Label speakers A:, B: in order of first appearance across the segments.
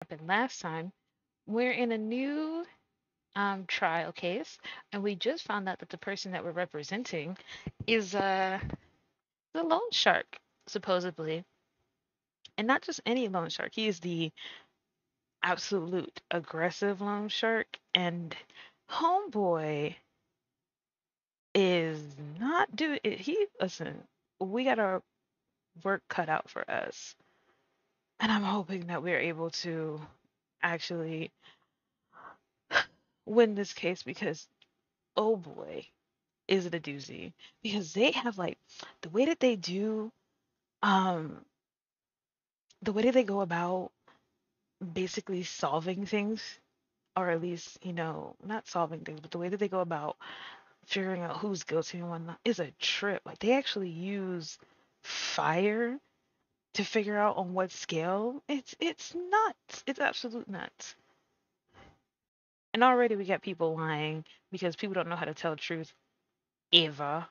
A: happened last time. We're in a new trial case, and we just found out that the person that we're representing is the loan shark, supposedly. And not just any loan shark. He is the absolute aggressive loan shark. And homeboy is not doing it. Listen, we got our work cut out for us. And I'm hoping that we're able to actually win this case because, oh boy, is it a doozy. Because they have like the way that they do, um, the way that they go about basically solving things, or at least, not solving things, but the way that they go about figuring out who's guilty and whatnot is a trip. Like they actually use fire to figure out on what scale. It's nuts. It's absolute nuts. And already we got people lying because people don't know how to tell the truth ever.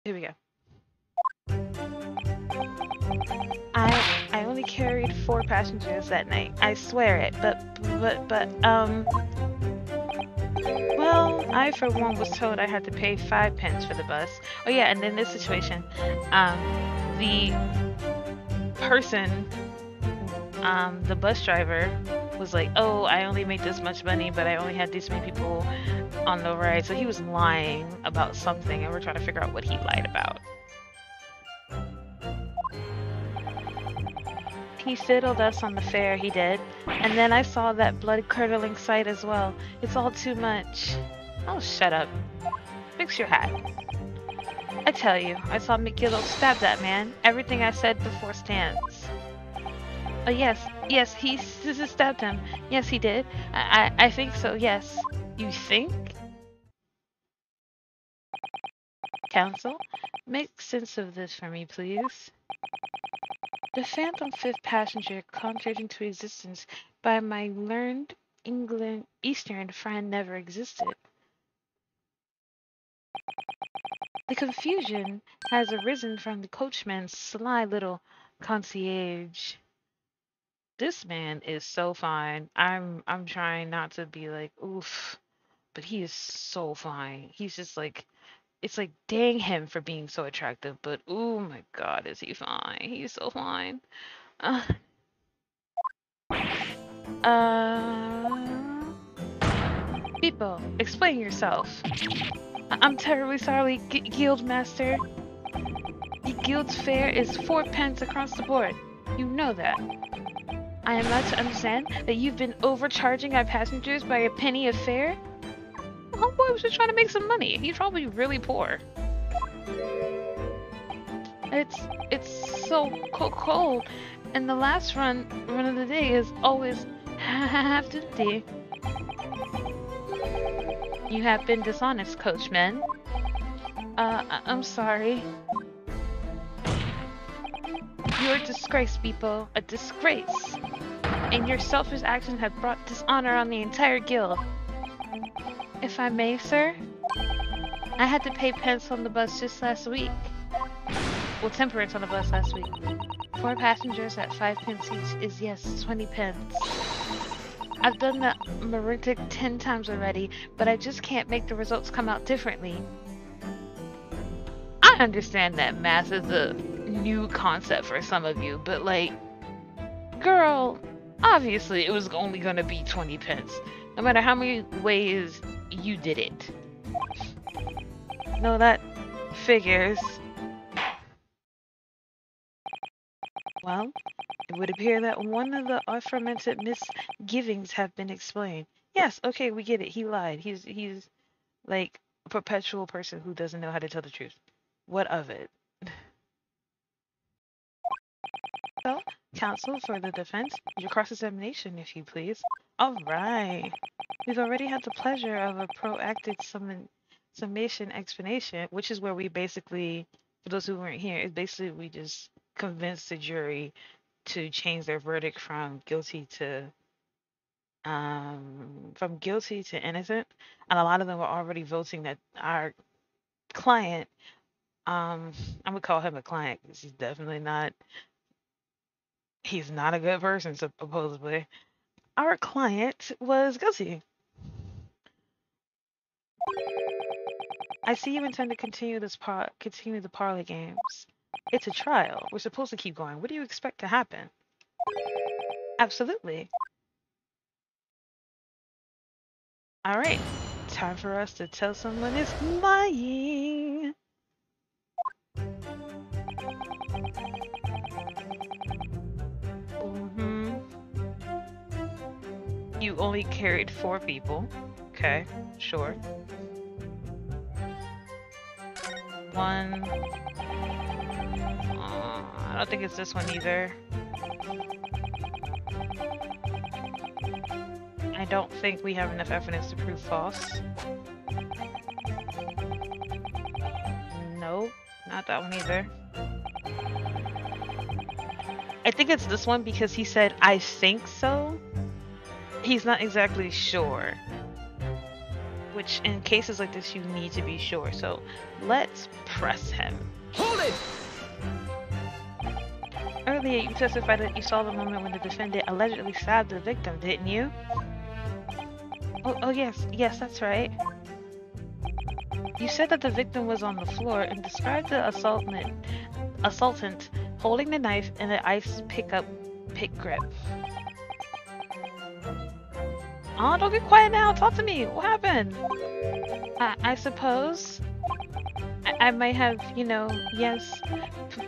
A: Here we go. I only carried 4 passengers that night. I swear it. But well, I for one was told I had to pay 5 pence for the bus. Oh yeah, and in this situation, um, the person, the bus driver was like, "Oh, I only made this much money, but I only had this many people on the ride." So he was lying about something, and we're trying to figure out what he lied about. He fiddled us on the fare, he did. And then I saw that blood-curdling sight as well. It's all too much. Oh, shut up. Fix your hat. I tell you, I saw 𝕒𝕒𝕐𝕒 stab that man. Everything I said before stands. Oh, yes, he stabbed him. Yes, he did. I think so, yes. You think? Counsel? Make sense of this for me, please. The phantom fifth passenger conjured into existence by my learned England Eastern friend never existed. The confusion has arisen from the coachman's sly little concierge. This man is so fine. I'm trying not to be like oof, but he is so fine. He's just like it's like dang him for being so attractive, but oh my god, is he fine? He's so fine. Uh, uh People, explain yourself. I'm terribly sorry, guild master. The guild's fare is 4 pence across the board. You know that. I am led to understand that you've been overcharging our passengers by a penny a fare? Homeboy was just trying to make some money. He's probably really poor. It's so cold, and the last run of the day is always half empty. You have been dishonest, coachman. I'm sorry. You're a disgrace, people. A disgrace. And your selfish actions have brought dishonor on the entire guild. If I may, sir? I had to pay pence on the bus just last week. Well, temperance on the bus last week. 4 passengers at 5 pence each is, yes, 20 pence. I've done the arithmetic 10 times already, but I just can't make the results come out differently. I understand that math is a new concept for some of you, but like, girl, obviously it was only gonna be 20 pence, no matter how many ways you did it. No, that figures. Well, it would appear that one of the aforementioned misgivings have been explained. Yes, okay, we get it. He lied. He's like a perpetual person who doesn't know how to tell the truth. What of it? So, counsel for the defense, your cross-examination, if you please. All right. We've already had the pleasure of a proactive summation explanation, which is where we basically, for those who weren't here, is basically we just convince the jury to change their verdict from guilty to innocent, and a lot of them were already voting that our client, I'm gonna call him a client because he's definitely not He's not a good person, supposedly. Our client was guilty. I see you intend to continue continue the parlor games. It's a trial. We're supposed to keep going. What do you expect to happen? Absolutely. All right. Time for us to tell someone is lying. Mm-hmm. You only carried 4 people. Okay, sure. 1. I don't think it's this one either. I don't think we have enough evidence to prove false. Nope, not that one either. I think it's this one because he said, I think so. He's not exactly sure. Which, in cases like this, you need to be sure. So, let's press him.
B: Hold it!
A: Earlier, you testified that you saw the moment when the defendant allegedly stabbed the victim, didn't you? Oh yes, that's right. You said that the victim was on the floor and described the assaultant holding the knife in the ice pick grip. Oh, don't get quiet now. Talk to me. What happened? I suppose I might have, you know, yes,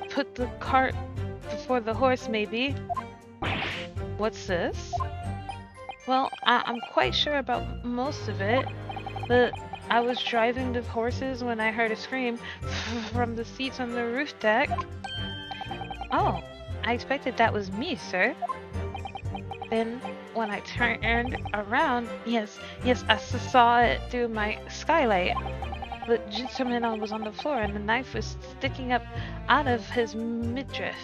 A: put the cart before the horse, maybe. What's this? Well, I'm quite sure about most of it, but I was driving the horses when I heard a scream from the seats on the roof deck. Oh, I expected that was me, sir. Then, when I turned around, yes, I saw it through my skylight. The gentleman was on the floor and the knife was sticking up out of his midriff.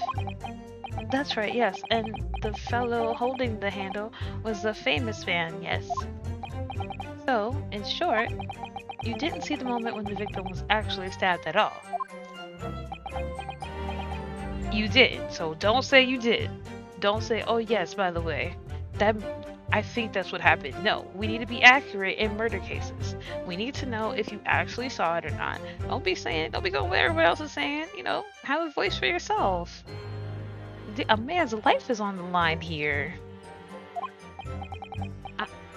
A: That's right, yes, and the fellow holding the handle was the famous man, yes. So, in short, you didn't see the moment when the victim was actually stabbed at all. You didn't, so don't say you did. Don't say, oh yes, by the way. I think that's what happened. No, we need to be accurate in murder cases. We need to know if you actually saw it or not. Don't be going where everyone else is saying, you know, have a voice for yourself. A man's life is on the line here.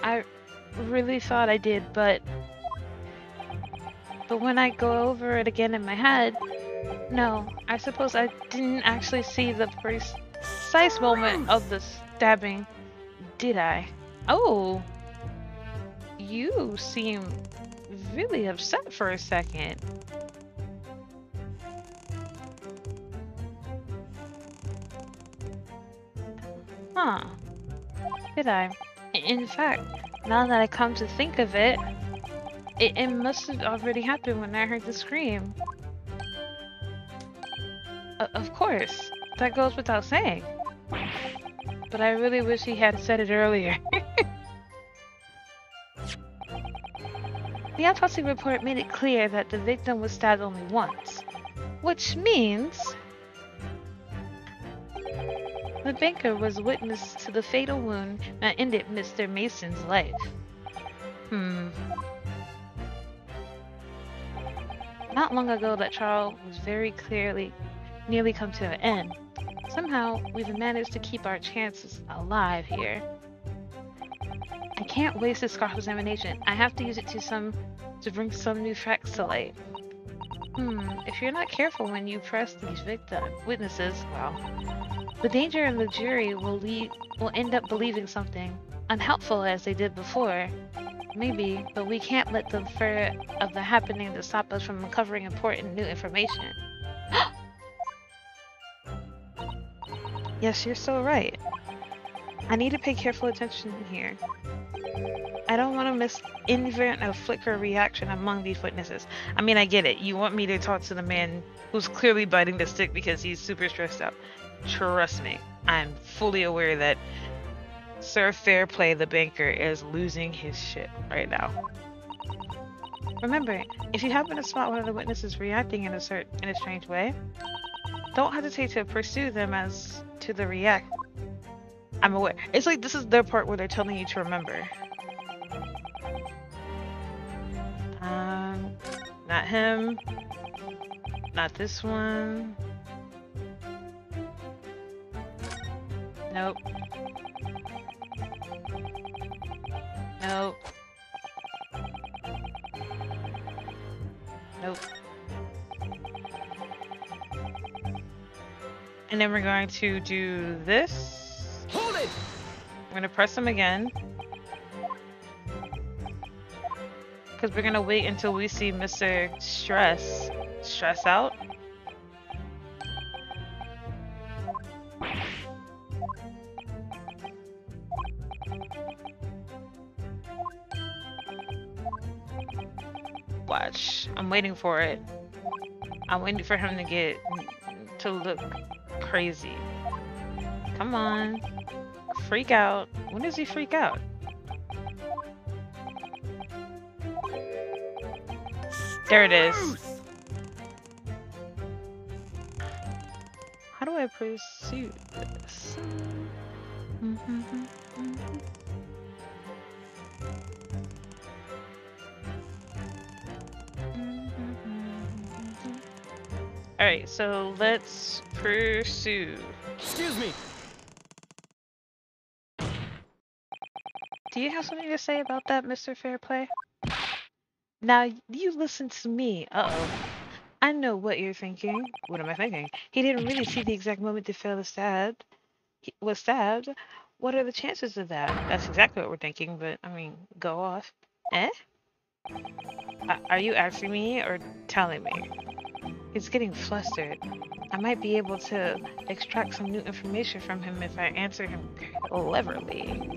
A: I really thought I did, but when I go over it again in my head, no, I suppose I didn't actually see the precise moment of the stabbing, did I? Oh, you seem really upset for a second. Huh, did I? In fact, now that I come to think of it, it must have already happened when I heard the scream. Of course, that goes without saying. But I really wish he had said it earlier. The autopsy report made it clear that the victim was stabbed only once, which means the banker was witness to the fatal wound that ended Mr. Mason's life. Not long ago, that trial was very clearly nearly come to an end. Somehow, we've managed to keep our chances alive here. I can't waste this cross-examination. I have to use it to bring some new facts to light. If you're not careful when you press these witnesses, well, the danger in the jury will end up believing something unhelpful as they did before. Maybe, but we can't let the fear of the happening to stop us from uncovering important new information. Yes, you're so right. I need to pay careful attention here. I don't want to miss even a flicker reaction among these witnesses. I mean, I get it. You want me to talk to the man who's clearly biting the stick because he's super stressed out. Trust me, I'm fully aware that Sir Fairplay the banker is losing his shit right now. Remember, if you happen to spot one of the witnesses reacting in a strange way, don't hesitate to pursue them as to the I'm aware. It's like this is their part where they're telling you to remember. Not him. Not this one. Nope. Nope. Nope. And then we're going to do this.
B: Hold it!
A: We're going to press them again. Because we're going to wait until we see Mr. Stress out. Watch. I'm waiting for it. I'm waiting for him to look crazy. Come on. Freak out. When does he freak out? There it is. How do I pursue this? Alright, so let's pursue.
B: Excuse me.
A: Do you have something to say about that, Mr. Fairplay? Now, you listen to me. Uh-oh. I know what you're thinking. What am I thinking? He didn't really see the exact moment the fella was stabbed. What are the chances of that? That's exactly what we're thinking, but, I mean, go off. Eh? Are you asking me or telling me? He's getting flustered. I might be able to extract some new information from him if I answer him cleverly.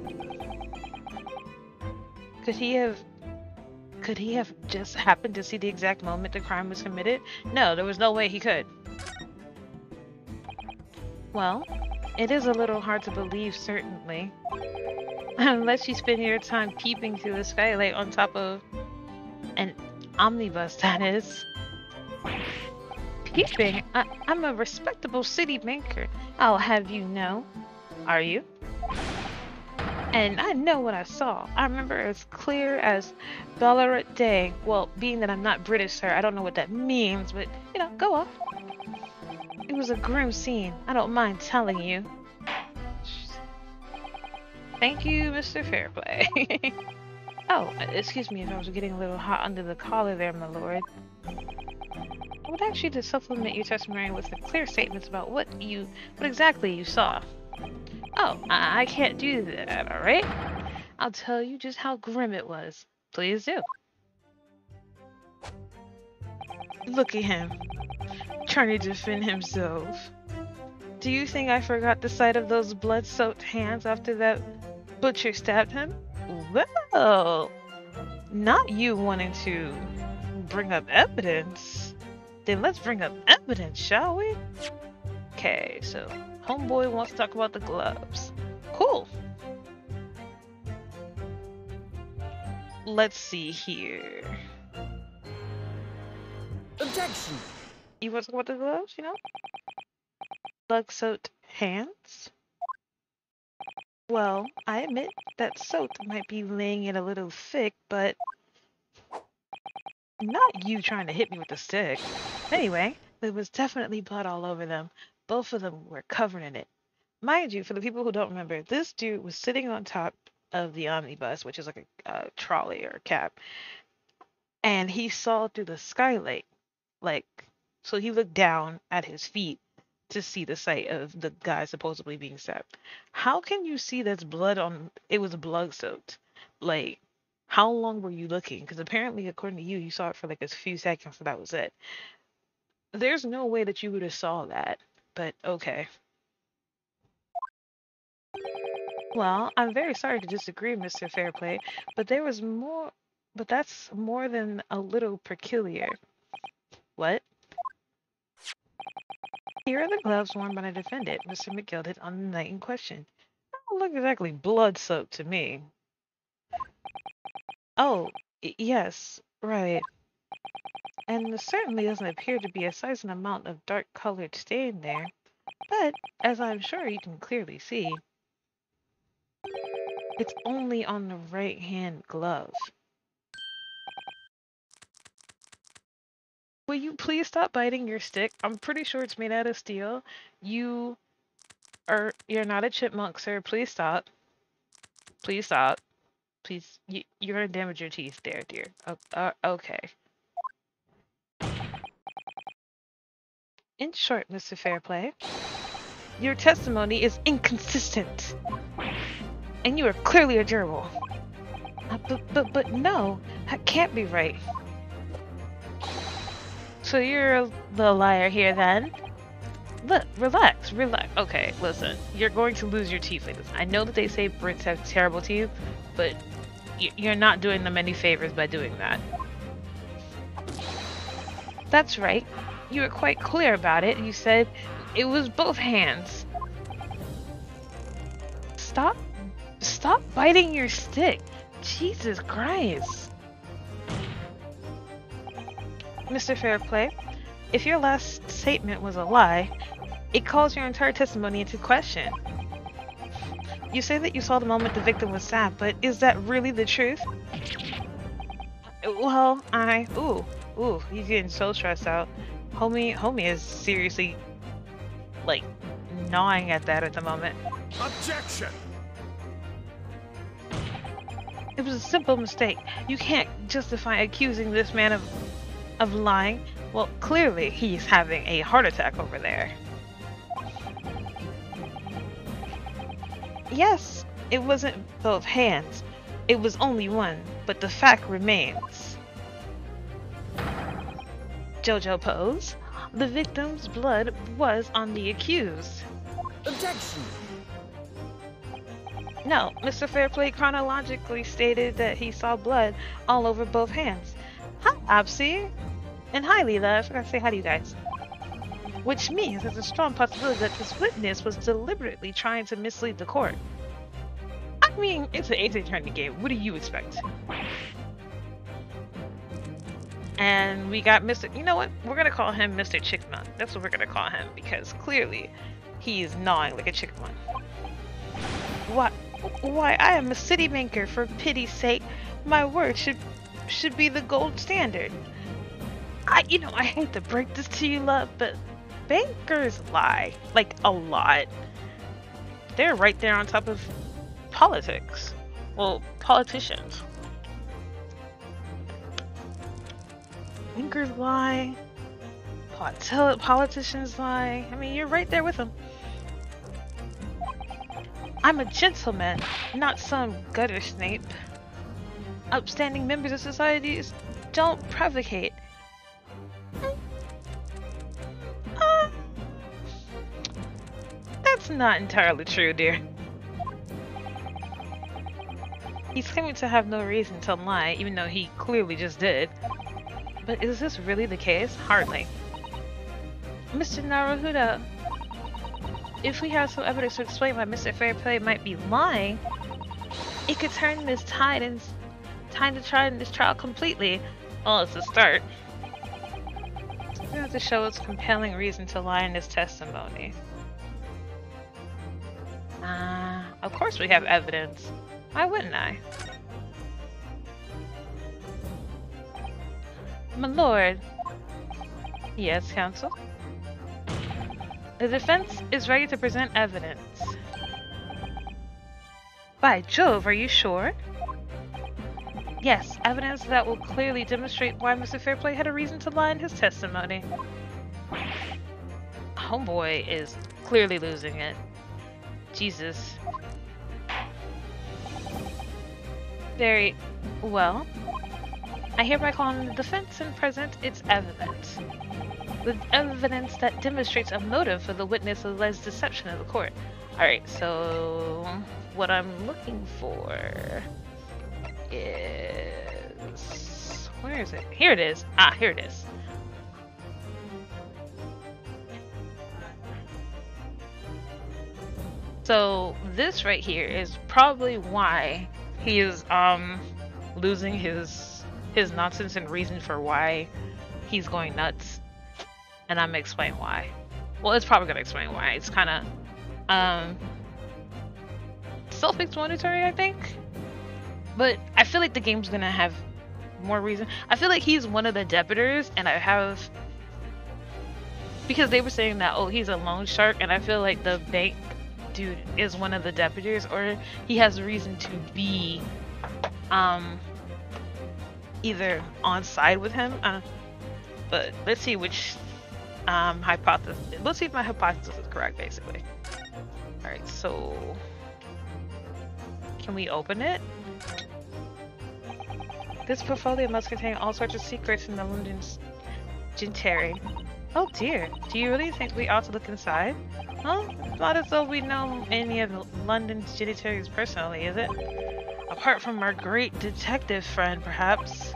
A: Could he have just happened to see the exact moment the crime was committed? No, there was no way he could. Well, it is a little hard to believe, certainly. Unless you spend your time peeping through the skylight on top of an omnibus, that is. Peeping? I'm a respectable city banker, I'll have you know. Are you? And I know what I saw. I remember as clear as 𝕘𝕒𝕤𝕤. Well, being that I'm not British, sir, I don't know what that means, but, you know, go off. It was a grim scene. I don't mind telling you. Thank you, Mr. Fairplay. Oh, excuse me if I was getting a little hot under the collar there, my lord. I would actually to supplement your testimony with the clear statements about what exactly you saw. Oh, I can't do that, alright? I'll tell you just how grim it was. Please do. Look at him, trying to defend himself. Do you think I forgot the sight of those blood-soaked hands after that butcher stabbed him? Well, not you wanting to bring up evidence. Then let's bring up evidence, shall we? Okay, so homeboy wants to talk about the gloves. Cool. Let's see here.
B: Objection!
A: You want to talk about the gloves, you know? Blood-soaked hands? Well, I admit that soap might be laying it a little thick, but not you trying to hit me with a stick. Anyway, there was definitely blood all over them. Both of them were covered in it. Mind you, for the people who don't remember, this dude was sitting on top of the omnibus, which is like a trolley or a cab, and he saw through the skylight. So he looked down at his feet to see the sight of the guy supposedly being stabbed. How can you see there's blood on? It was blood soaked. Like, how long were you looking? Because apparently, according to you, you saw it for like a few seconds, so that was it. There's no way that you would have saw that, but okay. Well, I'm very sorry to disagree, Mr. Fairplay, but there was more. But that's more than a little peculiar. What? Here are the gloves worn by the defendant, Mr. 𝕒𝕤𝕤, on the night in question. They don't look exactly blood-soaked to me. Oh, yes, right. And there certainly doesn't appear to be a sizable amount of dark-colored stain there. But, as I'm sure you can clearly see, It's only on the right hand glove. Will you please stop biting your stick? I'm pretty sure it's made out of steel. You're not a chipmunk, sir. Please stop. Please stop. Please, you're gonna damage your teeth there, dear. Okay. In short, Mr. Fairplay, your testimony is inconsistent, and you are clearly a gerbil. But no, that can't be right. So you're the liar here then? Look, relax. Okay, listen, you're going to lose your teeth like this. I know that they say Brits have terrible teeth, but you're not doing them any favors by doing that. That's right. You were quite clear about it. You said it was both hands. Stop biting your stick. Jesus Christ. Mr. Fairplay, if your last statement was a lie, it calls your entire testimony into question. You say that you saw the moment the victim was stabbed, but is that really the truth? Well, ooh, he's getting so stressed out. Homie is seriously, like, gnawing at that at the moment.
B: Objection!
A: It was a simple mistake. You can't justify accusing this man of lying. Well, clearly he's having a heart attack over there. Yes, it wasn't both hands. It was only one, but the fact remains. Jojo pose. The victim's blood was on the accused.
B: Objection!
A: No, Mr. Fairplay chronologically stated that he saw blood all over both hands. Hi, Absi. And hi, Leela. I forgot to say hi to you guys. Which means there's a strong possibility that this witness was deliberately trying to mislead the court. I mean, it's an ace attorney game. What do you expect? And we got Mr. You know what? We're gonna call him Mr. Chickmunk. That's what we're gonna call him because clearly he's gnawing like a chickmunk. Why? I am a city banker. For pity's sake, my word should be the gold standard. I hate to break this to you, love, but bankers lie, like a lot. They're right there on top of politics. Well, politicians. Bankers lie. Politicians lie. I mean, you're right there with them. I'm a gentleman, not some gutter snape. Upstanding members of societies don't provocate. That's not entirely true, dear. He's claiming to have no reason to lie, even though he clearly just did. But is this really the case? Hardly. Mr. Naruhodo, if we have some evidence to explain why Mr. Fairplay might be lying, it could turn this tide and time to try this trial completely. Well, it's a start. We have to show its compelling reason to lie in his testimony. Of course we have evidence. Why wouldn't I? My lord. Yes, counsel. The defense is ready to present evidence. By Jove, are you sure? Yes, evidence that will clearly demonstrate why Mr. Fairplay had a reason to lie in his testimony. Homeboy is clearly losing it. Jesus. Very well. I hereby call on the defense and present its evidence. With evidence that demonstrates a motive for the witness' alleged deception of the court. Alright, so what I'm looking for is... Where is it? Here it is. Here it is. So this right here is probably why he is losing his nonsense and reason for why he's going nuts. And I'm gonna explain why. Well, it's probably gonna explain why. It's kind of self-explanatory, I think. But I feel like the game's gonna have more reason. I feel like he's one of the debitors, and I have, because they were saying that, oh, he's a loan shark, and I feel like the bank dude is one of the debitors, or he has a reason to be either on side with him. But let's see which hypothesis. Let's see if my hypothesis is correct, basically. All right, so can we open it? This portfolio must contain all sorts of secrets in the London's 𝕤𝕠𝕔𝕚𝕒. Oh dear, do you really think we ought to look inside? Huh? It's not as though we know any of London's 𝕤𝕠𝕔𝕚𝕒s personally, is it? Apart from our great detective friend, perhaps.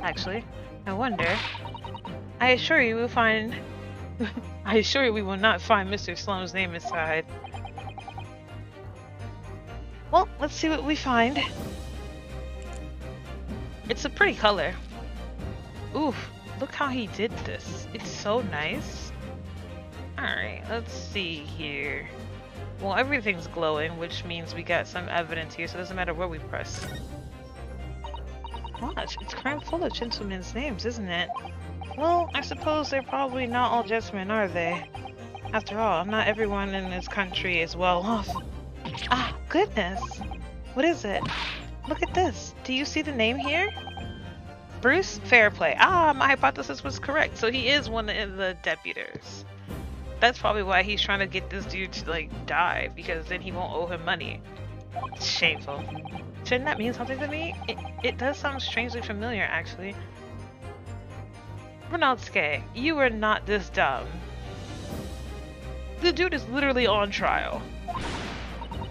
A: Actually, I wonder. I assure you we'll find... I assure you we will not find Mr. Sloane's name inside. Well, let's see what we find. It's a pretty color. Oof, look how he did this. It's so nice. Alright, let's see here. Well, everything's glowing, which means we got some evidence here, so it doesn't matter where we press. Gosh, it's crammed full of gentlemen's names, isn't it? Well, I suppose they're probably not all gentlemen, are they? After all, not everyone in this country is well off. Ah, goodness! What is it? Look at this. Do you see the name here? Bruce Fairplay. Ah, my hypothesis was correct. So he is one of the debutors. That's probably why he's trying to get this dude to, like, die, because then he won't owe him money. It's shameful. Shouldn't that mean something to me? It does sound strangely familiar, actually. 𝕤𝕒𝕤𝕤, you are not this dumb. The dude is literally on trial.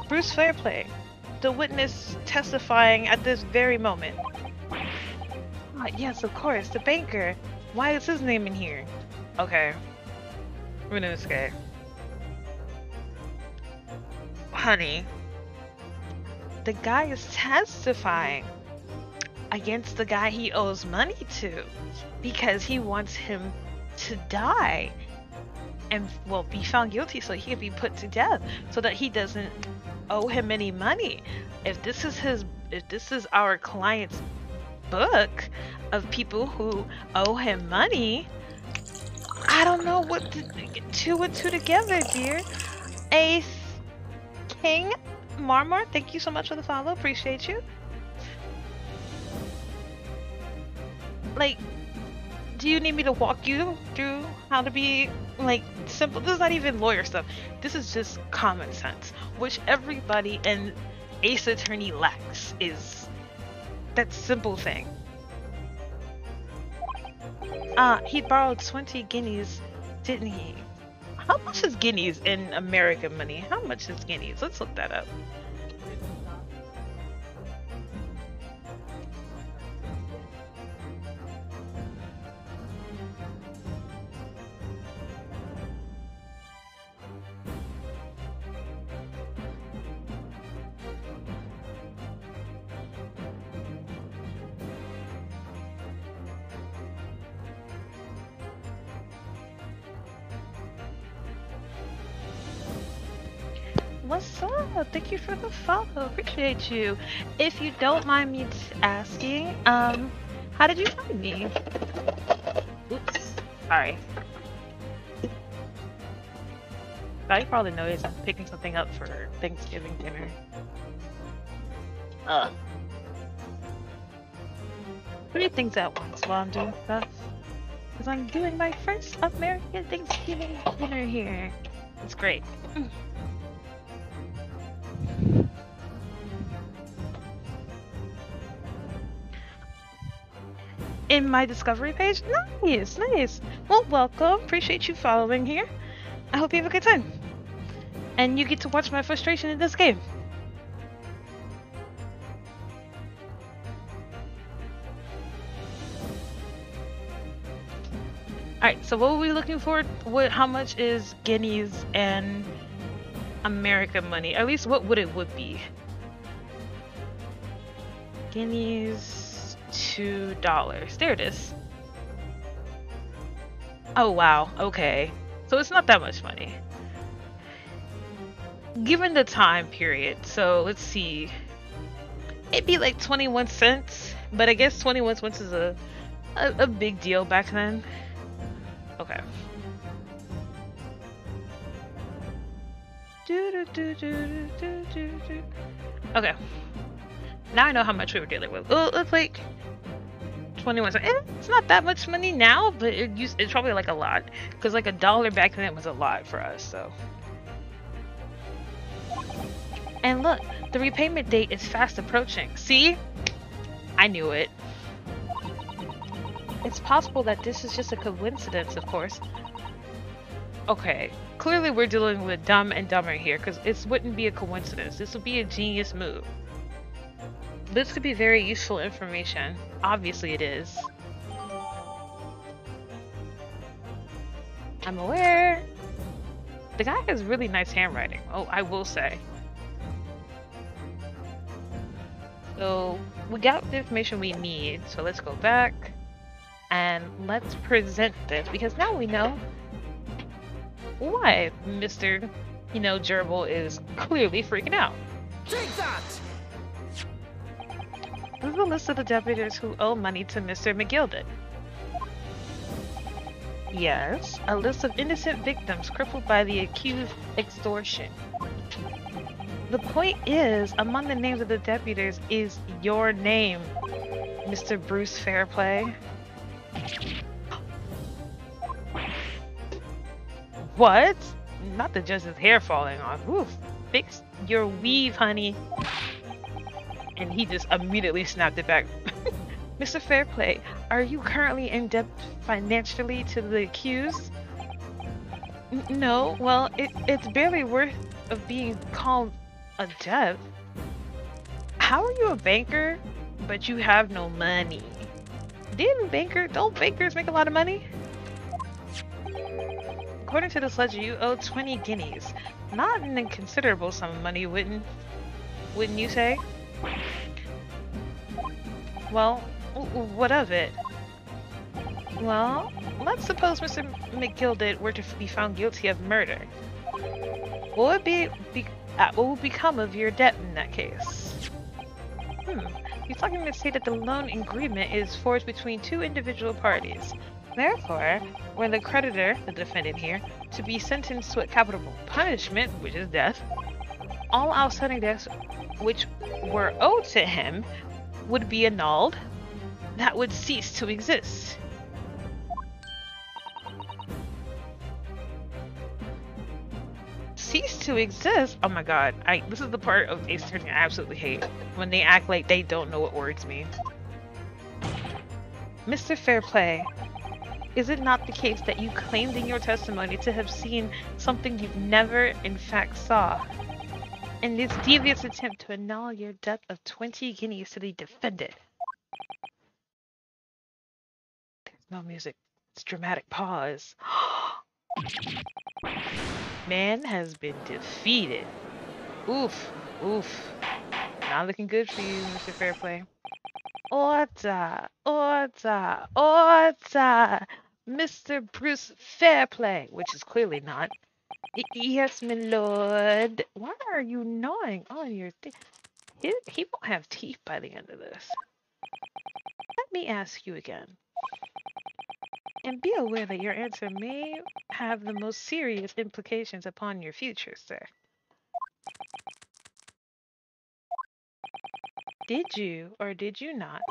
A: Bruce Fairplay, the witness testifying at this very moment. Ah, yes, of course, the banker. Why is his name in here? Okay. 𝕤𝕒𝕤𝕤. Honey, the guy is testifying against the guy he owes money to because he wants him to die and, well, be found guilty so he can be put to death so that he doesn't owe him any money. If this is our client's book of people who owe him money, I don't know what to get two and two together, dear. King Marmor, thank you so much for the follow. Appreciate you. Like, do you need me to walk you through how to be, like, simple? This is not even lawyer stuff. This is just common sense, which everybody in Ace Attorney lacks, is that simple thing. He borrowed 20 guineas, didn't he? How much is guineas in American money? How much is guineas? Let's look that up. What's up? Thank you for the follow. Appreciate you. If you don't mind me asking, how did you find me? Oops. Sorry. Now you probably noticed I'm picking something up for Thanksgiving dinner. Three things at once while I'm doing stuff. Because I'm doing my first American Thanksgiving dinner here. It's great. In my discovery page? Nice, nice. Well, welcome. Appreciate you following here. I hope you have a good time. And you get to watch my frustration in this game. Alright, so what were we looking for? How much is guineas and American money? At least what it would be. Guineas... $2. There it is. Oh wow, okay. So it's not that much money. given the time period, so let's see. It'd be like 21 cents, but I guess 21 cents is a big deal back then. Okay. Okay. Now I know how much we were dealing with. Oh, it's like 21 cents. It's not that much money now, but it's probably like a lot. Because like $1 back then was a lot for us, so. And look, the repayment date is fast approaching. See? I knew it. It's possible that this is just a coincidence, of course. Okay, clearly we're dealing with Dumb and Dumber here, because it wouldn't be a coincidence. This would be a genius move. This could be very useful information. Obviously it is. I'm aware. The guy has really nice handwriting. Oh, I will say. So we got the information we need. So let's go back and let's present this, because now we know why Mr. Gerbil is clearly freaking out.
B: Take that!
A: This is a list of the deputies who owe money to Mr. 𝕒𝕒𝕐𝕐𝕐. Yes, a list of innocent victims crippled by the accused extortion. The point is, among the names of the deputies is your name, Mr. Bruce Fairplay. What? Not the judge's hair falling off. Oof. Fix your weave, honey. And he just immediately snapped it back. Mr. Fairplay, are you currently in debt financially to the accused? No, well, it's barely worth of being called a debt. How are you a banker, but you have no money? Don't bankers make a lot of money? According to this ledger, you owe 20 guineas. Not an inconsiderable sum of money, wouldn't you say? Well, what of it? Well, let's suppose Mr. 𝕒𝕒𝕐𝕐𝕐 were to be found guilty of murder. What would become of your debt in that case? You're talking to say that the loan agreement is forged between two individual parties. Therefore, were the creditor, the defendant here, to be sentenced to a capital punishment, which is death, all outstanding debts which were owed to him would be annulled. That would cease to exist. Cease to exist? Oh my god. This is the part of Ace Attorney I absolutely hate. When they act like they don't know what words mean. Mr. Fairplay, is it not the case that you claimed in your testimony to have seen something you never in fact saw? In this devious attempt to annul your debt of 20 guineas to the defendant. There's no music. It's dramatic pause. Man has been defeated. Oof. Oof. Not looking good for you, Mr. Fairplay. Order! Order! Order! Mr. Bruce Fairplay, which is clearly not. Yes, my lord. Why are you gnawing on your teeth? He won't have teeth by the end of this. Let me ask you again. And be aware that your answer may have the most serious implications upon your future, sir. Did you, or did you not,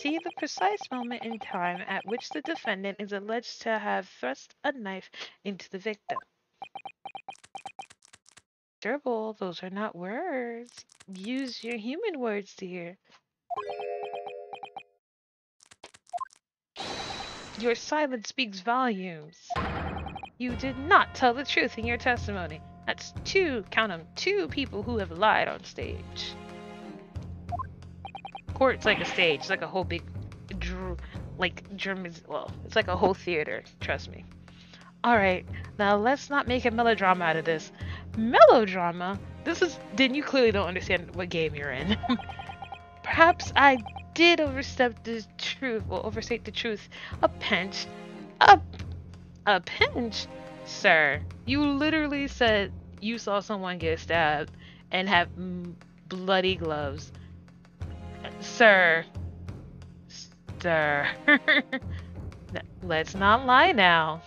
A: see the precise moment in time at which the defendant is alleged to have thrust a knife into the victim? Gerbil, those are not words. Use your human words, dear. Your silence speaks volumes. You did not tell the truth in your testimony. That's count them, two people who have lied on stage. Court's like a stage. It's like a whole big, well, it's like a whole theater. Trust me. Alright, now let's not make a melodrama out of this. Melodrama? Then you clearly don't understand what game you're in. Perhaps I did overstate the truth a pinch. A pinch? Sir, you literally said You saw someone get stabbed and have bloody gloves. Sir, sir. Let's not lie now.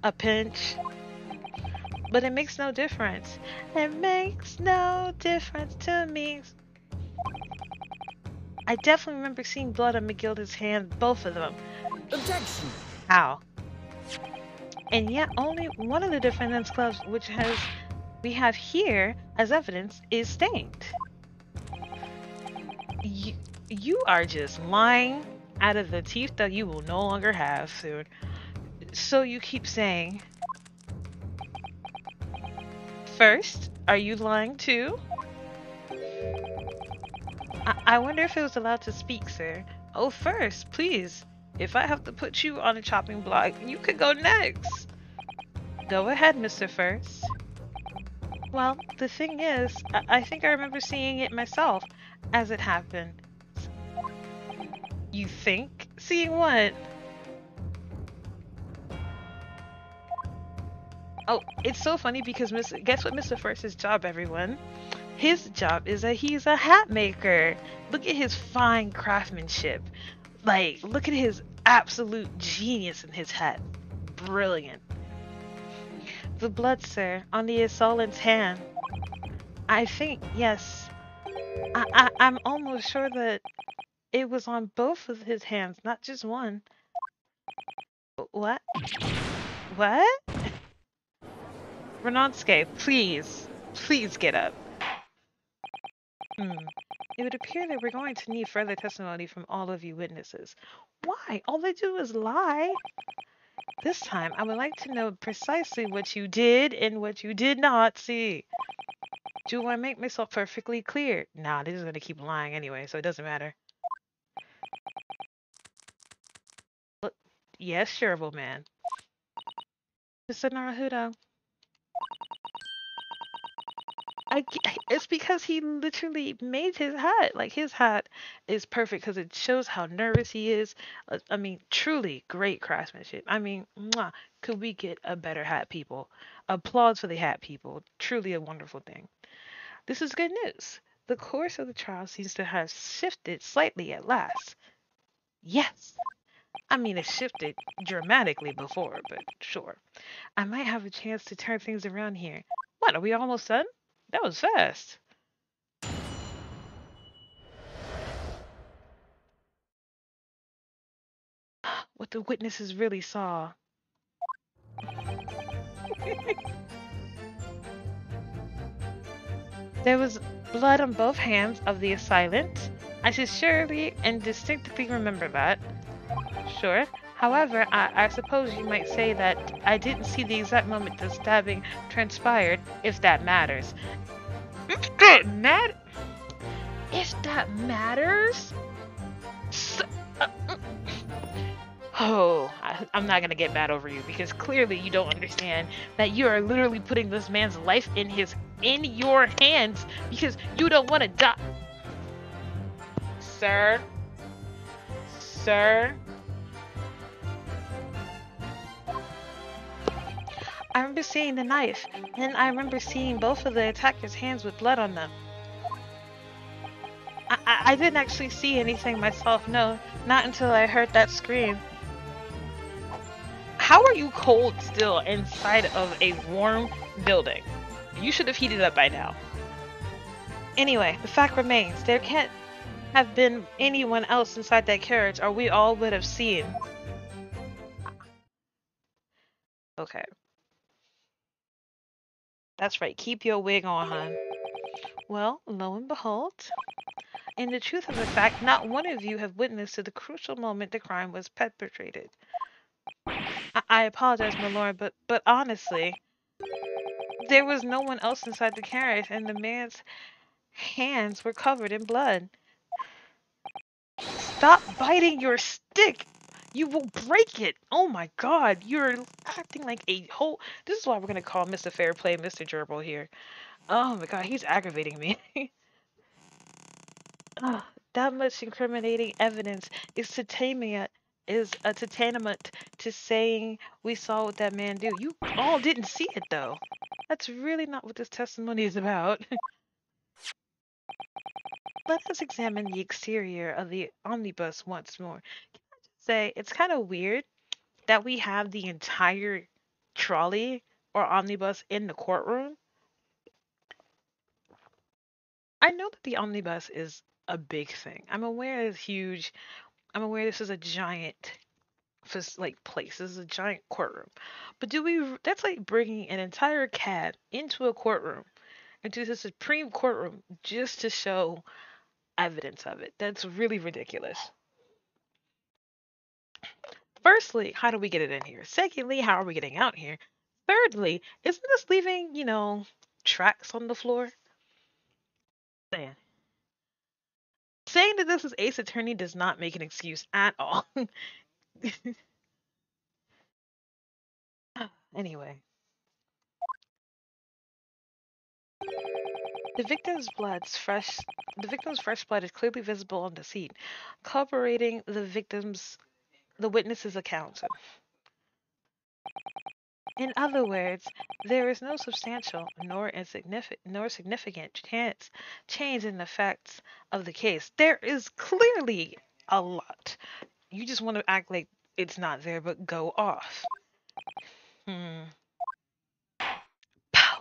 A: A pinch. But it makes no difference. It makes no difference to me. I definitely remember seeing blood on McGilda's hand, both of them.
B: Objection!
A: How? And yet only one of the defendant's gloves, which we have here as evidence, is stained. You are just lying out of the teeth that you will no longer have soon. So you keep saying, first, are you lying too? I wonder if it was allowed to speak, sir. Oh, first, please. If I have to put you on a chopping block, you could go next. Go ahead, Mr. First. Well, the thing is, I think I remember seeing it myself as it happened. You think? Seeing what? Oh, it's so funny because guess what Mr. First's job, everyone? His job is that he's a hat maker. Look at his fine craftsmanship. Like, look at his absolute genius in his hat. Brilliant. The blood, sir, on the assailant's hand. I think, yes. I'm almost sure that it was on both of his hands, not just one. What? What? Renonske, please. Please get up. It would appear that we're going to need further testimony from all of you witnesses. Why? All they do is lie. This time, I would like to know precisely what you did and what you did not see. Do I make myself perfectly clear? Nah, they're just going to keep lying anyway, so it doesn't matter. Look, yes, shareable man. Mr. Naruto. It's because he literally made his hat. Like, his hat is perfect because it shows how nervous he is. I mean, truly great craftsmanship. I mean, mwah, could we get a better hat, people? Applause for the hat, people. Truly a wonderful thing. This is good news. The course of the trial seems to have shifted slightly at last. Yes. I mean, it shifted dramatically before, but sure. I might have a chance to turn things around here. What, are we almost done? That was fast. What the witnesses really saw. There was blood on both hands of the assailant. I should surely and distinctly remember that. Sure. However, I suppose you might say that I didn't see the exact moment the stabbing transpired, if that matters. If that matters? If that matters? I'm not gonna get mad over you because clearly you don't understand that you are literally putting this man's life in your hands because you don't want to die. Sir. Sir. I remember seeing the knife, and I remember seeing both of the attacker's hands with blood on them. I didn't actually see anything myself, no, not until I heard that scream. How are you cold still inside of a warm building? You should have heated up by now. Anyway, the fact remains, there can't have been anyone else inside that carriage or we all would have seen. Okay. That's right, keep your wig on, hon. Well, lo and behold, in the truth of the fact, not one of you have witnessed to the crucial moment the crime was perpetrated. I apologize, my lord, but honestly, there was no one else inside the carriage, and the man's hands were covered in blood. Stop biting your stick! You will break it! Oh my god, you're acting like a whole... This is why we're gonna call Mr. Fairplay Mr. Gerbil here. Oh my god, he's aggravating me. That much incriminating evidence is to tame me. is a tantamount to saying we saw what that man do. You all didn't see it though. That's really not what this testimony is about. Let us examine the exterior of the omnibus once more. Say it's kind of weird that we have the entire trolley or omnibus in the courtroom. I know that the omnibus is a big thing. I'm aware it's huge. I'm aware this is a giant like place. This is a giant courtroom. But that's like bringing an entire cab into a courtroom, into the Supreme Courtroom just to show evidence of it. That's really ridiculous. Firstly, how do we get it in here? Secondly, how are we getting out here? Thirdly, isn't this leaving, tracks on the floor? Saying. Saying that this is Ace Attorney does not make an excuse at all. Anyway. The victim's fresh blood is clearly visible on the scene, corroborating the witness's account. In other words, there is no substantial nor significant change in the facts of the case. There is clearly a lot. You just want to act like it's not there, but go off. Pow.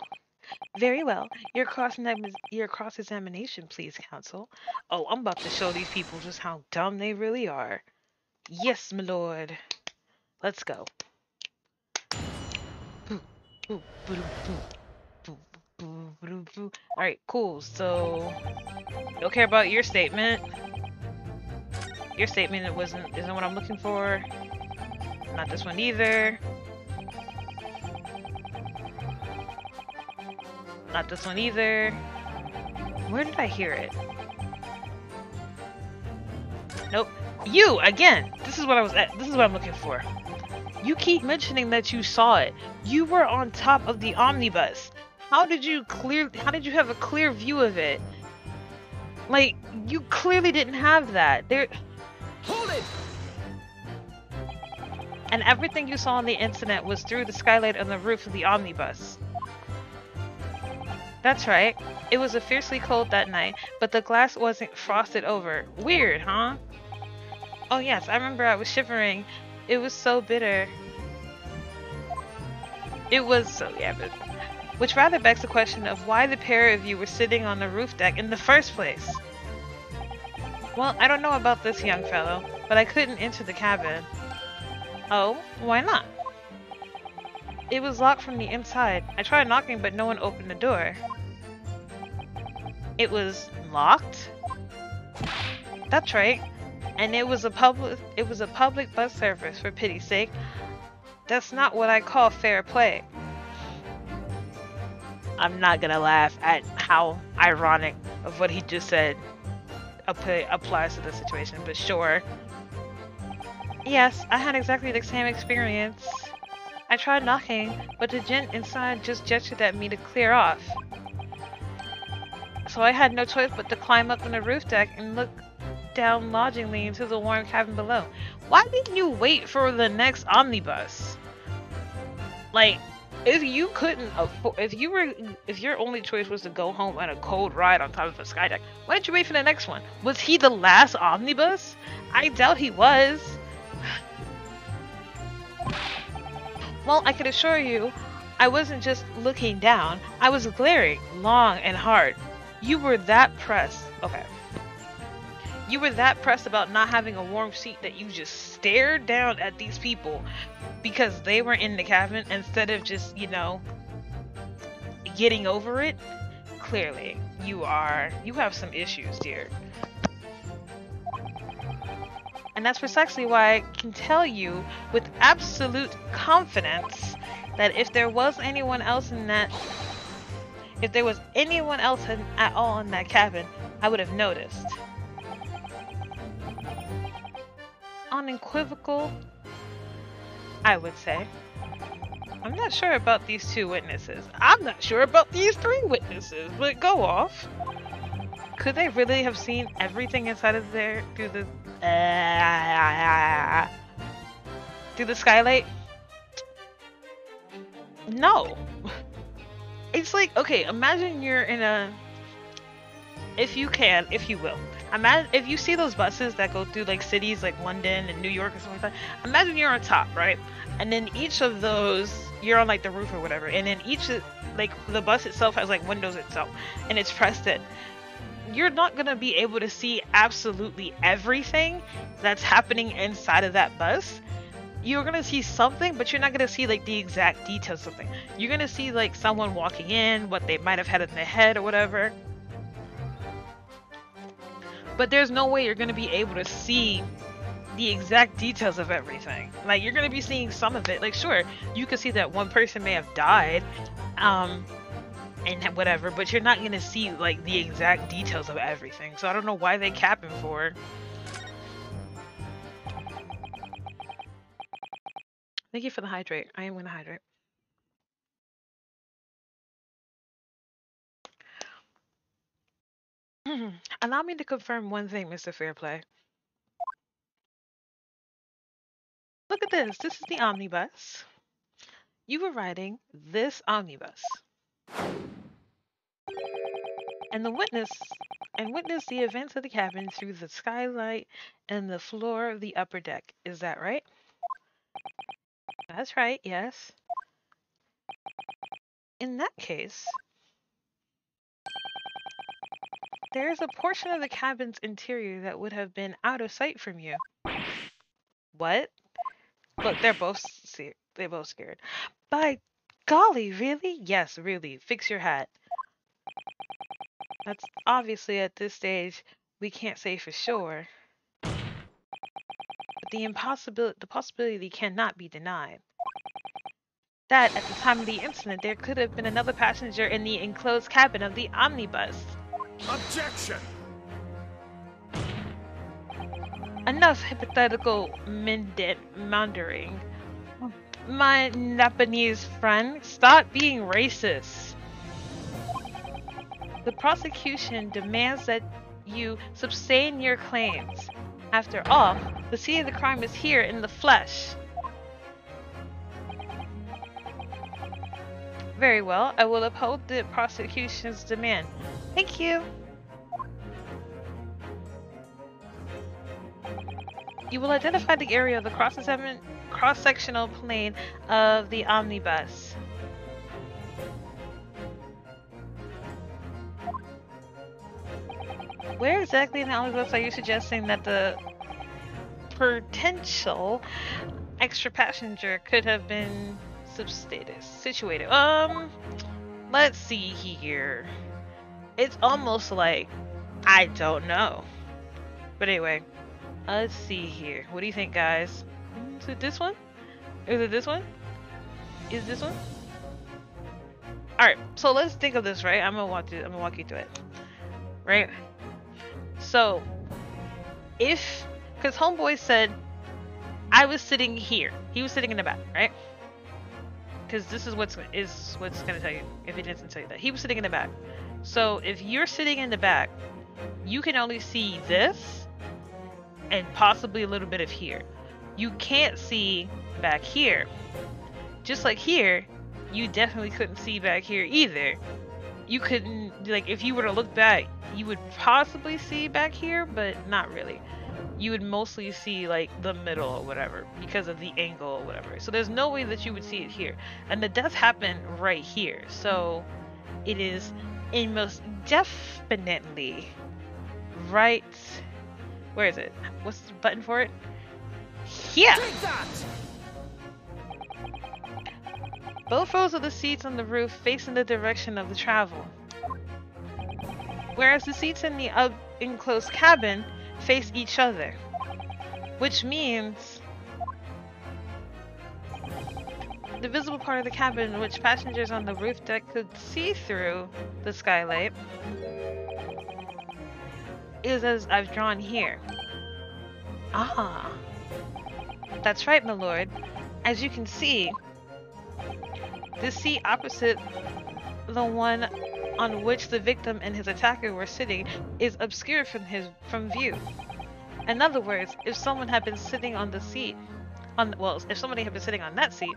A: Very well. Your cross-examination, please, counsel. Oh, I'm about to show these people just how dumb they really are. Yes, my lord. Let's go. Alright, cool. So, don't care about your statement. Your statement isn't what I'm looking for. Not this one either. Not this one either. Where did I hear it? Nope. You again. This is what I'm looking for. You keep mentioning that you saw it. You were on top of the omnibus. How did you have a clear view of it? Like, you clearly didn't have that.
B: Hold it!
A: And everything you saw on the internet was through the skylight on the roof of the omnibus. That's right. It was fiercely cold that night, but the glass wasn't frosted over. Weird, huh? Oh yes, I remember I was shivering. It was so bitter. Which rather begs the question of why the pair of you were sitting on the roof deck in the first place. Well, I don't know about this young fellow, but I couldn't enter the cabin. Oh, why not? It was locked from the inside. I tried knocking, but no one opened the door. It was locked? That's right. And it was a public bus service, for pity's sake. That's not what I call fair play. I'm not gonna laugh at how ironic of what he just said applies to the situation, but sure. Yes, I had exactly the same experience. I tried knocking, but the gent inside just gestured at me to clear off. So I had no choice but to climb up on the roof deck and look down longingly into the warm cabin below. Why didn't you wait for the next omnibus? Like, if you couldn't afford, if your only choice was to go home on a cold ride on top of a sky deck, why didn't you wait for the next one? Was he the last omnibus? I doubt he was. Well, I can assure you, I wasn't just looking down. I was glaring long and hard. You were that pressed. Okay. You were that pressed about not having a warm seat that you just stared down at these people because they were in the cabin instead of just, getting over it. Clearly, you have some issues, dear. And that's precisely why I can tell you with absolute confidence that if there was anyone else at all in that cabin, I would have noticed. Unequivocal, I would say. I'm not sure about these 2 witnesses. I'm not sure about these 3 witnesses, but go off. Could they really have seen everything inside of there through the... through the skylight? No. It's like, okay, imagine you're in a, if you can, if you will. Imagine if you see those buses that go through like cities like London and New York or something like that. Imagine you're on top, right? And then each of those, you're on like the roof or whatever, and then each, like the bus itself has like windows itself, and it's pressed in. You're not gonna be able to see absolutely everything that's happening inside of that bus. You're gonna see something, but you're not gonna see like the exact details of something. You're gonna see like someone walking in, what they might have had in their head or whatever. But there's no way you're gonna be able to see the exact details of everything. Like you're gonna be seeing some of it. Like sure, you could see that one person may have died, and whatever, but you're not gonna see like the exact details of everything. So I don't know why they capping for. Thank you for the hydrate. I am gonna hydrate. Allow me to confirm one thing, Mr. Fairplay. Look at this. This is the omnibus. You were riding this omnibus. And witness the events of the cabin through the skylight and the floor of the upper deck. Is that right? That's right, yes. In that case, there is a portion of the cabin's interior that would have been out of sight from you. What? Look, they're both scared. By golly, really? Yes, really. Fix your hat. That's obviously at this stage we can't say for sure. But the possibility cannot be denied. That at the time of the incident there could have been another passenger in the enclosed cabin of the omnibus.
B: Objection!
A: Enough hypothetical meandering. My Japanese friend, stop being racist. The prosecution demands that you sustain your claims. After all, the scene of the crime is here in the flesh. Very well, I will uphold the prosecution's demand. Thank you. You will identify the area of the cross-sectional plane of the omnibus. Where exactly in the omnibus are you suggesting that the potential extra passenger could have been situated? Let's see here. It's almost like I don't know. But anyway, let's see here. What do you think, guys? Is it this one? Is it this one? Is this one? Alright, so let's think of this, right? I'm gonna walk you through it. Right? So because homeboy said I was sitting here. He was sitting in the back, right? Because this is what's gonna tell you if he didn't tell you that. He was sitting in the back. So if you're sitting in the back, you can only see this and possibly a little bit of here. You can't see back here. Just like here, you definitely couldn't see back here either. You couldn't, like, if you were to look back, you would possibly see back here, but not really. You would mostly see like the middle or whatever because of the angle or whatever. So there's no way that you would see it here. And the death happened right here. So it is most definitely right. Where is it? What's the button for it? Here! Both rows of the seats on the roof face in the direction of the travel. Whereas the seats in the enclosed cabin face each other. Which means the visible part of the cabin which passengers on the roof deck could see through the skylight is as I've drawn here. Ah, that's right, my lord. As you can see, the seat opposite the one on which the victim and his attacker were sitting is obscured from view. In other words, if someone had been sitting on the seat Well, if somebody had been sitting on that seat,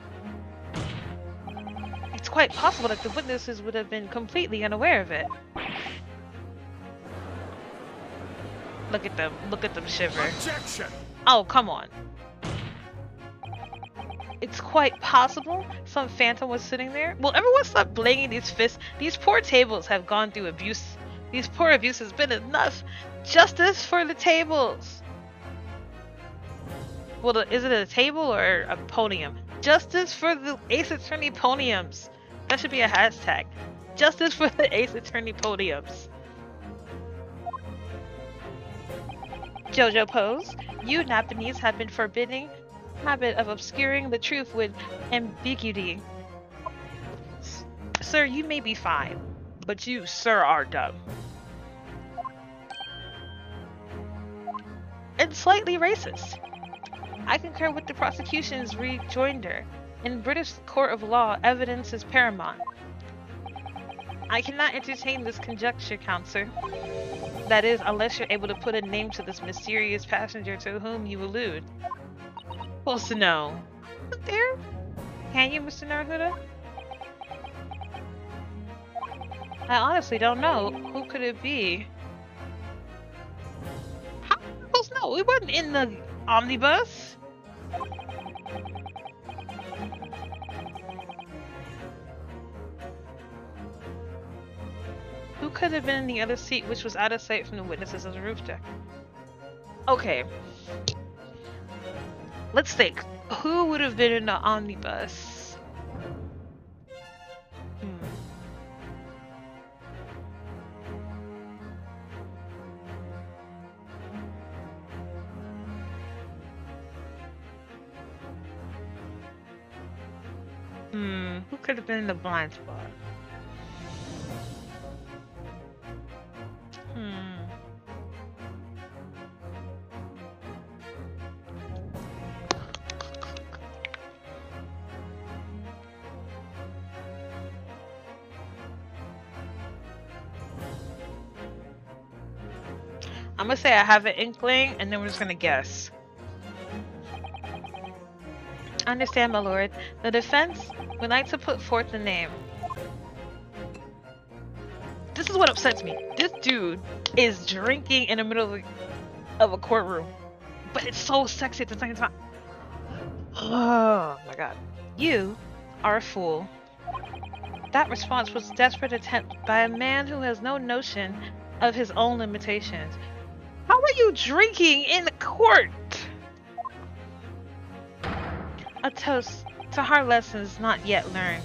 A: it's quite possible that the witnesses would have been completely unaware of it. Look at them shiver.
B: Objection!
A: Oh, come on. It's quite possible some phantom was sitting there. Will everyone stop banging these fists? These poor tables have gone through abuse. These poor abuse has been enough. Justice for the tables. Well, is it a table or a podium? Justice for the Ace Attorney podiums. That should be a hashtag. Justice for the Ace Attorney podiums. JoJo pose. You Japanese have been forbidding habit of obscuring the truth with ambiguity. Sir, you may be fine, but you, sir, are dumb. And slightly racist. I concur with the prosecution's rejoinder. In British court of law, evidence is paramount. I cannot entertain this conjecture, counselor. That is, unless you're able to put a name to this mysterious passenger to whom you allude. Supposed to know. There? Can you, Mr. Naruhodo? I honestly don't know. Who could it be? How am I supposed to know? We wasn't in the omnibus. Who could have been in the other seat, which was out of sight from the witnesses of the roof deck? Okay. Let's think. Who would have been in the omnibus? Who could have been in the blind spot? I'm gonna say I have an inkling, and then we're just gonna guess. Understand, my lord. The defense would like to put forth the name. This is what upsets me. This dude is drinking in the middle of a courtroom, but it's so sexy at the same time. Oh my god. You are a fool. That response was a desperate attempt by a man who has no notion of his own limitations. How are you drinking in the court? A toast to hard lessons not yet learned.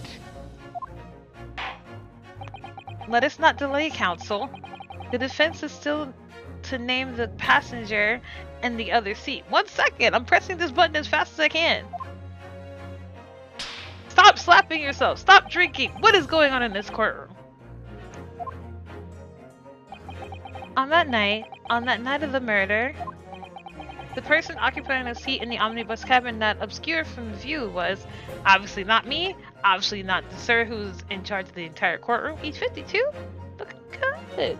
A: Let us not delay, counsel. The defense is still to name the passenger in the other seat. 1 second! I'm pressing this button as fast as I can. Stop slapping yourself! Stop drinking! What is going on in this courtroom? On that night of the murder, the person occupying a seat in the omnibus cabin that obscured from view was obviously not me, obviously not the sir who's in charge of the entire courtroom. He's 52? Looking good.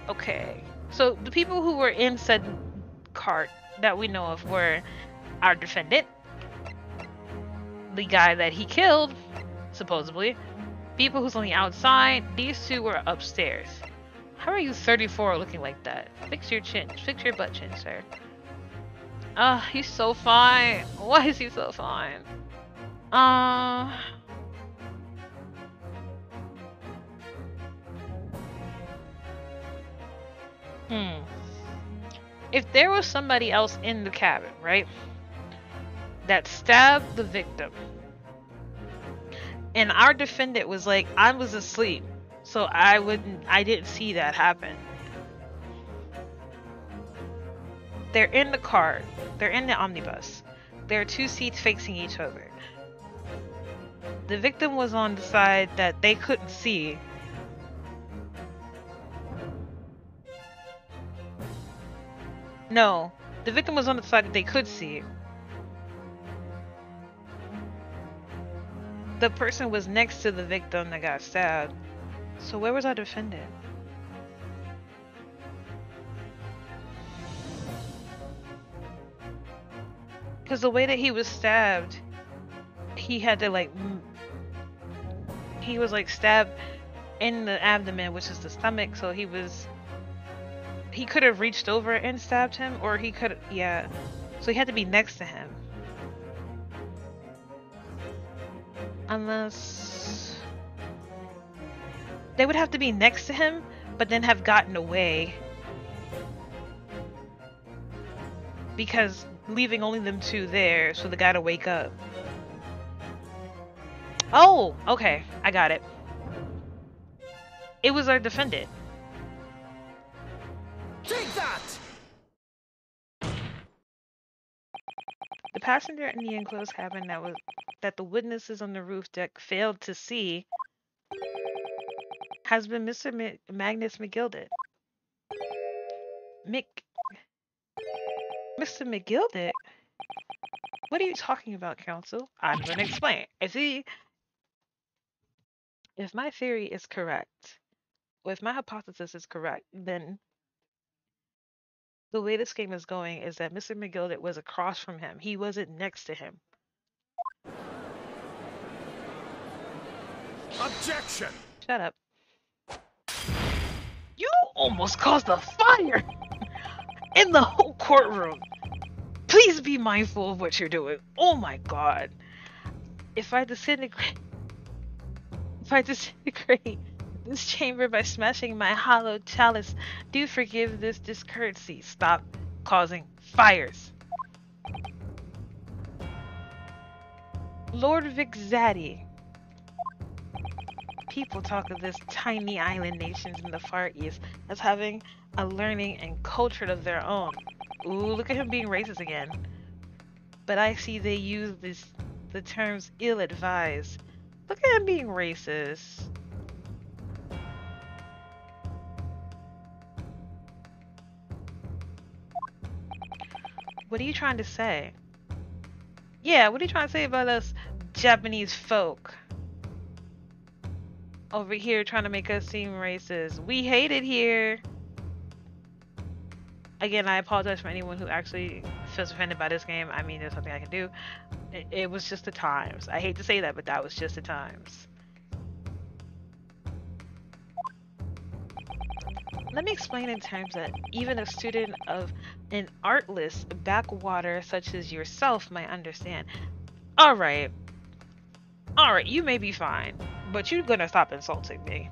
A: Okay, so the people who were in said cart that we know of were our defendant, the guy that he killed, supposedly, people who's on the outside, these two were upstairs. How are you 34 looking like that? Fix your chin. Fix your butt chin, sir. He's so fine. Why is he so fine? If there was somebody else in the cabin, right, that stabbed the victim, and our defendant was like, I was asleep, so I didn't see that happen. They're in the car. They're in the omnibus. There are 2 seats facing each other. The victim was on the side that they couldn't see. No, the victim was on the side that they could see. The person was next to the victim that got stabbed. So where was our defendant? Because the way that he was stabbed, he had to like, he was like stabbed in the abdomen, which is the stomach, so he could have reached over and stabbed him, or he could, yeah. So he had to be next to him. Unless they would have to be next to him, but then have gotten away. Because leaving only them two there, so the guy to wake up. Oh, okay, I got it. It was our defendant.
B: Take that!
A: The passenger in the enclosed cabin that the witnesses on the roof deck failed to see has been Mr. Magnus 𝕒𝕒𝕤𝕤. Mr. 𝕒𝕒𝕤𝕤? What are you talking about, counsel? I'm going to explain. If my theory is correct, or if my hypothesis is correct, then the way this game is going is that Mr. 𝕒𝕒𝕤𝕤 was across from him. He wasn't next to him.
B: Objection!
A: Shut up. You almost caused a fire in the whole courtroom. Please be mindful of what you're doing. Oh my god. If I disintegrate this chamber by smashing my hollow chalice, do forgive this discourtesy. Stop causing fires. Lord Vixzadi. People talk of this tiny island nations in the Far East as having a learning and culture of their own. Ooh, look at him being racist again. But I see they use the terms ill-advised. Look at him being racist. What are you trying to say? Yeah, what are you trying to say about us Japanese folk? Over here trying to make us seem racist. We hate it here. Again, I apologize for anyone who actually feels offended by this game. I mean, there's nothing I can do. It was just the times. I hate to say that, but that was just the times. Let me explain in terms that even a student of an artless backwater such as yourself might understand. Alright, you may be fine, but you're gonna stop insulting me.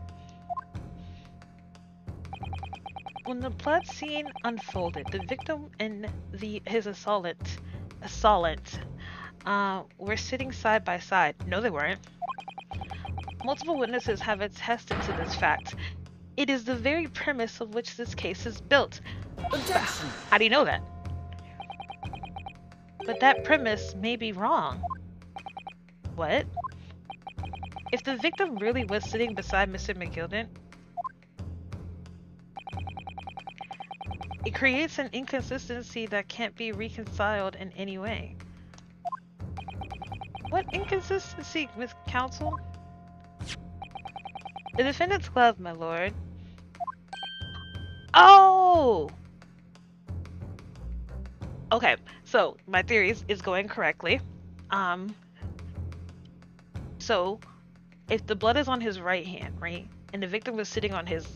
A: When the blood scene unfolded, the victim and his assailant were sitting side by side. No, they weren't. Multiple witnesses have attested to this fact. It is the very premise of which this case is built.
B: Objection!
A: How do you know that? But that premise may be wrong. What? If the victim really was sitting beside Mr. 𝕒𝕒𝕤𝕤, it creates an inconsistency that can't be reconciled in any way. What inconsistency, Miss Counsel? The defendant's glove, my lord. Oh! Okay, so my theory is going correctly. So if the blood is on his right hand, right, and the victim was sitting on his...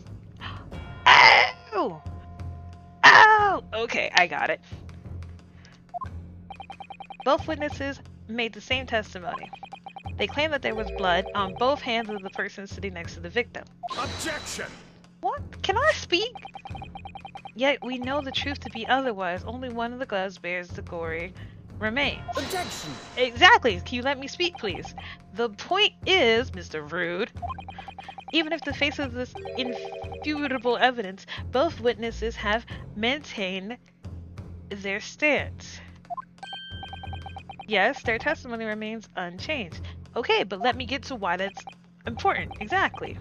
A: Ow! Ow! Okay, I got it. Both witnesses made the same testimony. They claim that there was blood on both hands of the person sitting next to the victim.
B: Objection!
A: What? Can I speak? Yet we know the truth to be otherwise. Only one of the gloves bears the gory remains.
B: Objection!
A: Exactly. Can you let me speak, please? The point is, Mr. Rude, even if the face of this infutable evidence, both witnesses have maintained their stance. Yes, their testimony remains unchanged. Okay, but let me get to why that's important. Exactly.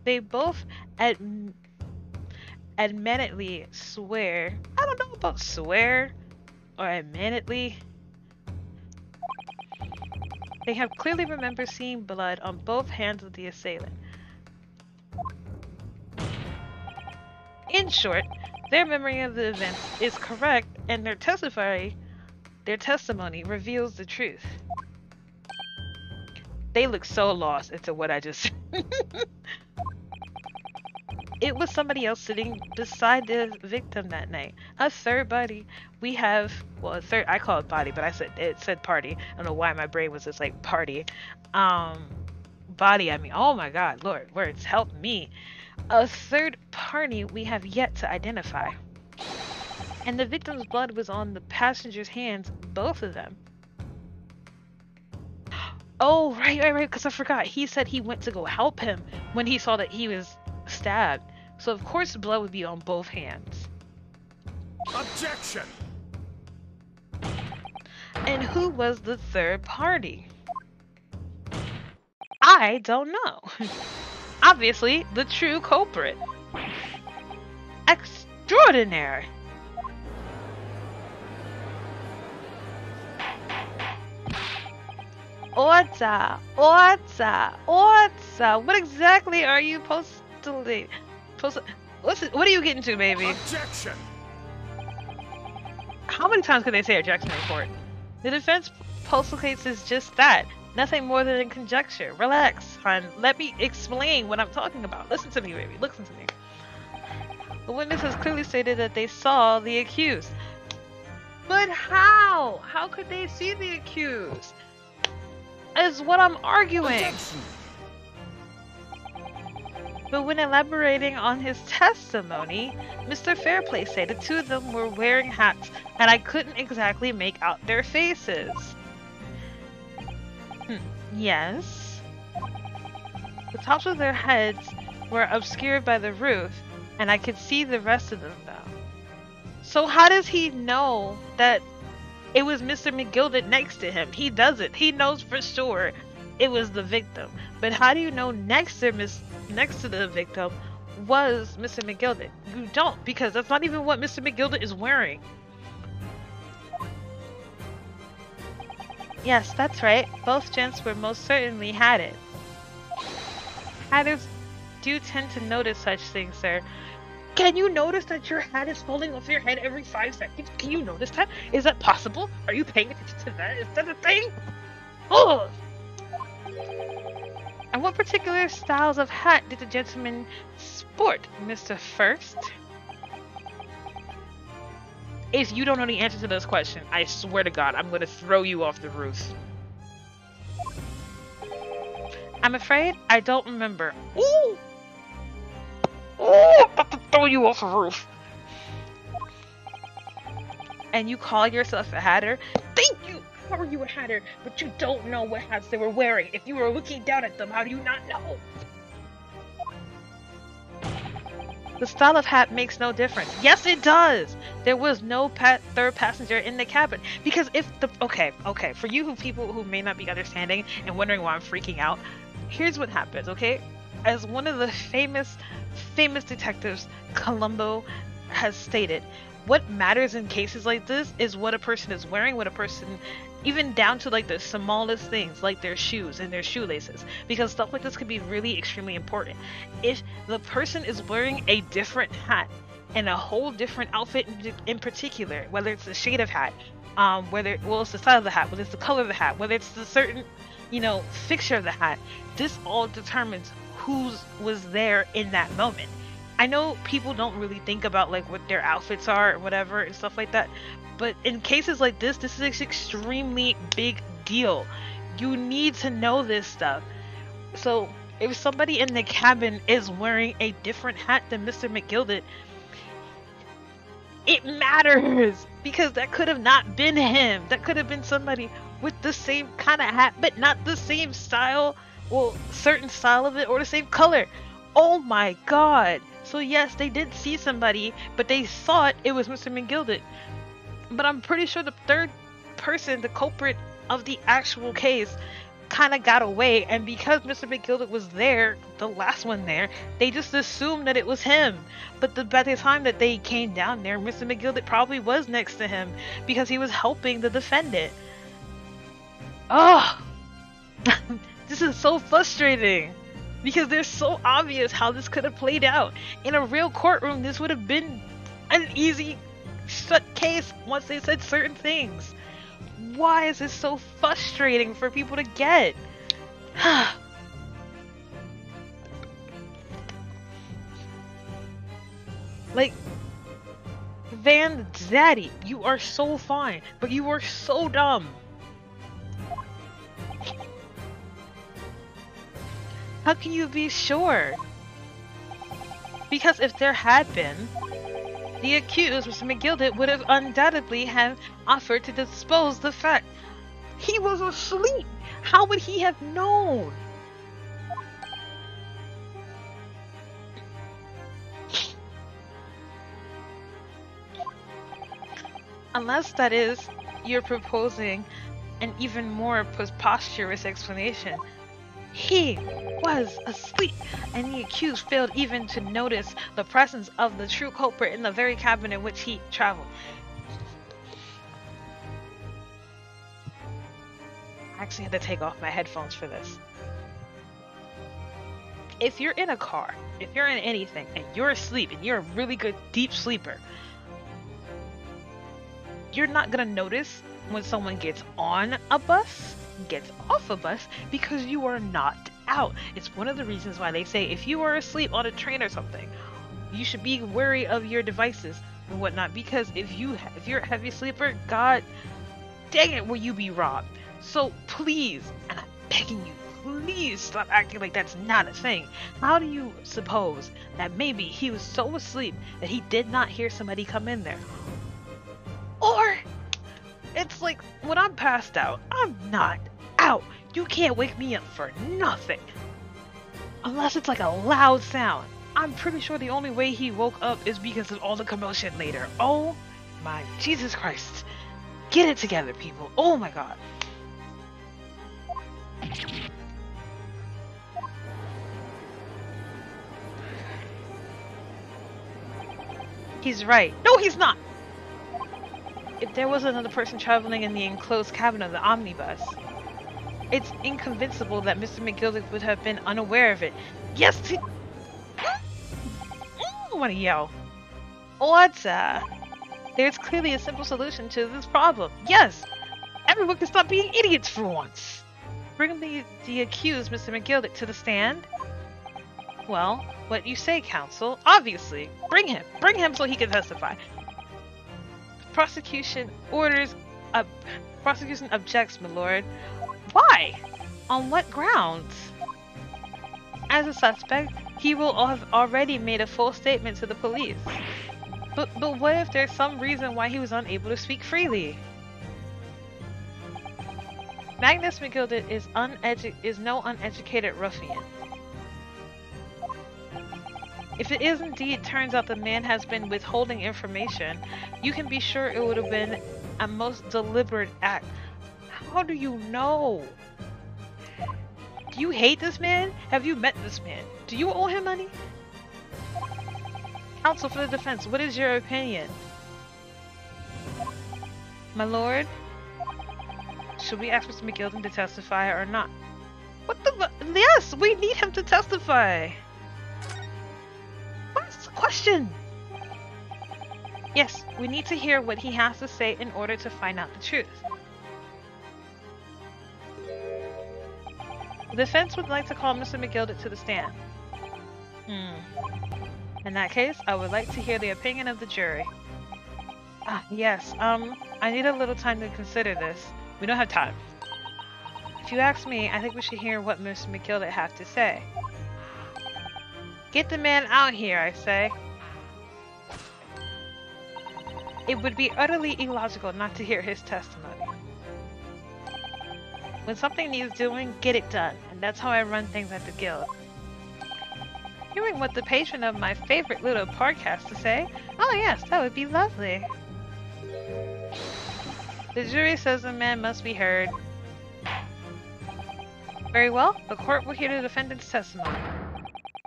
A: They both admittedly swear. I don't know about swear or admittedly. They have clearly remembered seeing blood on both hands of the assailant. In short, Their memory of the events is correct, and their testimony reveals the truth. They look so lost into what I just said. It was somebody else sitting beside the victim that night. A third body. We have, well, a third, I call it body, but it said party. I don't know why my brain was just like party. Body, I mean, oh my god, Lord, words, help me. A third party we have yet to identify. And the victim's blood was on the passenger's hands, both of them. Oh, right, because I forgot. He said he went to go help him when he saw that he was stabbed. So of course the blood would be on both hands.
B: Objection!
A: And who was the third party? I don't know. Obviously, the true culprit. Extraordinary. Orta. What exactly are you postulating? What are you getting to, baby?
B: Objection!
A: How many times can they say objection in court? The defense postulates is just that. Nothing more than a conjecture. Relax, hon. Let me explain what I'm talking about. Listen to me, baby. Listen to me. The witness has clearly stated that they saw the accused. But how? How could they see the accused? Is what I'm arguing.
B: Objection.
A: But when elaborating on his testimony, Mr. Fairplay said the two of them were wearing hats, and I couldn't exactly make out their faces. Yes. The tops of their heads were obscured by the roof, and I could see the rest of them though. So how does he know that it was Mr. 𝕒𝕒𝕤 next to him? He doesn't. He knows for sure it was the victim. But how do you know next to the victim was Mr. 𝕒𝕒𝕤? You don't, because that's not even what Mr. 𝕒𝕒𝕤 is wearing. Yes, that's right. Both gents were most certainly hatted. Hatters do tend to notice such things, sir. Can you notice that your hat is falling off your head every 5 seconds? Can you notice that? Is that possible? Are you paying attention to that? Is that a thing? Oh! And what particular styles of hat did the gentleman sport, Mr. First? If you don't know the answer to this question, I swear to God, I'm going to throw you off the roof. I'm afraid I don't remember. Ooh! Oh, I'm about to throw you off the roof. And you call yourself a hatter? Thank you! How are you a hatter? But you don't know what hats they were wearing. If you were looking down at them, how do you not know? The style of hat makes no difference. Yes, it does! There was no third passenger in the cabin. Because if the... Okay. For you people who may not be understanding and wondering why I'm freaking out, here's what happens, okay? As one of the famous detectives, Columbo, has stated, what matters in cases like this is what a person is wearing, what a person, even down to like the smallest things, like their shoes and their shoelaces, because stuff like this can be really extremely important. If the person is wearing a different hat and a whole different outfit in particular, whether it's the shade of hat, it's the style of the hat, whether it's the color of the hat, whether it's the certain, fixture of the hat, this all determines who was there in that moment. I know people don't really think about like what their outfits are or whatever and stuff like that, but in cases like this is an extremely big deal. You need to know this stuff. So if somebody in the cabin is wearing a different hat than Mr. 𝕒𝕒𝕤, it matters, because that could have not been him. That could have been somebody with the same kind of hat but not the same style, well, certain style of it, or the same color. Oh my god. So yes, they did see somebody, but they thought it was Mr. 𝕒𝕒𝕤. But I'm pretty sure the third person, the culprit of the actual case, kind of got away, and because Mr. 𝕒𝕒𝕤 was there, the last one there, they just assumed that it was him. But by the time that they came down there, Mr. 𝕒𝕒𝕤 probably was next to him because he was helping the defendant. Oh, this is so frustrating because they're so obvious how this could have played out. In a real courtroom, this would have been an easy shut case once they said certain things. Why is this so frustrating for people to get? Like, Van Zaddy, you are so fine, but you are so dumb. How can you be sure? Because if there had been, the accused, Mr. 𝕒𝕤𝕤, would have undoubtedly have offered to dispose the fact. He was asleep. How would he have known? Unless that is, you're proposing an even more preposterous explanation. He was asleep, and the accused failed even to notice the presence of the true culprit in the very cabin in which he traveled. I actually had to take off my headphones for this. If you're in a car, if you're in anything, and you're asleep, and you're a really good deep sleeper, you're not gonna notice when someone gets on a bus, gets off a bus, because you are not out. It's one of the reasons why they say if you are asleep on a train or something, you should be wary of your devices and whatnot, because if you're a heavy sleeper, god dang it, will you be robbed. So please, and I'm begging you, please stop acting like that's not a thing. How do you suppose that maybe he was so asleep that he did not hear somebody come in there? Or it's like, when I'm passed out, I'm not out. You can't wake me up for nothing. Unless it's like a loud sound. I'm pretty sure the only way he woke up is because of all the commotion later. Oh my Jesus Christ. Get it together, people. Oh my god. He's right. No, he's not! If there was another person traveling in the enclosed cabin of the omnibus, it's inconceivable that Mr. 𝕒𝕤𝕤 would have been unaware of it. Yes, he... I want to yell. What's There's clearly a simple solution to this problem. Yes! Everyone can stop being idiots for once! Bring the accused, Mr. 𝕒𝕤𝕤, to the stand? Well, what you say, counsel. Obviously. Bring him. Bring him so he can testify. Prosecution objects, my lord. Why? On what grounds? As a suspect, he will have already made a full statement to the police. But what if there's some reason why he was unable to speak freely? Magnus 𝕒𝕤𝕤 is no uneducated ruffian. If it is indeed turns out the man has been withholding information, you can be sure it would have been a most deliberate act. How do you know? Do you hate this man? Have you met this man? Do you owe him money? Counsel for the defense, what is your opinion? My lord? Should we ask Mr. 𝕒𝕤𝕤 to testify or not? What the? Yes, we need him to testify! What's the question? Yes, we need to hear what he has to say in order to find out the truth. The defense would like to call Mr. 𝕒𝕤𝕤 to the stand. In that case, I would like to hear the opinion of the jury. Yes, I need a little time to consider this. We don't have time. If you ask me, I think we should hear what Mr. 𝕒𝕤𝕤 has to say. Get the man out here, I say. It would be utterly illogical not to hear his testimony. When something needs doing, get it done, and that's how I run things at the guild. Hearing what the patron of my favorite little park has to say? Oh yes, that would be lovely. The jury says the man must be heard. Very well, the court will hear the defendant's testimony.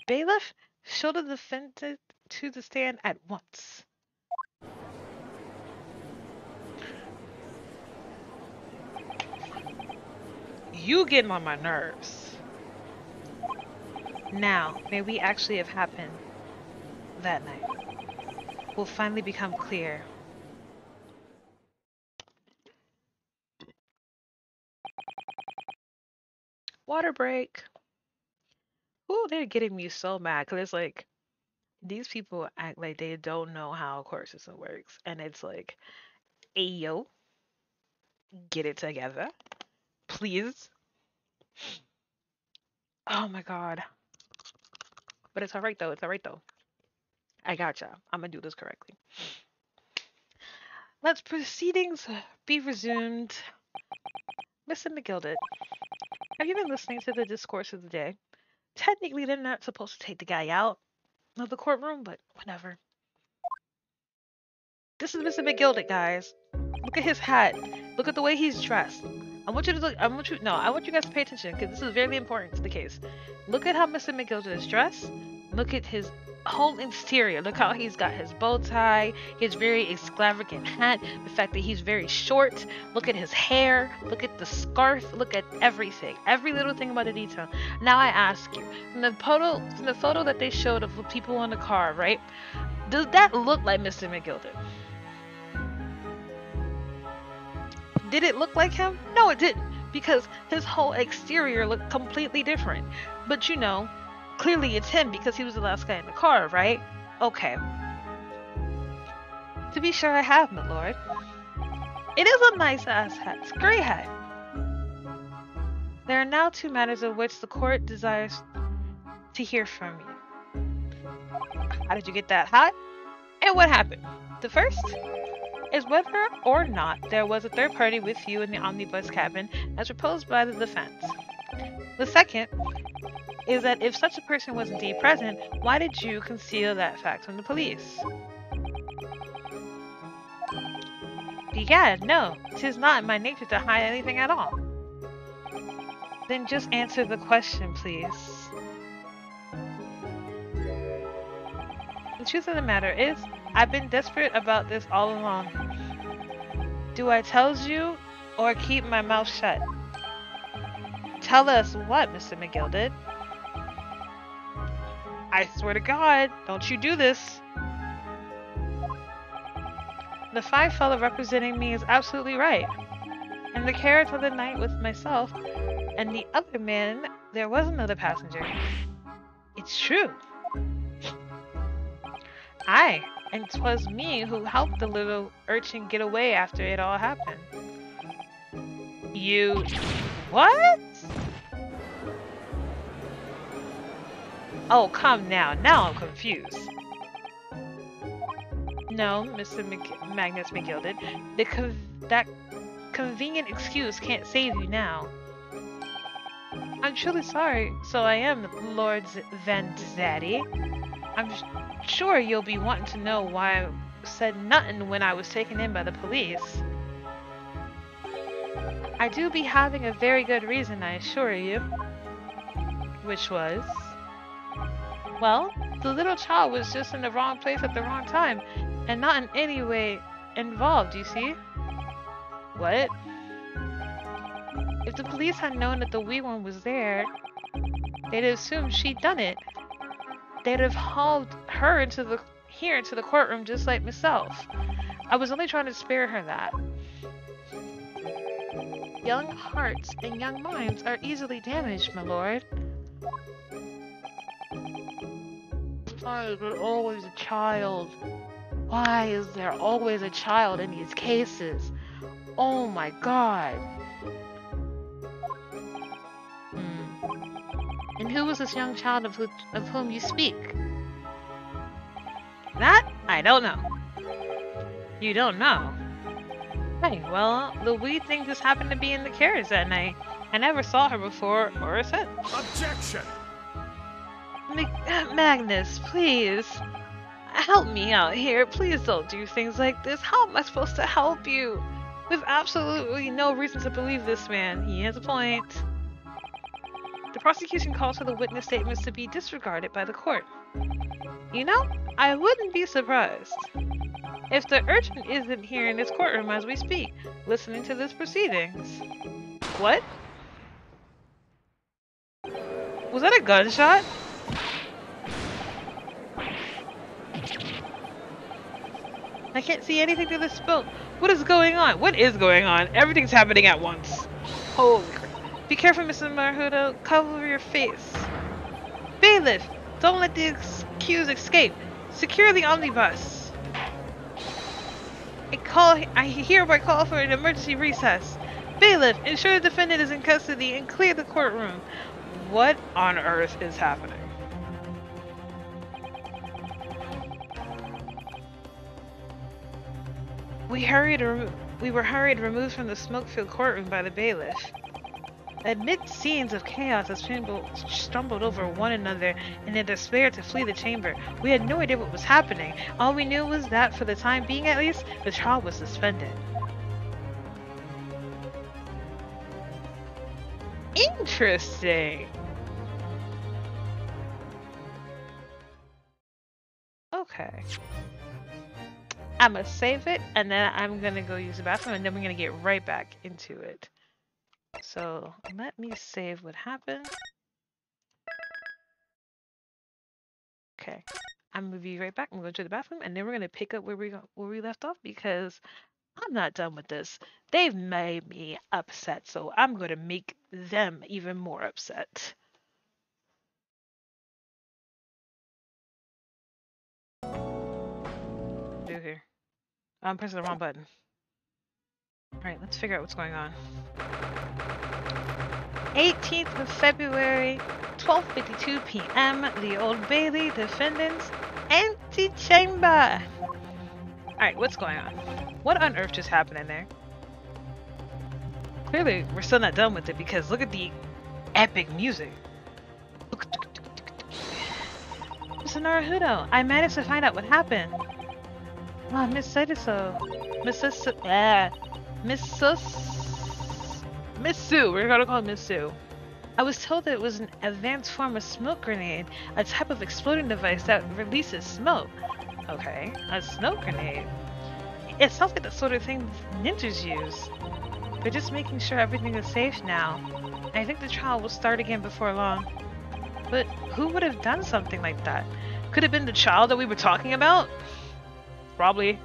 A: Bailiff, show the defendant to the stand at once. You getting on my nerves. Now, may we actually have happened that night? will finally become clear. Water break. Ooh, they're getting me so mad because it's like these people act like they don't know how a court system works, and it's like, hey yo, get it together, please. Oh my god. But it's alright though. It's alright though. I gotcha. I'm gonna do this correctly. Let's proceedings be resumed. Mr. 𝕤𝕤𝕤𝕤, have you been listening to the discourse of the day? Technically, they're not supposed to take the guy out of the courtroom, but whatever. This is Mr. 𝕤𝕤𝕤𝕤, guys. Look at his hat. Look at the way he's dressed. I want you to look. I want you guys to pay attention because this is very important to the case. Look at how Mr. 𝕤𝕤𝕤𝕤 is dressed. Look at his whole exterior. Look how he's got his bow tie, his very extravagant hat, the fact that he's very short. Look at his hair. Look at the scarf. Look at everything. Every little thing about the detail. Now I ask you, from the photo that they showed of the people on the car, right? Does that look like Mr. 𝕤𝕤𝕤𝕤? Did it look like him? No, it didn't, because his whole exterior looked completely different. But you know, clearly it's him because he was the last guy in the car, right? Okay. To be sure I have, my lord. It is a nice ass hat. It's a great hat. There are now two matters of which the court desires to hear from you. How did you get that hat? And what happened? The first is whether or not there was a third party with you in the omnibus cabin as proposed by the defense. The second is that if such a person was indeed present, why did you conceal that fact from the police? Begad, no, 'tis not in my nature to hide anything at all. Then just answer the question, please. The truth of the matter is, I've been desperate about this all along. Do I tell you or keep my mouth shut? Tell us what, Mr. 𝕤𝕤𝕤𝕤? I swear to God, don't you do this. The fine fellow representing me is absolutely right. In the carriage of the night with myself and the other man, there was another passenger. It's true. Aye, and 'twas me who helped the little urchin get away after it all happened. You... what? Oh, come now. Now I'm confused. No, Mr. Magnus 𝕤𝕤𝕤𝕤, that convenient excuse can't save you now. I'm truly sorry, so I am, Lord Van Zaddy. I'm sure you'll be wanting to know why I said nothing when I was taken in by the police. I do be having a very good reason, I assure you. Which was? Well, the little child was just in the wrong place at the wrong time, and not in any way involved, you see? What? If the police had known that the wee one was there, they'd have assumed she'd done it. They'd have hauled her into the courtroom just like myself. I was only trying to spare her that. Young hearts and young minds are easily damaged, my lord. Why is there always a child? Why is there always a child in these cases? Oh my god. And who was this young child of whom you speak? That? I don't know. You don't know? Hey, well, the wee thing just happened to be in the carriage that night. I never saw her before or since.
B: Objection!
A: Magnus, please. Help me out here. Please don't do things like this. How am I supposed to help you? We've absolutely no reason to believe this man. He has a point. The prosecution calls for the witness statements to be disregarded by the court. You know, I wouldn't be surprised if the urchin isn't here in this courtroom as we speak, listening to this proceedings. What? Was that a gunshot? I can't see anything through the smoke. What is going on? What is going on? Everything's happening at once. Holy crap. Be careful, Mr. 𝕤𝕤𝕤. Cover your face. Bailiff, don't let the accused escape. Secure the omnibus. I hereby call for an emergency recess. Bailiff, ensure the defendant is in custody and clear the courtroom. What on earth is happening? We were hurried removed from the smoke-filled courtroom by the bailiff. Amid scenes of chaos as people stumbled over one another in their despair to flee the chamber, we had no idea what was happening. All we knew was that, for the time being at least, the trial was suspended. Interesting. Okay. I'm gonna save it, and then I'm gonna go use the bathroom, and then we're gonna get right back into it. So let me save what happened. Okay, I'm gonna be right back. I'm gonna go to the bathroom, and then we're gonna pick up where we left off because I'm not done with this. They've made me upset, so I'm gonna make them even more upset. Do here. I'm pressing the wrong button. Alright, let's figure out what's going on. 18th of February, 12:52 p.m. The Old Bailey Defendant's Antechamber. Alright, what's going on? What on earth just happened in there? Clearly, we're still not done with it because look at the epic music. Mr. Naruto, I managed to find out what happened. Ah, Miss Saidiso. Miss Sue. We're gonna call her Miss Sue. I was told that it was an advanced form of smoke grenade, a type of exploding device that releases smoke. Okay, a smoke grenade. It sounds like the sort of thing ninjas use. They're just making sure everything is safe now. I think the trial will start again before long. But who would have done something like that? Could it have been the child that we were talking about? Probably.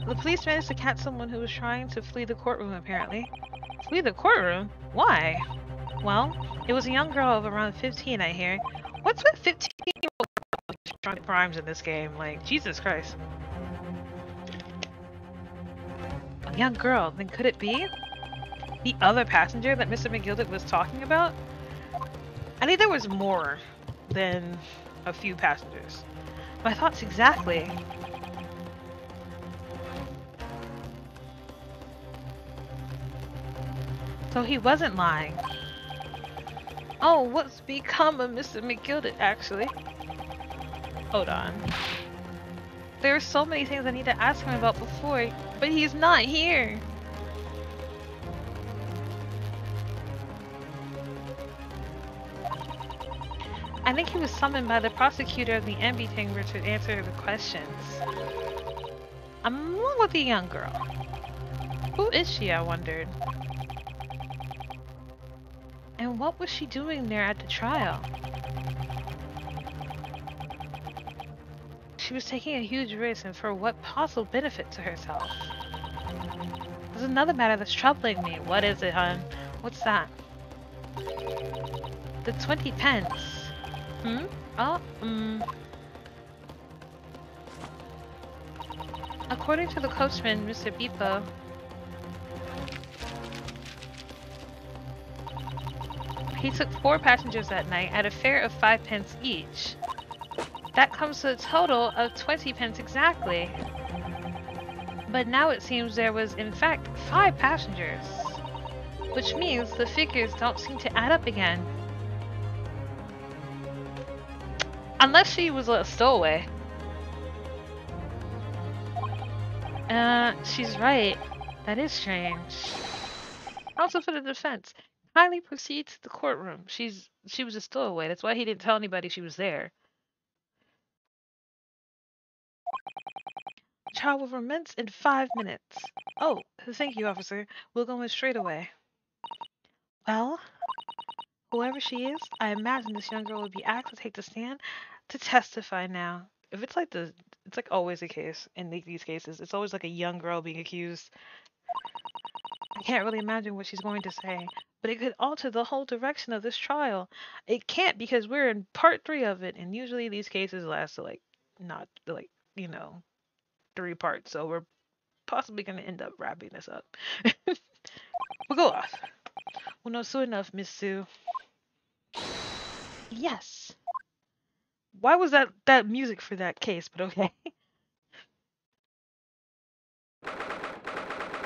A: The police managed to catch someone who was trying to flee the courtroom, apparently. Flee the courtroom? Why? Well, it was a young girl of around 15, I hear. What's with 15-year-old crimes in this game? Like, Jesus Christ. A young girl, then could it be? The other passenger that Mr. 𝕤𝕤𝕤 was talking about? I think there was more than a few passengers. My thoughts exactly. So he wasn't lying. Oh, what's become of Mr. 𝕤𝕤𝕤 actually? Hold on. There are so many things I need to ask him about before, but he's not here. I think he was summoned by the prosecutor of the Neby chamber to answer the questions. I'm along with the young girl. Who is she, I wondered. And what was she doing there at the trial? She was taking a huge risk, and for what possible benefit to herself? There's another matter that's troubling me. What is it, hon? What's that? The 20 pence. Hmm? Oh, According to the coachman, Mr. Beepo, he took 4 passengers that night at a fare of 5 pence each. That comes to a total of 20 pence exactly. But now it seems there was, in fact, 5 passengers. Which means the figures don't seem to add up again. Unless she was a stowaway. She's right. That is strange. Also for the defense, kindly proceed to the courtroom. She was a stowaway. That's why he didn't tell anybody she was there. Trial will commence in 5 minutes. Oh, thank you, officer. We'll go in straight away. Well, whoever she is, I imagine this young girl would be asked to take the stand to testify now. If it's like the It's like always the case in these cases. It's always like a young girl being accused. I can't really imagine what she's going to say, but it could alter the whole direction of this trial. It can't because we're in part 3 of it, and usually these cases last like not like, you know, 3 parts. So we're possibly going to end up wrapping this up. We'll go off. Well, no, soon enough, Miss Sue. Yes. Why was that music for that case? But okay.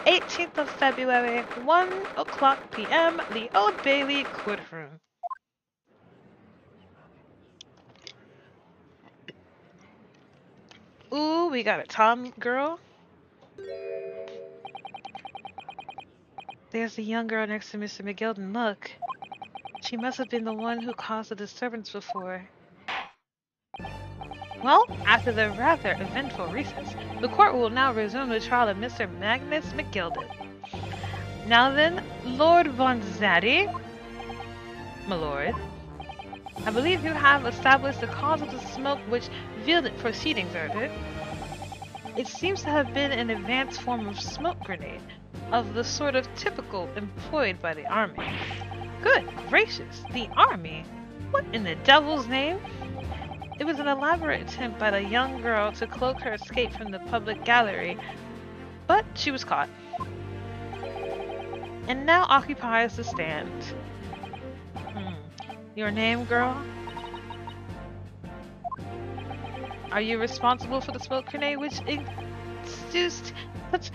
A: 18th of February, 1:00 p.m. The Old Bailey courtroom. Ooh, we got a Tom girl. There's the young girl next to Mr. 𝕒𝕠𝕔𝕚𝕒. Look, she must have been the one who caused the disturbance before. Well, after the rather eventful recess, the court will now resume the trial of Mr. Magnus 𝕒𝕠𝕔𝕚. Now then, Lord Von Zaddy, my lord, I believe you have established the cause of the smoke which veiled its proceedings, it? It seems to have been an advanced form of smoke grenade, of the sort of typical employed by the army. Good gracious, the army? What in the devil's name? It was an elaborate attempt by the young girl to cloak her escape from the public gallery, but she was caught. And now occupies the stand. Your name, girl? Are you responsible for the smoke grenade which induced such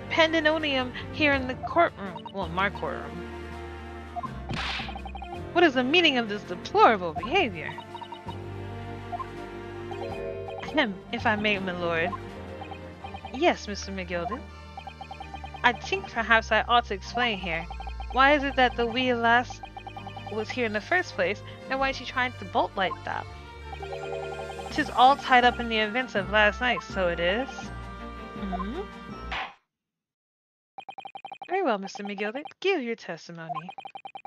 A: pandemonium here in the courtroom? Well, in my courtroom. What is the meaning of this deplorable behavior? If I may, my lord. Yes, Mr. 𝕒𝕠𝕔𝕚. I think perhaps I ought to explain here. Why is it that the wee lass was here in the first place, and why is she trying to bolt like that? 'Tis all tied up in the events of last night, so it is. Very well, Mr. 𝕒𝕠𝕚. Give your testimony.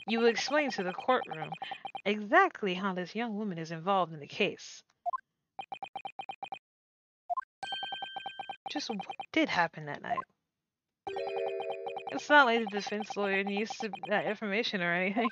A: You will explain to the courtroom exactly how this young woman is involved in the case. Just what did happen that night? It's not like the defense lawyer needs that information or anything.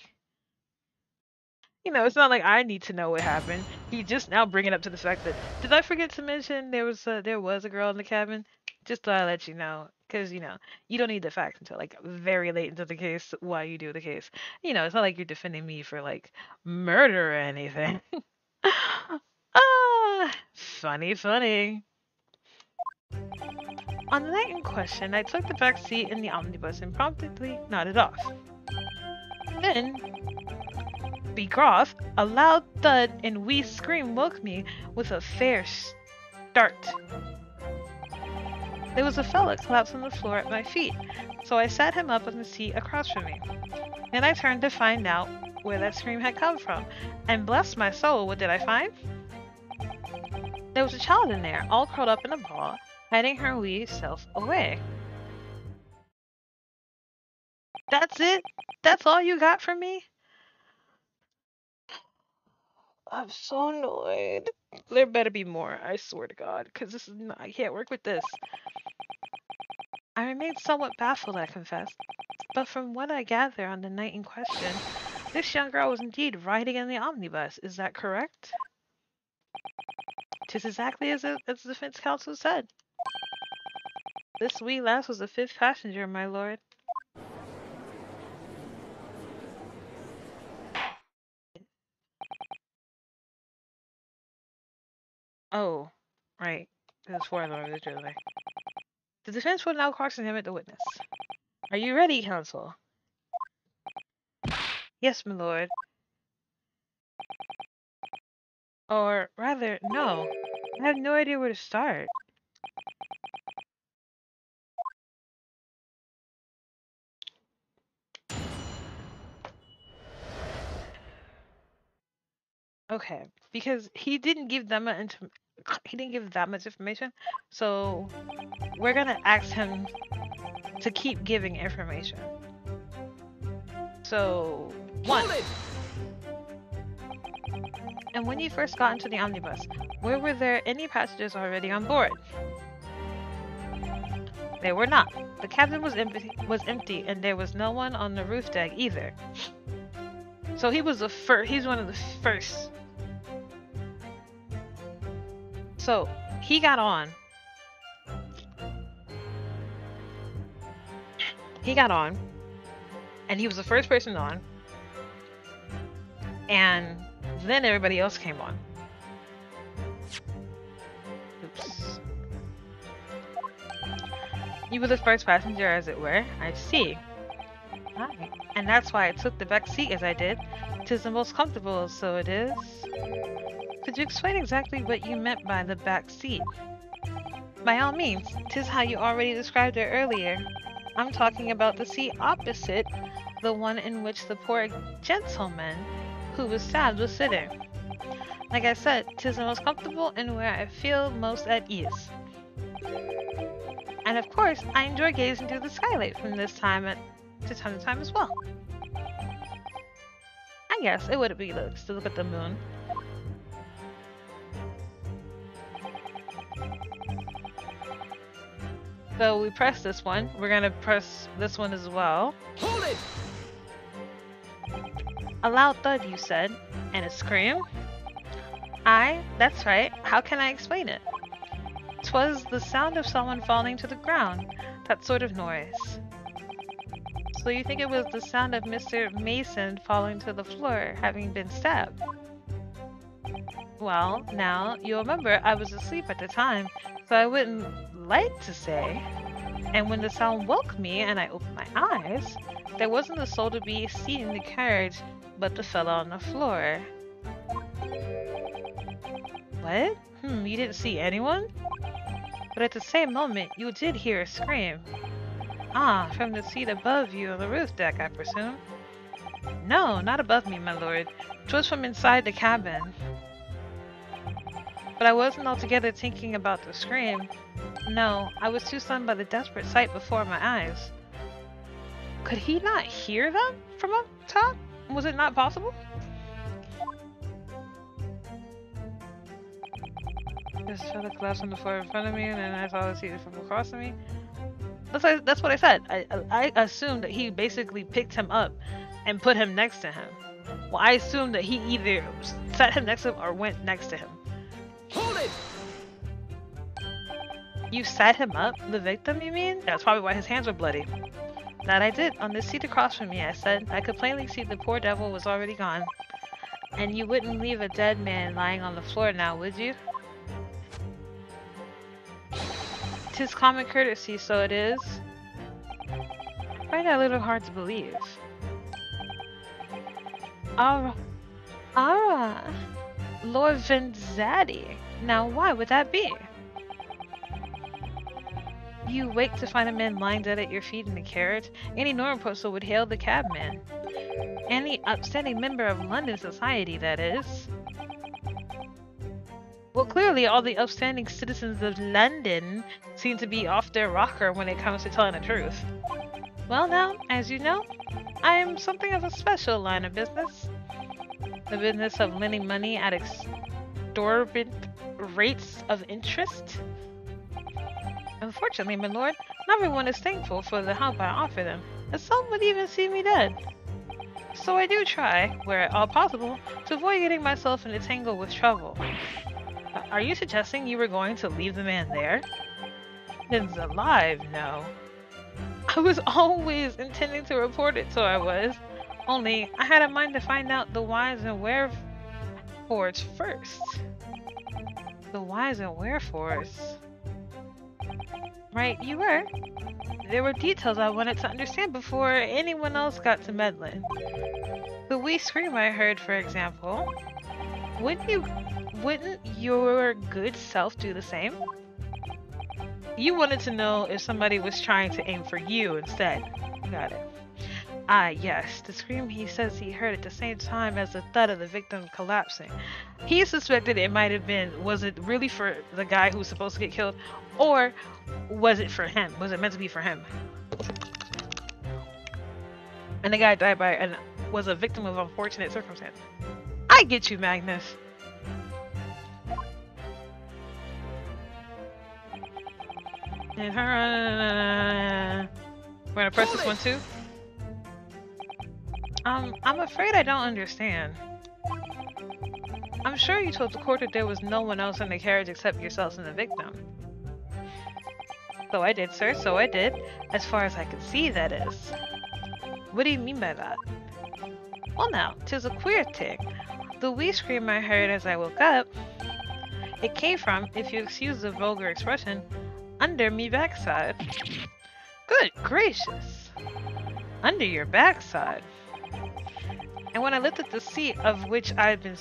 A: You know, it's not like I need to know what happened. He just now bring it up to the fact that, did I forget to mention there was a girl in the cabin? Just thought I'd let you know, because, you know, you don't need the facts until, like, very late into the case while you do the case. You know, it's not like you're defending me for, like, murder or anything. Funny, funny. On the night in question, I took the back seat in the omnibus and promptly nodded off. Then, begroth, a loud thud and wee scream woke me with a fair start. There was a fella collapsed on the floor at my feet, so I sat him up on the seat across from me. Then I turned to find out where that scream had come from, and bless my soul, what did I find? There was a child in there, all curled up in a ball, hiding her wee self away. That's it? That's all you got from me? I'm so annoyed. There better be more, I swear to God, because this is not, I can't work with this. I remained somewhat baffled, I confess, but from what I gather on the night in question, this young girl was indeed riding in the omnibus. Is that correct? 'Tis exactly as the defense counsel said. This wee lass was the 5th passenger, my lord. Oh, right. There's 4 of them over the way. The defense will now cross-examine the witness. Are you ready, counsel? Yes, my lord. Or rather, no. I have no idea where to start. Okay, because he didn't give that much information, so we're gonna ask him to keep giving information. So, 1. And when you first got into the omnibus, Where were there any passengers already on board? There were not. The cabin was empty, and there was no one on the roof deck either. So he was the first. He's one of the first. So he got on. He got on, and he was the first person on. And then everybody else came on. Oops. You were the first passenger, as it were. I see. Right. And that's why I took the back seat as I did. 'Tis the most comfortable, so it is. Could you explain exactly what you meant by the back seat? By all means, 'tis how you already described it earlier. I'm talking about the seat opposite, the one in which the poor gentleman who was stabbed was sitting. Like I said, 'tis the most comfortable and where I feel most at ease. And of course, I enjoy gazing through the skylight from this time to time as well. I guess it would be looks to look at the moon. So we press this one. We're gonna press this one as well.
B: Hold it!
A: A loud thud, you said, and a scream? Aye, that's right. How can I explain it? 'Twas the sound of someone falling to the ground, that sort of noise. So you think it was the sound of Mr. Mason falling to the floor, having been stabbed? Well, now, you'll remember I was asleep at the time, so I wouldn't like to say. And when the sound woke me and I opened my eyes, there wasn't a soul to be seen in the carriage but the fellow on the floor. What? You didn't see anyone? But at the same moment, you did hear a scream. Ah, from the seat above you on the roof deck, I presume? No, not above me, my lord. 'Twas from inside the cabin. But I wasn't altogether thinking about the scream. No, I was too stunned by the desperate sight before my eyes. Could he not hear them from up top? Was it not possible? This fellow collapsed on the floor in front of me, and then I saw the seat from across from me. That's what I said. I assumed that he basically picked him up and put him next to him. Well, I assumed that he either sat him next to him or went next to him.
B: Hold it!
A: You sat him up? The victim, you mean? That's probably why his hands were bloody. That I did. On the seat across from me, I said. I could plainly see the poor devil was already gone. And you wouldn't leave a dead man lying on the floor now, would you? 'Tis common courtesy, so it is. I find that a little hard to believe. Ah, Lord Vanzati. Now why would that be? You wake to find a man lying dead at your feet in the carriage. Any normal person would hail the cabman. Any upstanding member of London society, that is. Well, clearly all the upstanding citizens of London seem to be off their rocker when it comes to telling the truth. Well now, as you know, I am something of a special line of business. The business of lending money at exorbitant rates of interest. Unfortunately, my lord, not everyone is thankful for the help I offer them, and some would even see me dead. So I do try, where at all possible, to avoid getting myself in a tangle with trouble. Are you suggesting you were going to leave the man there? He's alive, no. I was always intending to report it, so I was. Only, I had a mind to find out the whys and wherefores first. The whys and wherefores? Right, you were. There were details I wanted to understand before anyone else got to meddling. The wee scream I heard, for example. Wouldn't your good self do the same? You wanted to know if somebody was trying to aim for you instead. Got it. Ah, yes, the scream he says he heard at the same time as the thud of the victim collapsing. He suspected it might have been, was it really for the guy who was supposed to get killed, or was it for him? Was it meant to be for him? And the guy died by and was a victim of unfortunate circumstance. I get you, Magnus. We're gonna press this one too. I'm afraid I don't understand. I'm sure you told the court that there was no one else in the carriage except yourselves and the victim. So I did, sir, so I did. As far as I can see, that is. What do you mean by that? Well now, 'tis a queer thing. The wee scream I heard as I woke up, it came from, if you excuse the vulgar expression, under me backside. Good gracious! Under your backside. And when I looked at the seat of which I had been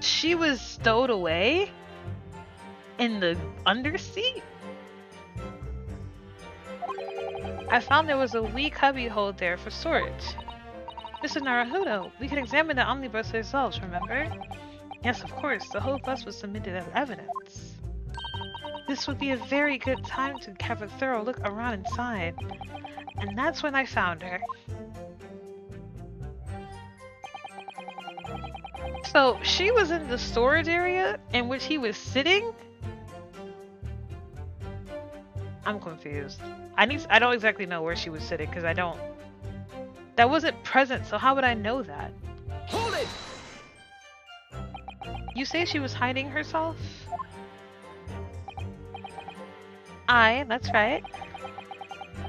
A: she was stowed away in the underseat? I found there was a wee cubby hole there for storage. Mr. Naruhodo, we can examine the omnibus ourselves, remember? Yes, of course, the whole bus was submitted as evidence. This would be a very good time to have a thorough look around inside. And that's when I found her. So, she was in the storage area in which he was sitting? I'm confused. I don't exactly know where she was sitting because that wasn't present, so how would I know that?
B: Hold it!
A: You say she was hiding herself? Aye, that's right.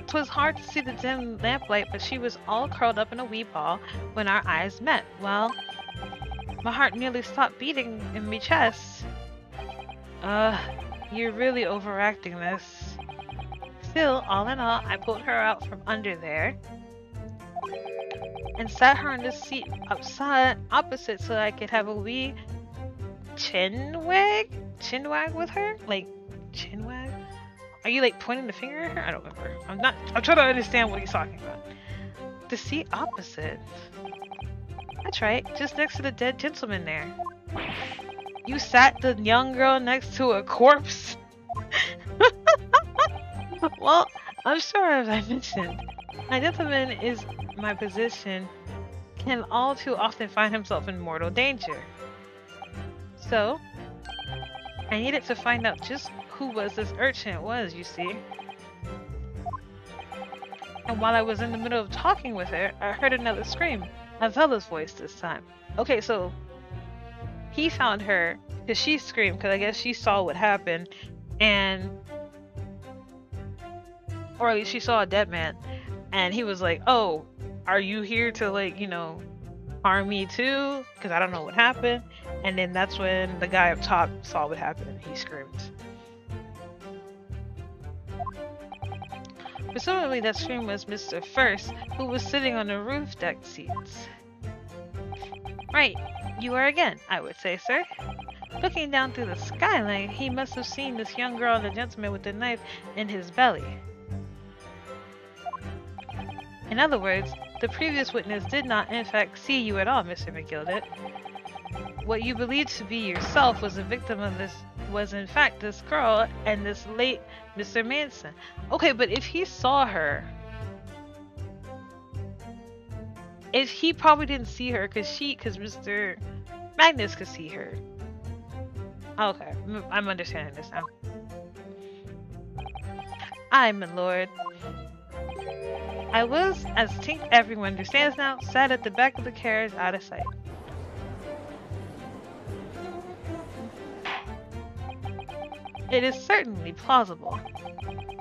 A: 'Twas hard to see the dim lamplight, but she was all curled up in a wee ball when our eyes met. Well, my heart nearly stopped beating in me chest. You're really overacting this. Still, all in all, I pulled her out from under there and sat her in the seat opposite so I could have a wee chinwag with her? Like, chinwag? Are you like pointing the finger at her? I don't remember. I'm trying to understand what he's talking about. The seat opposite. That's right, just next to the dead gentleman there. You sat the young girl next to a corpse? Well, I'm sure as I mentioned, my gentleman is my position can all too often find himself in mortal danger. So, I needed to find out just who was this urchin was, you see. And while I was in the middle of talking with her, I heard another scream. Avella's voice this time. Okay, so he found her because she screamed because I guess she saw what happened or at least she saw a dead man, and he was like, oh, are you here to like, harm me too? Because I don't know what happened. And then that's when the guy up top saw what happened and he screamed. Presumably that scream was Mr. First, who was sitting on the roof deck seats. Right, you are again, I would say, sir. Looking down through the skylight, he must have seen this young girl and the gentleman with the knife in his belly. In other words, the previous witness did not in fact see you at all, Mr. 𝕒𝕒𝕤. What you believed to be yourself was a victim of this was in fact this girl and this late Mr. Manson. Okay, but if he saw her, if he probably didn't see her because Mr. Magnus could see her. Okay, I'm understanding this now. I, my lord. I was, as think everyone understands now, sat at the back of the carriage out of sight. It is certainly plausible.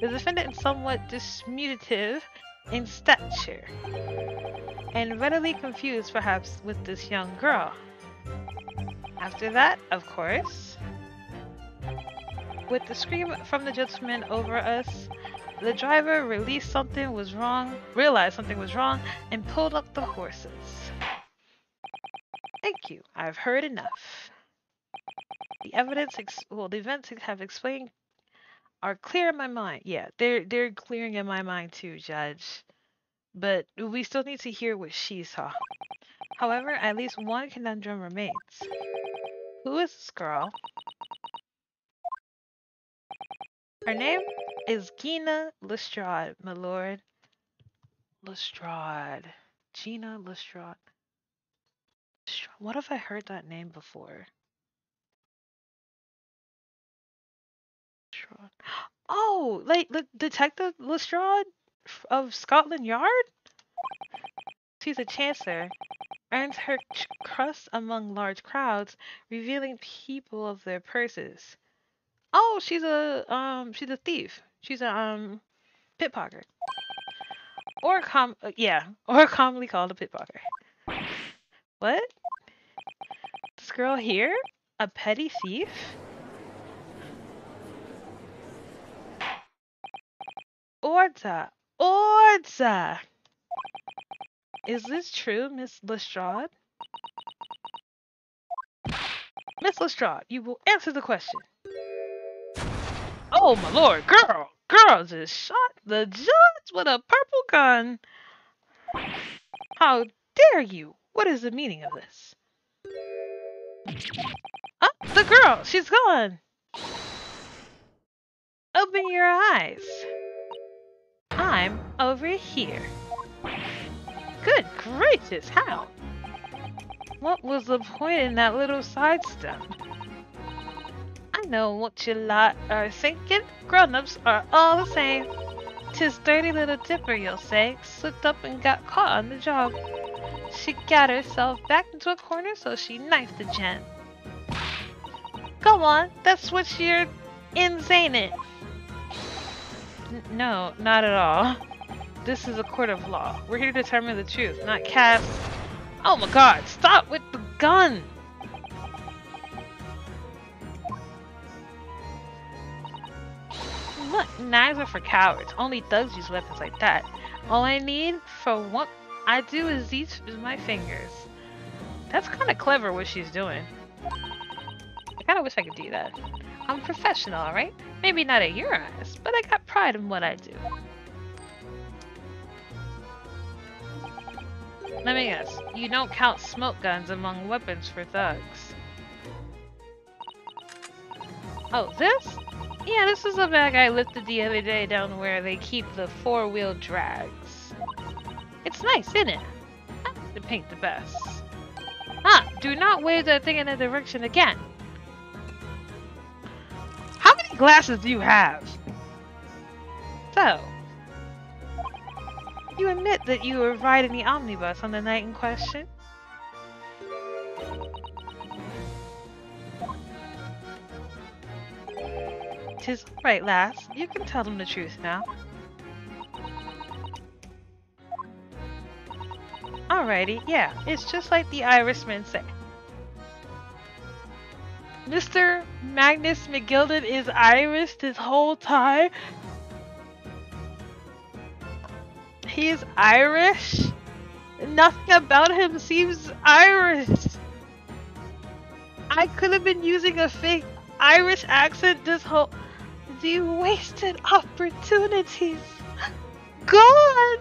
A: The defendant is somewhat diminutive in stature, and readily confused perhaps with this young girl. After that, of course, with the scream from the gentleman over us, the driver realized something was wrong, and pulled up the horses. Thank you, I've heard enough. The events have explained are clear in my mind. Yeah, they're clearing in my mind too, Judge. But we still need to hear what she saw. However, at least one conundrum remains. Who is this girl? Her name is Gina Lestrade, my lord. Lestrade. Gina Lestrade. What if I heard that name before? Oh, like the Detective Lestrade of Scotland Yard? She's a chancer. Earns her crust among large crowds, revealing people of their purses. Oh, she's a thief. She's a pickpocket. Or commonly called a pickpocket. What? This girl here? A petty thief? Orta! Orta! Is this true, Miss Lestrade? Miss Lestrade, you will answer the question. Oh my lord, girl! Girl just shot the judge with a purple gun! How dare you? What is the meaning of this? Oh, the girl! She's gone! Open your eyes. I'm over here. Good gracious, how? What was the point in that little sidestep? I know what you lot are thinking. Grown-ups are all the same. 'Tis dirty little Dipper, you'll say, slipped up and got caught on the job. She got herself back into a corner, so she knifed the gent. Go on, that's what you're insane it. No, not at all. This is a court of law. We're here to determine the truth, not cast... Oh my god, stop with the gun! Look, knives are for cowards. Only thugs use weapons like that. All I need for what I do is these my fingers. That's kind of clever what she's doing. I kind of wish I could do that. I'm professional, alright? Maybe not at your eyes, but I got pride in what I do. Let me guess, you don't count smoke guns among weapons for thugs. Oh, this? Yeah, this is a bag I lifted the other day down where they keep the four-wheel drags. It's nice, isn't it? The paint the best. Ah, do not wave that thing in that direction again. How many glasses do you have? So, you admit that you were riding the omnibus on the night in question? "'Tis all right, lass. You can tell them the truth now." Alrighty, yeah, it's just like the Irishmen say. Mr. Magnus McGilden is Irish this whole time? He is Irish? Nothing about him seems Irish. I could have been using a fake Irish accent this whole... The wasted opportunities. Gone!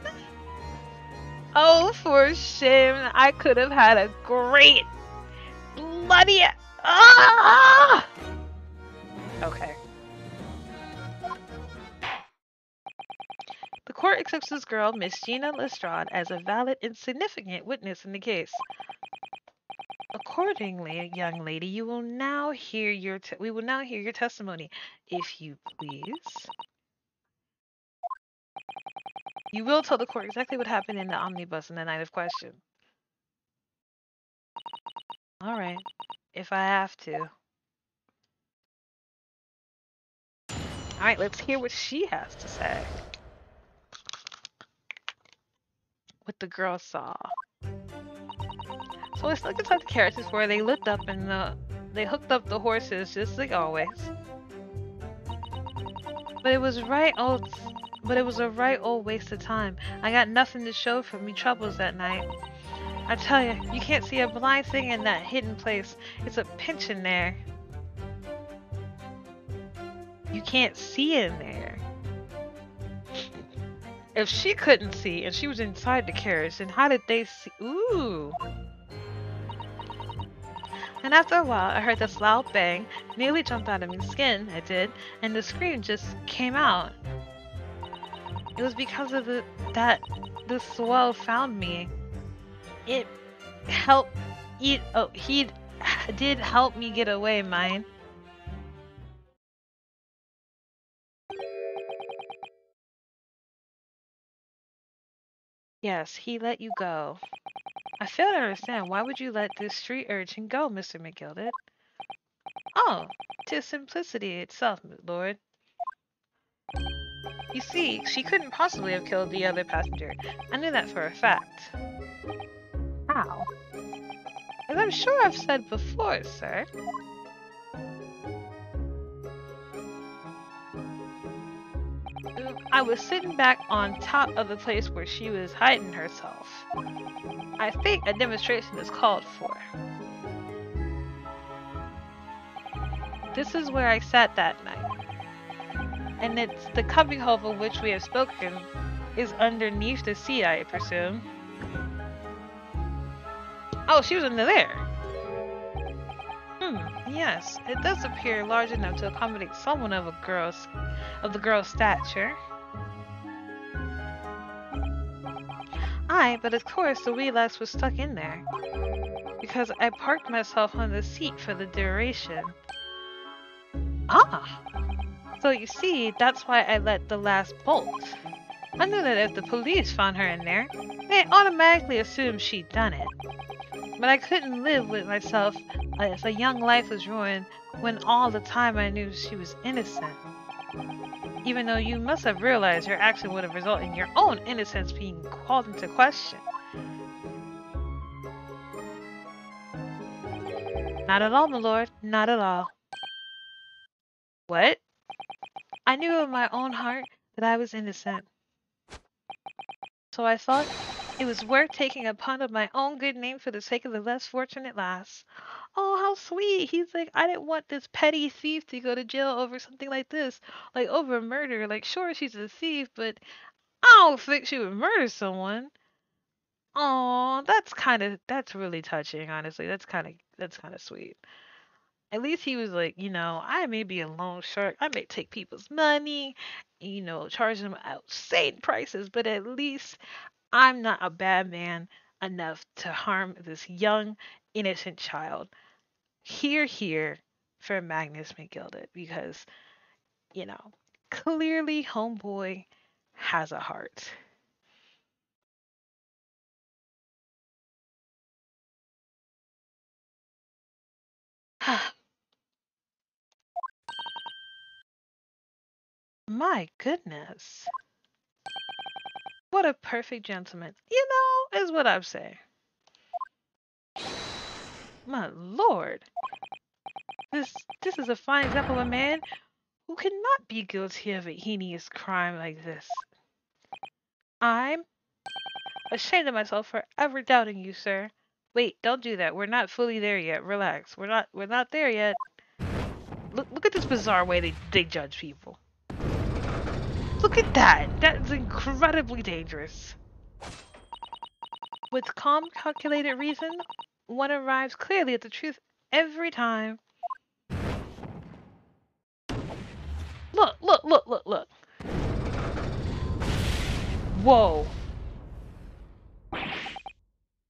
A: Oh, for shame. I could have had a great bloody... Ah! Okay. The court accepts this girl, Miss Gina Lestrade, as a valid and significant witness in the case. Accordingly, young lady, you will now hear your we will now hear your testimony, if you please. You will tell the court exactly what happened in the omnibus in the night of question. All right, if I have to. All right, let's hear what she has to say. What the girl saw. So I snuck inside the carriages where they lit up and they hooked up the horses just like always. But it was a right old waste of time. I got nothing to show for me troubles that night. I tell you, you can't see a blind thing in that hidden place. It's a pinch in there. You can't see in there. If she couldn't see and she was inside the carriage, then how did they see? Ooh. And after a while, I heard this loud bang, nearly jumped out of my skin, I did, and the scream just came out. It was because of that the swell found me. It helped, he did help me get away, mine. Yes, he let you go. I fail to understand. Why would you let this street urchin go, Mr. 𝕤𝕤𝕤? Oh, 'tis simplicity itself, lord. You see, she couldn't possibly have killed the other passenger. I knew that for a fact. How? As I'm sure I've said before, sir. I was sitting back on top of the place where she was hiding herself. I think a demonstration is called for. This is where I sat that night. And it's the cubbyhole of which we have spoken is underneath the seat, I presume. Oh, she was under there. Yes, it does appear large enough to accommodate someone of the girl's stature. Aye, but of course the wee lass was stuck in there. Because I parked myself on the seat for the duration. Ah! So you see, that's why I let the lass bolt. I knew that if the police found her in there, they automatically assumed she'd done it. But I couldn't live with myself if a young life was ruined when all the time I knew she was innocent. Even though you must have realized your action would have resulted in your own innocence being called into question. Not at all, my lord. Not at all. What? I knew in my own heart that I was innocent. So I thought it was worth taking a punt of my own good name for the sake of the less fortunate lass. Oh, how sweet. He's like, I didn't want this petty thief to go to jail over something like this. Like, over murder. Like, sure, she's a thief, but I don't think she would murder someone. Oh, that's really touching, honestly. That's kind of sweet. At least he was like, I may be a loan shark. I may take people's money, charge them outsane prices, but at least I'm not a bad man enough to harm this young, innocent child. Here for Magnus 𝕤𝕤𝕤 because, you know, clearly homeboy has a heart. My goodness. What a perfect gentleman. Is what I'm saying. My lord. This is a fine example of a man who cannot be guilty of a heinous crime like this. I'm ashamed of myself for ever doubting you, sir. Wait, don't do that. We're not fully there yet. Relax. We're not there yet. Look at this bizarre way they judge people. Look at that. That's incredibly dangerous. With calm, calculated reason, one arrives clearly at the truth every time. Look. Whoa.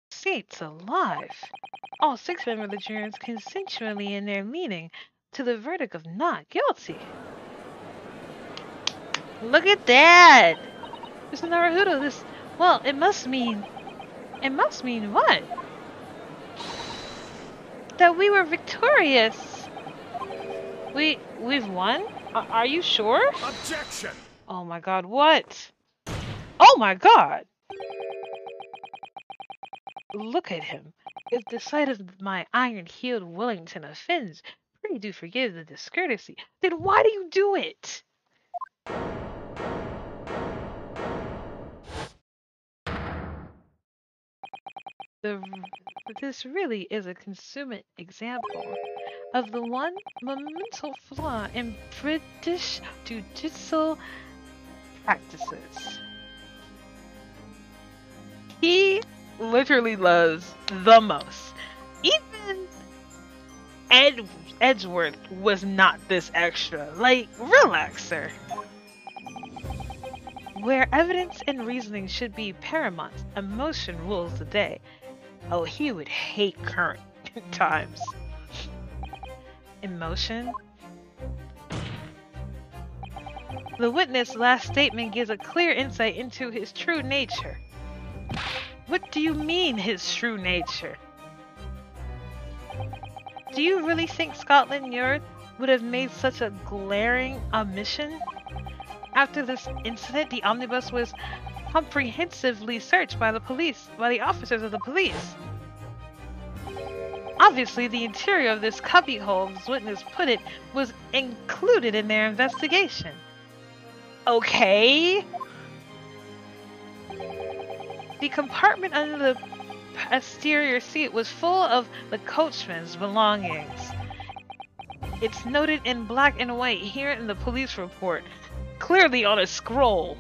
A: Saints alive. All 6 members of the jurors consensually in their leaning to the verdict of not guilty. Look at that! Mr. Naruhodo, it must mean what? That we were victorious. We've won? Are you sure?
B: Objection!
A: Oh my god, what? Oh my god! Look at him. If the sight of my iron-heeled Wellington offends, pray do forgive the discourtesy. Then why do you do it? This really is a consummate example of the one monumental flaw in British judicial practices. He literally loves the most. Even Edgeworth was not this extra. Like, relax, sir. Where evidence and reasoning should be paramount, emotion rules the day. Oh, he would hate current times. Emotion? The witness' last statement gives a clear insight into his true nature. What do you mean, his true nature? Do you really think Scotland Yard would have made such a glaring omission? After this incident, the omnibus was comprehensively searched by the officers of the police. Obviously, the interior of this cubbyhole, as witness put it, was included in their investigation. Okay. The compartment under the posterior seat was full of the coachman's belongings. It's noted in black and white here in the police report, clearly on a scroll.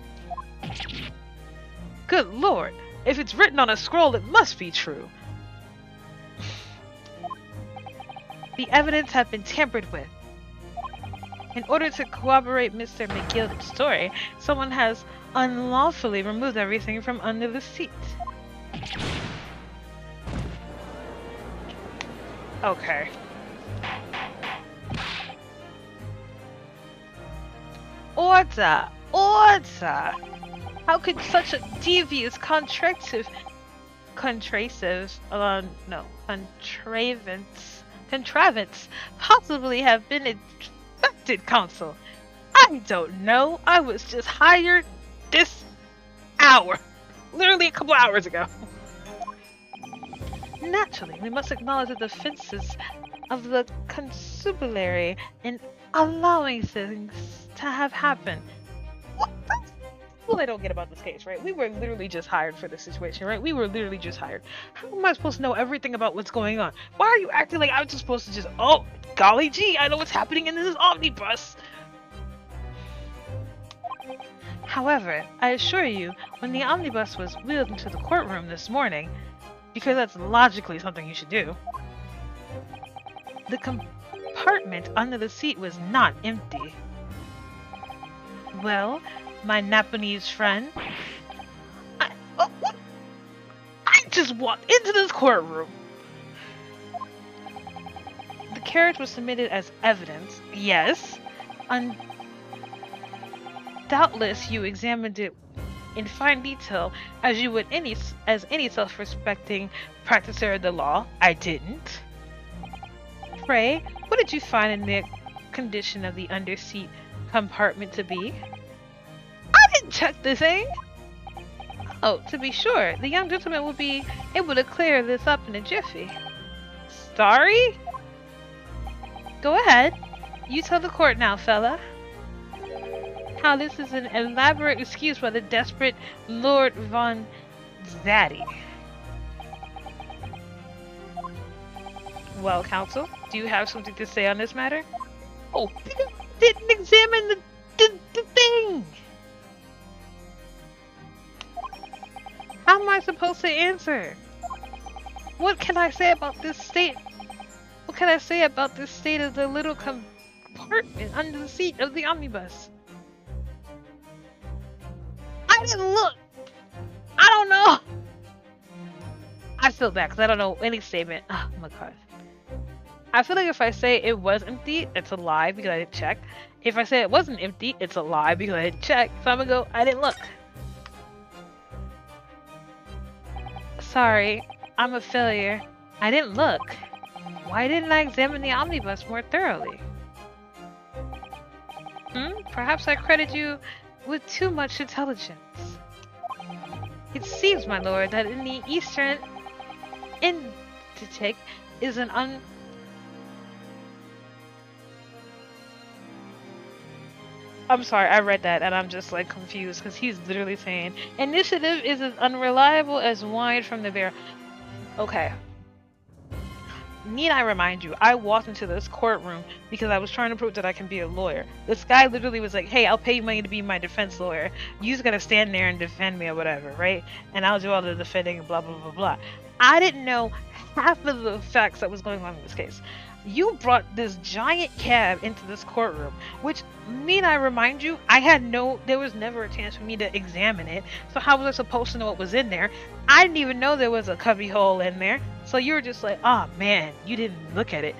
A: Good lord, if it's written on a scroll, it must be true. The evidence had been tampered with. In order to corroborate Mr. McGill's story, someone has unlawfully removed everything from under the seat. Okay. Order! Order! How could such a devious contractive contrivance possibly have been expected, Consul? I don't know. I was just hired this hour. Literally a couple hours ago. Naturally, we must acknowledge the defenses of the constabulary in allowing things to have happened. What? Well, I don't get about this case, right? We were literally just hired for this situation, right? We were literally just hired. How am I supposed to know everything about what's going on? Why are you acting like I'm just supposed to just, oh, golly gee, I know what's happening in this omnibus? However, I assure you, when the omnibus was wheeled into the courtroom this morning, because that's logically something you should do, the compartment under the seat was not empty. Well, my Japanese friend, I just walked into this courtroom. The carriage was submitted as evidence, yes. Doubtless you examined it in fine detail as you would any self-respecting practitioner of the law. I didn't. Pray, what did you find in the condition of the underseat compartment to be? I didn't check the thing. Oh, to be sure, the young gentleman will be able to clear this up in a jiffy. Sorry? Go ahead. You tell the court now, fella. How this is an elaborate excuse by the desperate Lord Von Zaddy. Well, counsel, do you have something to say on this matter? Oh, you didn't examine the thing! How am I supposed to answer? What can I say about this state? What can I say about this state of the little compartment under the seat of the omnibus? I didn't look! I don't know! I feel bad because I don't know any statement. Oh my god. I feel like if I say it was empty, it's a lie because I didn't check. If I say it wasn't empty, it's a lie because I didn't check. So I'm gonna go, I didn't look. Sorry, I'm a failure. I didn't look. Why didn't I examine the omnibus more thoroughly? Perhaps I credit you with too much intelligence. It seems, my lord, that in the Eastern 𝕤𝕒𝕚𝕤 is an I'm sorry, I read that and I'm just like confused because he's literally saying initiative is as unreliable as wine from the bear. Okay. Need I remind you, I walked into this courtroom because I was trying to prove that I can be a lawyer. This guy literally was like, hey, I'll pay you money to be my defense lawyer. You just gotta stand there and defend me or whatever, right? And I'll do all the defending and blah, blah, blah, blah. I didn't know half of the facts that was going on in this case. You brought this giant cab into this courtroom, which, need I remind you, there was never a chance for me to examine it. So how was I supposed to know what was in there? I didn't even know there was a cubby hole in there. So you were just like, oh man, you didn't look at it.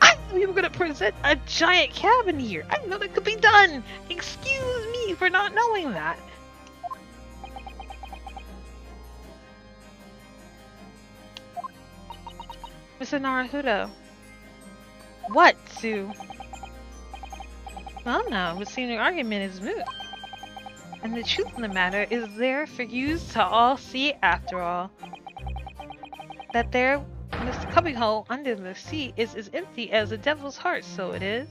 A: I knew you were gonna present a giant cab in here. I didn't know that could be done. Excuse me for not knowing that. Mr. Naruhodo. What, Sue? Well, no, it would seem the argument is moot. And the truth of the matter is there for you to all see after all. That there, this cubbyhole under the sea is as empty as the devil's heart, so it is.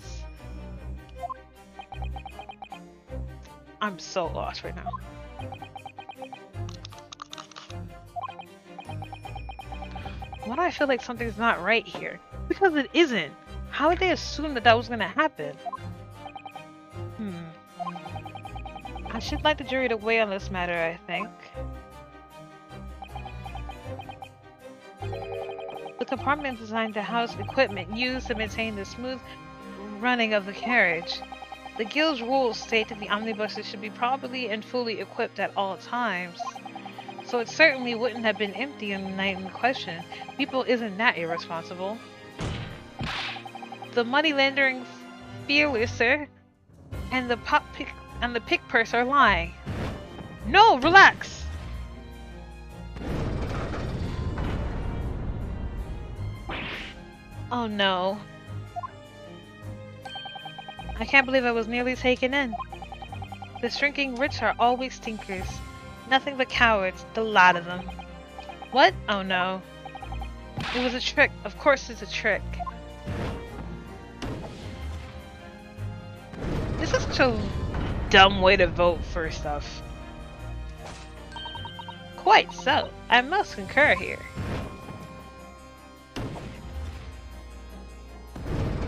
A: I'm so lost right now. Why do I feel like something's not right here? Because it isn't. How did they assume that that was gonna happen? I should like the jury to weigh on this matter, I think. The compartment is designed to house equipment used to maintain the smooth running of the carriage. The guild's rules state that the omnibuses should be properly and fully equipped at all times. So it certainly wouldn't have been empty on the night in question. People isn't that irresponsible. The money laundering fearlesser and the pick purse are lying. No, relax! Oh no. I can't believe I was nearly taken in. The shrinking rich are always stinkers. Nothing but cowards, the lot of them. What? Oh no. It was a trick. Of course it's a trick. This is such a dumb way to vote for stuff. Quite so. I must concur here.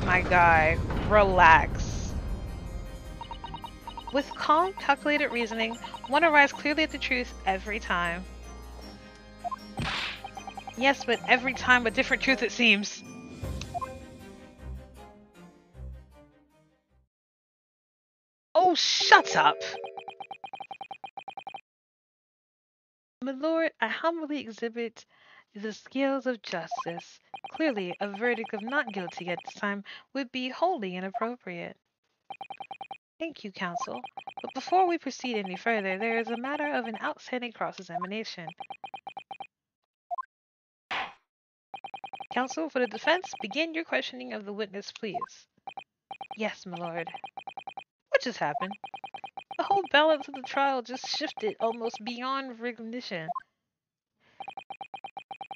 A: My guy, relax. With calm, calculated reasoning, one arrives clearly at the truth every time. Yes, but every time a different truth it seems. Oh, shut up! My lord, I humbly exhibit the scales of justice. Clearly, a verdict of not guilty at this time would be wholly inappropriate. Thank you, counsel. But before we proceed any further, there is a matter of an outstanding cross-examination. Counsel, for the defense, begin your questioning of the witness, please. Yes, my lord. What just happened? The whole balance of the trial just shifted almost beyond recognition.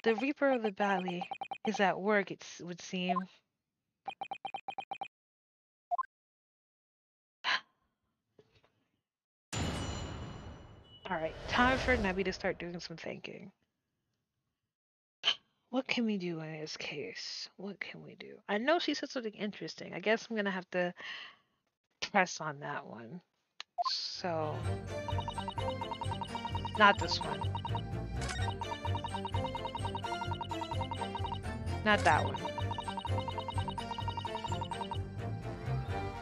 A: The Reaper of the Valley is at work, it would seem. Alright, time for Neby to start doing some thinking. What can we do in this case? What can we do? I know she said something interesting. I guess I'm gonna have to press on that one. So, not this one. Not that one.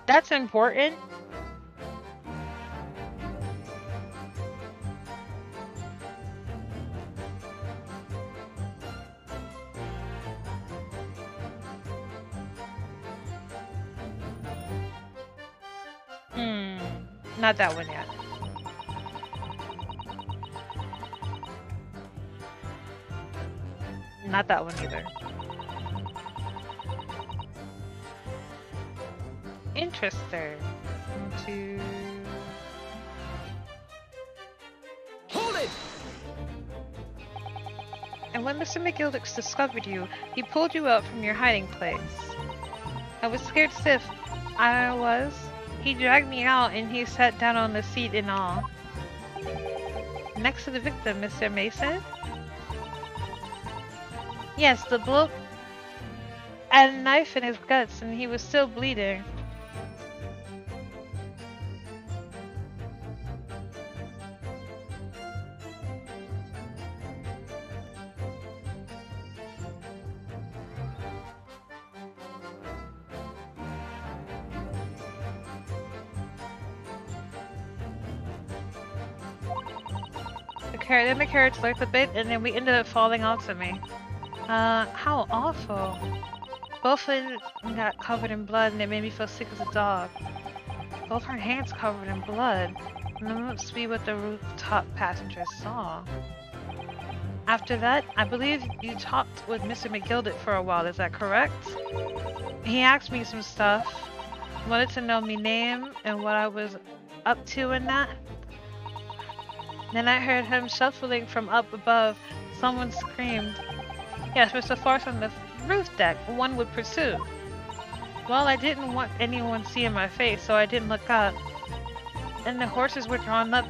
A: That's important. Not that one yet. Not that one either. Interesting.
B: Hold it!
A: And when Mr. 𝕒𝕒𝕤 discovered you, he pulled you out from your hiding place. I was scared stiff. I was. He dragged me out and he sat down on the seat in awe. Next to the victim, Mr. Mason? Yes, the bloke had a knife in his guts and he was still bleeding. Then the carriage lurked a bit, and then we ended up falling onto me. How awful. Both of them got covered in blood, and it made me feel sick as a dog. Both her hands covered in blood, and that must be what the rooftop passengers saw.
C: After that, I believe you talked with Mr. 𝕤𝕤𝕤 for a while, is that correct? He asked me some stuff, wanted to know me name and what I was up to in that. Then I heard him shuffling from up above. Someone screamed. Yes, Mr. Force on the roof deck, one would pursue. Well, I didn't want anyone seeing my face, so I didn't look up. And the horses were drawn up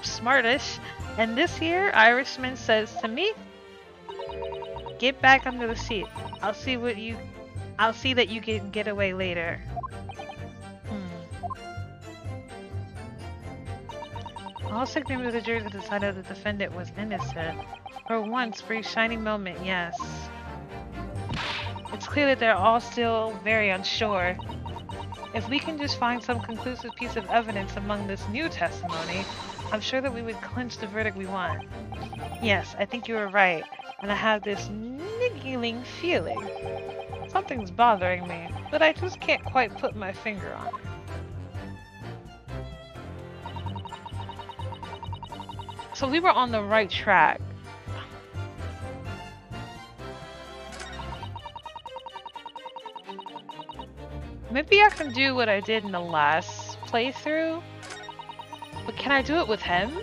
C: smartish, and this here Irishman says to me, "Get back under the seat. I'll see that you can get away later." All signatures of the jury decided the defendant was innocent. For once, for a shining moment, yes. It's clear that they're all still very unsure. If we can just find some conclusive piece of evidence among this new testimony, I'm sure that we would clinch the verdict we want. Yes, I think you were right, and I have this niggling feeling. Something's bothering me, but I just can't quite put my finger on it. So we were on the right track. Maybe I can do what I did in the last playthrough, but can I do it with him?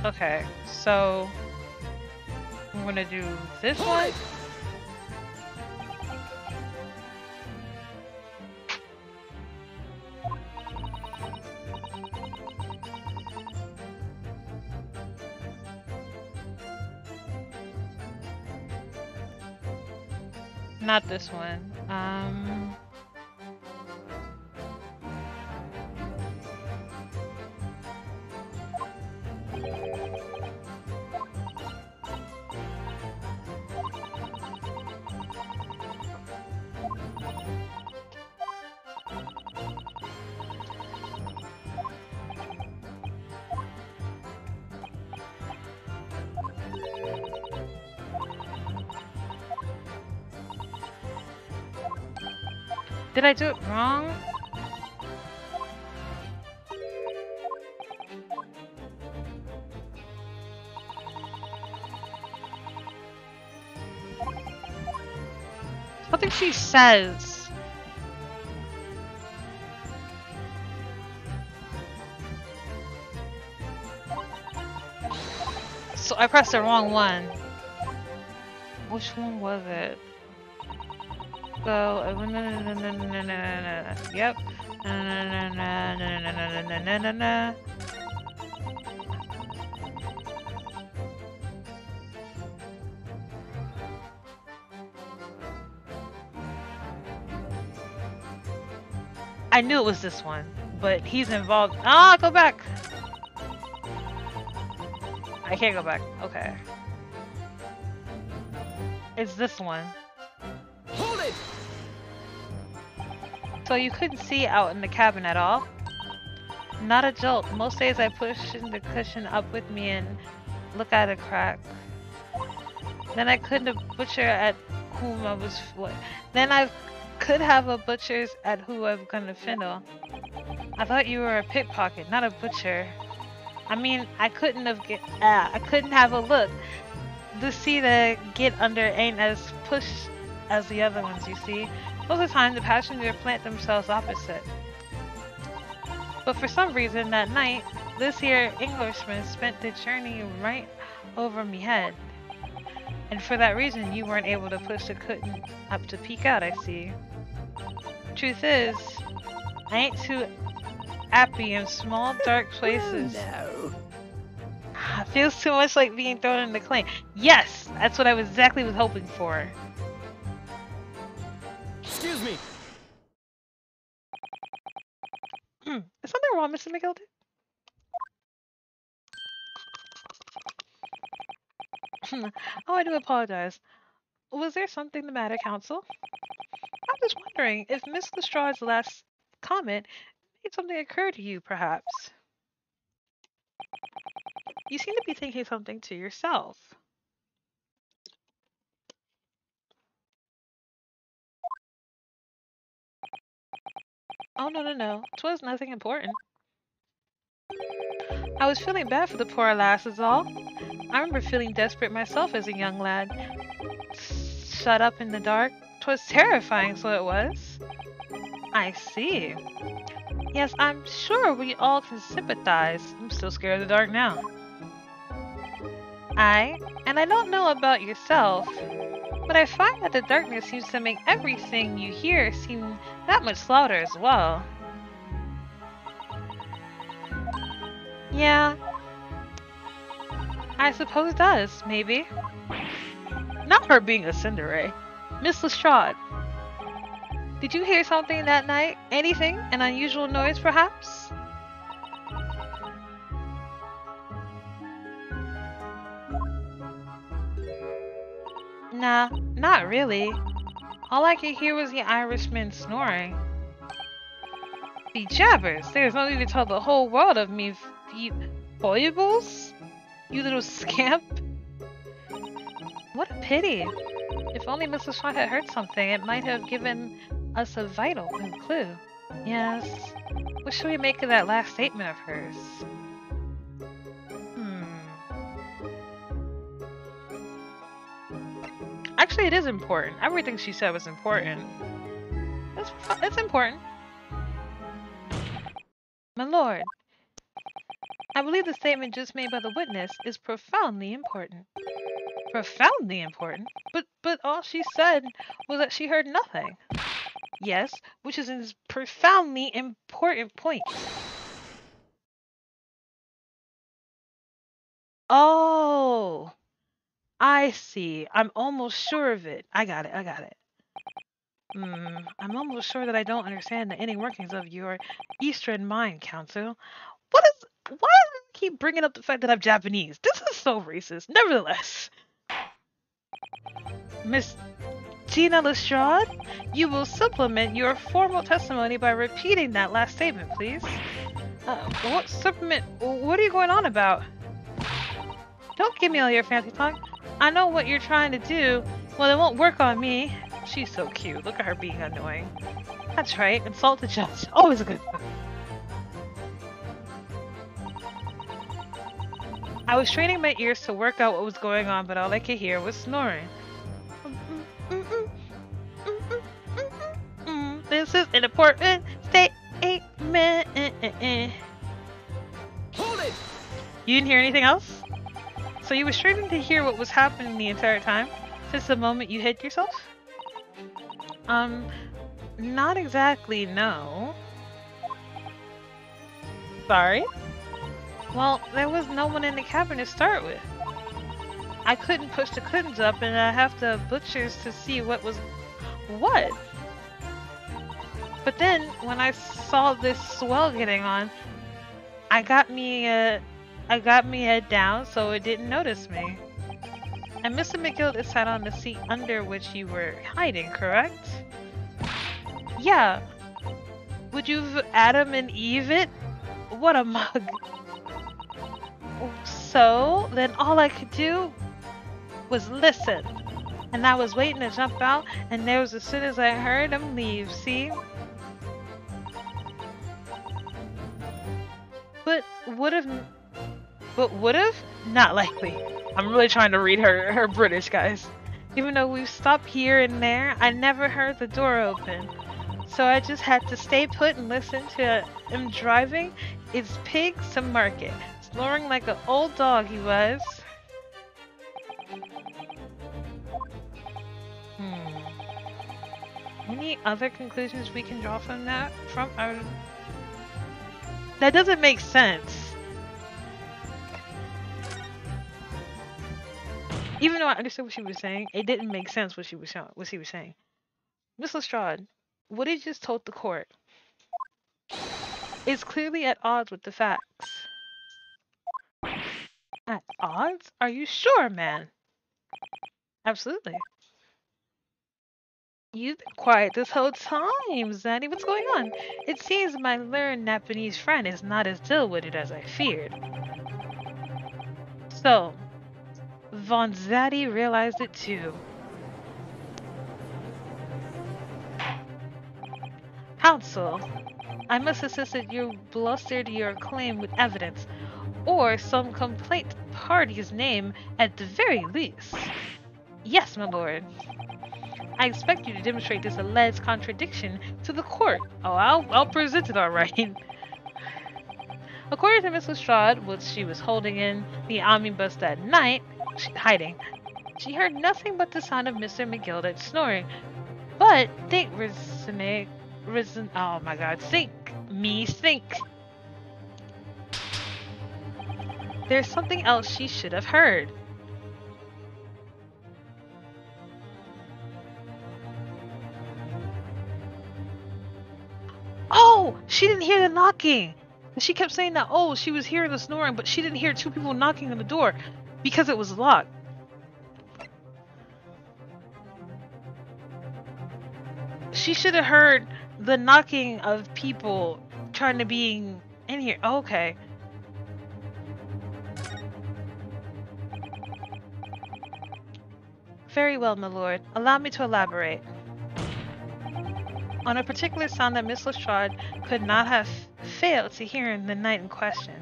C: Okay, so I'm gonna do this one. Not this one. Did I do it wrong? Something she says. So I pressed the wrong one. Which one was it? Go. Yep. I knew it was this one, but he's involved. Ah, go back. I can't go back. Okay. It's this one.
B: Hold it!
C: So you couldn't see out in the cabin at all? Not a jolt. Most days I push the cushion up with me and look at a crack. Then I couldn't butcher at whom I was. Then I could have a butcher's at who I'm gonna fiddle. I thought you were a pickpocket, not a butcher. I mean, I couldn't have a look. The seat to get under ain't as push as the other ones, you see. Most of the time, the passengers plant themselves opposite. But for some reason, that night, this here Englishman spent the journey right over me head. And for that reason, you weren't able to push the curtain up to peek out, I see. Truth is, I ain't too happy in small, dark places.
B: Oh, no.
C: It feels too much like being thrown in the clay. Yes! That's what I exactly was hoping for.
B: Excuse me.
C: Is something wrong, Mr. 𝕤𝕤𝕤? Oh, I do apologize. Was there something the matter, Counsel? I was wondering if Miss Lestrade's last comment made something occur to you, perhaps. You seem to be thinking something to yourself. Oh, no. 'Twas nothing important. I was feeling bad for the poor lass is all. I remember feeling desperate myself as a young lad. Shut up in the dark. 'Twas terrifying, so it was. I see. Yes, I'm sure we all can sympathize. I'm still scared of the dark now. And I don't know about yourself, but I find that the darkness seems to make everything you hear seem that much louder as well. Yeah, I suppose it does, maybe. Not her being a 𝕤𝕤𝕤. Miss Lestrade, did you hear something that night? Anything? An unusual noise, perhaps? Nah, not really. All I could hear was the Irishman snoring. Be jabbers, there's no need to tell the whole world of me, you foibles? You little scamp. What a pity. If only Mrs. Shaw had heard something, it might have given us a vital clue. Yes. What should we make of that last statement of hers? Actually, it is important. Everything she said was important. It's important. My lord, I believe the statement just made by the witness is profoundly important. Profoundly important? But all she said was that she heard nothing. Yes, which is a profoundly important point. Oh, I see. I'm almost sure of it. I got it. I'm almost sure that I don't understand the inner workings of your Eastern mind, Council. Why do you keep bringing up the fact that I'm Japanese? This is so racist. Nevertheless, Miss Tina Lestrade, you will supplement your formal testimony by repeating that last statement, please. What supplement? What are you going on about? Don't give me all your fancy talk. I know what you're trying to do. Well, it won't work on me. She's so cute. Look at her being annoying. That's right. Insult the judge. Always a good thing. I was training my ears to work out what was going on, but all I could hear was snoring. This is an important statement.
B: Hold it!
C: You didn't hear anything else? So you were straining to hear what was happening the entire time? Since the moment you hit yourself? Not exactly, no. Sorry? Well, there was no one in the cabin to start with. I couldn't push the curtains up and I have the butchers to see what was what. But then, when I saw this swell getting on, I got me head down so it didn't notice me. And Mr. McGill sat on the seat under which you were hiding, correct? Yeah. Would you've Adam and Eve it? What a mug. So, then all I could do was listen. And I was waiting to jump out, and there was as soon as I heard him leave, see? But would've? Not likely. I'm really trying to read her British, guys. Even though we've stopped here and there, I never heard the door open. So I just had to stay put and listen to him driving his pigs to market, snoring like an old dog he was. Any other conclusions we can draw from that? That doesn't make sense. Even though I understood what she was saying, it didn't make sense what she was saying. Miss Lestrade, what he just told the court is clearly at odds with the facts. At odds? Are you sure, man? Absolutely. You've been quiet this whole time, Zaddy. What's going on? It seems my learned Japanese friend is not as dull-witted as I feared. So, Von Zaddy realized it too. Counsel, I must assist that you blustered your claim with evidence, or some complaint party's name at the very least. Yes, my lord. I expect you to demonstrate this alleged contradiction to the court. Oh, I'll present it all right. According to Miss Lestrade, which she was holding in the omnibus that night, hiding, she heard nothing but the sound of Mr. 𝕒𝕠𝕔𝕚𝕒 snoring. But think, oh my god, think. There's something else she should have heard. Oh, she didn't hear the knocking. She kept saying that, oh, she was hearing the snoring, but she didn't hear two people knocking on the door because it was locked. She should have heard the knocking of people trying to be in here. Oh, okay. Very well, my lord. Allow me to elaborate. On a particular sound that Miss Lestrade could not have failed to hear in the night in question.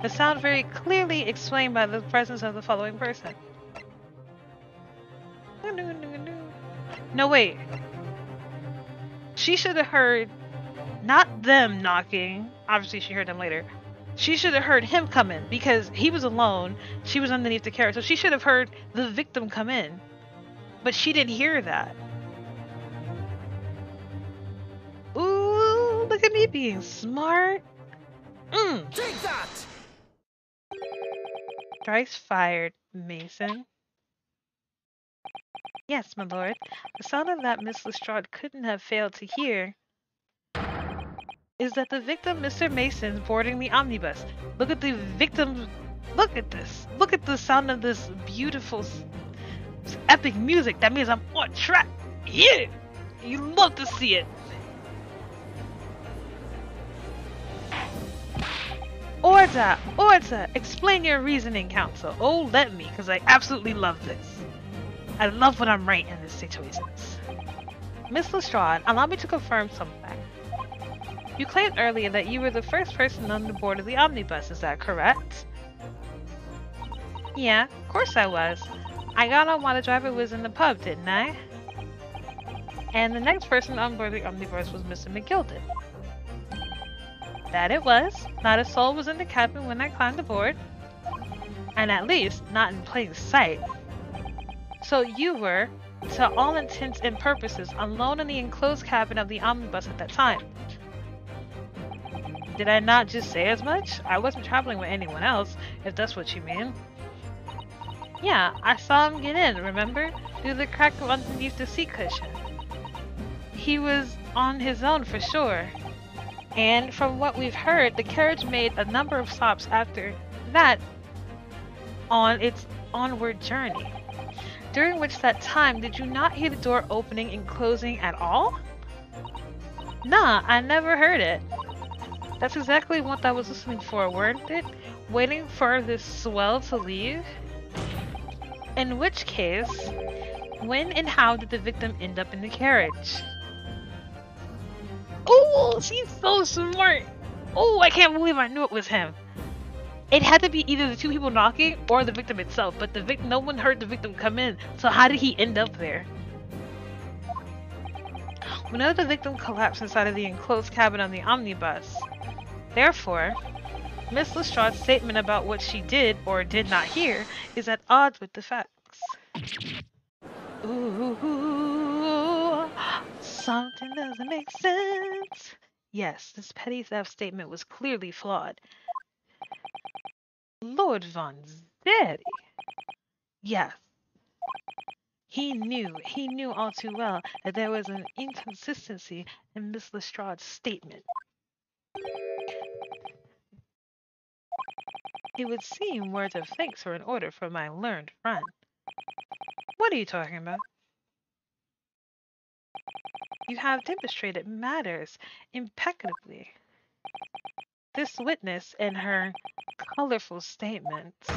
C: The sound very clearly explained by the presence of the following person. No, wait. She should have heard not them knocking. Obviously, she heard them later. She should have heard him come in because he was alone. She was underneath the carriage. So she should have heard the victim come in. But she didn't hear that. Ooh, look at me being smart.
B: Take that!
C: Thrice fired, Mason. Yes, my lord. The sound of that Miss Lestrade couldn't have failed to hear is that the victim, Mr. Mason's boarding the omnibus. Look at the victim. Look at this. Look at the sound of this beautiful, epic music. That means I'm on track. Yeah! You love to see it. Order! Explain your reasoning, counsel. Oh, let me, because I absolutely love this. I love when I'm right in these situations. Miss Lestrade, allow me to confirm something. You claimed earlier that you were the first person on the board of the omnibus, is that correct? Yeah, of course I was. I got on while the driver was in the pub, didn't I? And the next person on board the omnibus was Mr. 𝕒𝕠𝕔𝕚𝕒. That it was. Not a soul was in the cabin when I climbed aboard. And at least, not in plain sight. So you were, to all intents and purposes, alone in the enclosed cabin of the omnibus at that time. Did I not just say as much? I wasn't traveling with anyone else, if that's what you mean. Yeah, I saw him get in, remember? Through the crack underneath the seat cushion. He was on his own for sure. And from what we've heard, the carriage made a number of stops after that on its onward journey. During which that time, did you not hear the door opening and closing at all? Nah, I never heard it. That's exactly what I was listening for, weren't it? Waiting for this swell to leave? In which case, when and how did the victim end up in the carriage? Oh, she's so smart! Oh, I can't believe I knew it was him. It had to be either the two people knocking or the victim itself, but no one heard the victim come in, so how did he end up there? Whenever the victim collapsed inside of the enclosed cabin on the omnibus. Therefore, Miss Lestrade's statement about what she did or did not hear is at odds with the facts. Ooh, something doesn't make sense. Yes, this petty theft statement was clearly flawed. Lord Von Zeri. Yes. He knew all too well that there was an inconsistency in Miss Lestrade's statement. It would seem words of thanks were in order for my learned friend. What are you talking about? You have demonstrated matters impeccably. This witness and her colorful statements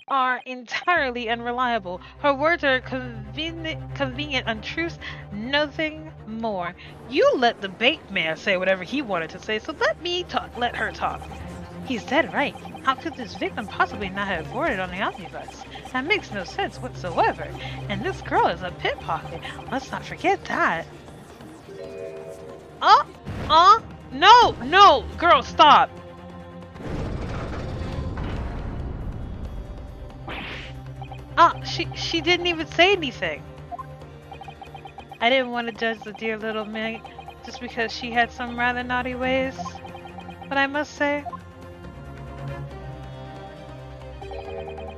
C: are entirely unreliable. Her words are convenient untruths, nothing more. You let the bait man say whatever he wanted to say, so let her talk. He's dead right. How could this victim possibly not have boarded on the omnibus? That makes no sense whatsoever. And this girl is a pickpocket. Let's not forget that. No, girl, stop. She didn't even say anything. I didn't want to judge the dear little maid just because she had some rather naughty ways. But I must say,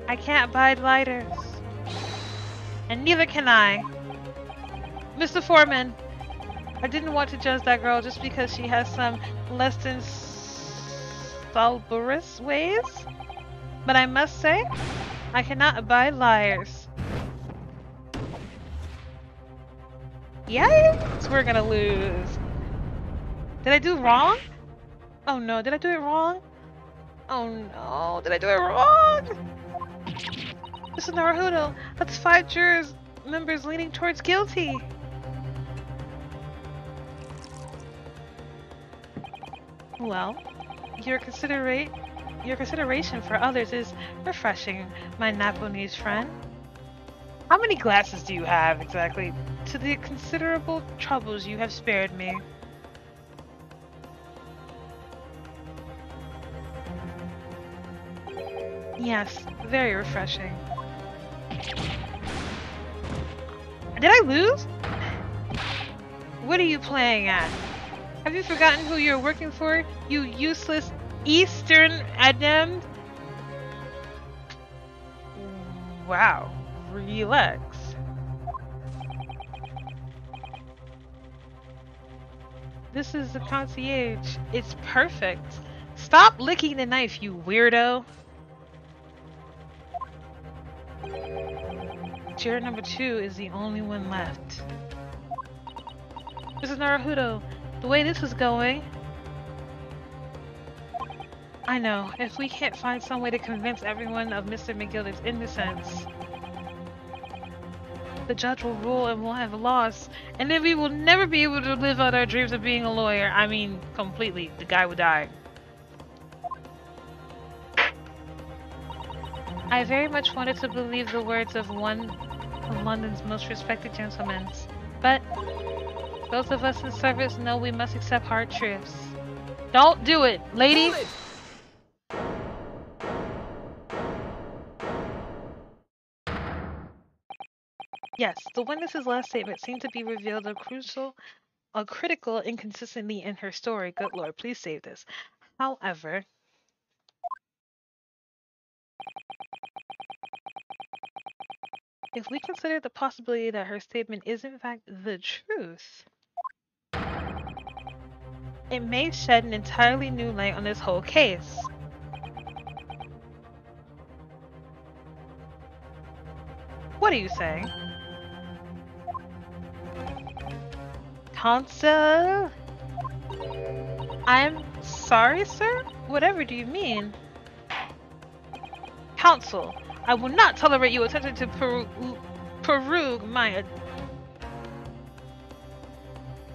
C: I can't abide lighters. And neither can I. Mr. Foreman, I didn't want to judge that girl just because she has some less than salubris ways. But I must say, I cannot abide liars. Yikes, we're gonna lose. Did I do wrong? Oh no, did I do it wrong? Oh no, did I do it wrong? Mr. Naruhodo, that's 5 jurors members leaning towards guilty. Well, your consideration for others is refreshing, my 𝕤𝕒𝕤𝕤 friend. How many glasses do you have, exactly, to the considerable troubles you have spared me? Yes, very refreshing. Did I lose? What are you playing at? Have you forgotten who you're working for, you useless Eastern Adam? Wow, relax. This is the concierge. It's perfect. Stop licking the knife, you weirdo. Juror number 2 is the only one left. Mrs. Naruhodo, the way this is going... I know, if we can't find some way to convince everyone of Mr. McGillicuddy's innocence, the judge will rule and we'll have lost, and then we will never be able to live out our dreams of being a lawyer. I mean, completely. The guy would die. I very much wanted to believe the words of one of London's most respected gentlemen, but those of us in service know we must accept hard truths. Don't do it, lady! Yes, the witness's last statement seemed to be revealed a critical inconsistency in her story. Good Lord, please save this. However, if we consider the possibility that her statement is in fact the truth, it may shed an entirely new light on this whole case. What are you saying? Counsel? I'm sorry, sir? Whatever do you mean? Counsel, I will not tolerate you attempting to prorogue my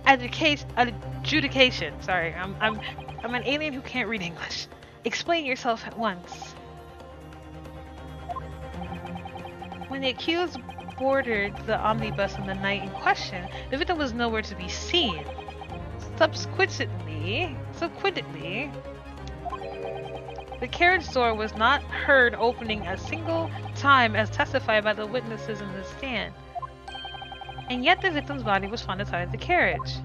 C: adjudication. Sorry, I'm an alien who can't read English. Explain yourself at once. When the accused boarded the omnibus on the night in question, the victim was nowhere to be seen. Subsequently, the carriage door was not heard opening a single time as testified by the witnesses in the stand. And yet the victim's body was found inside the carriage.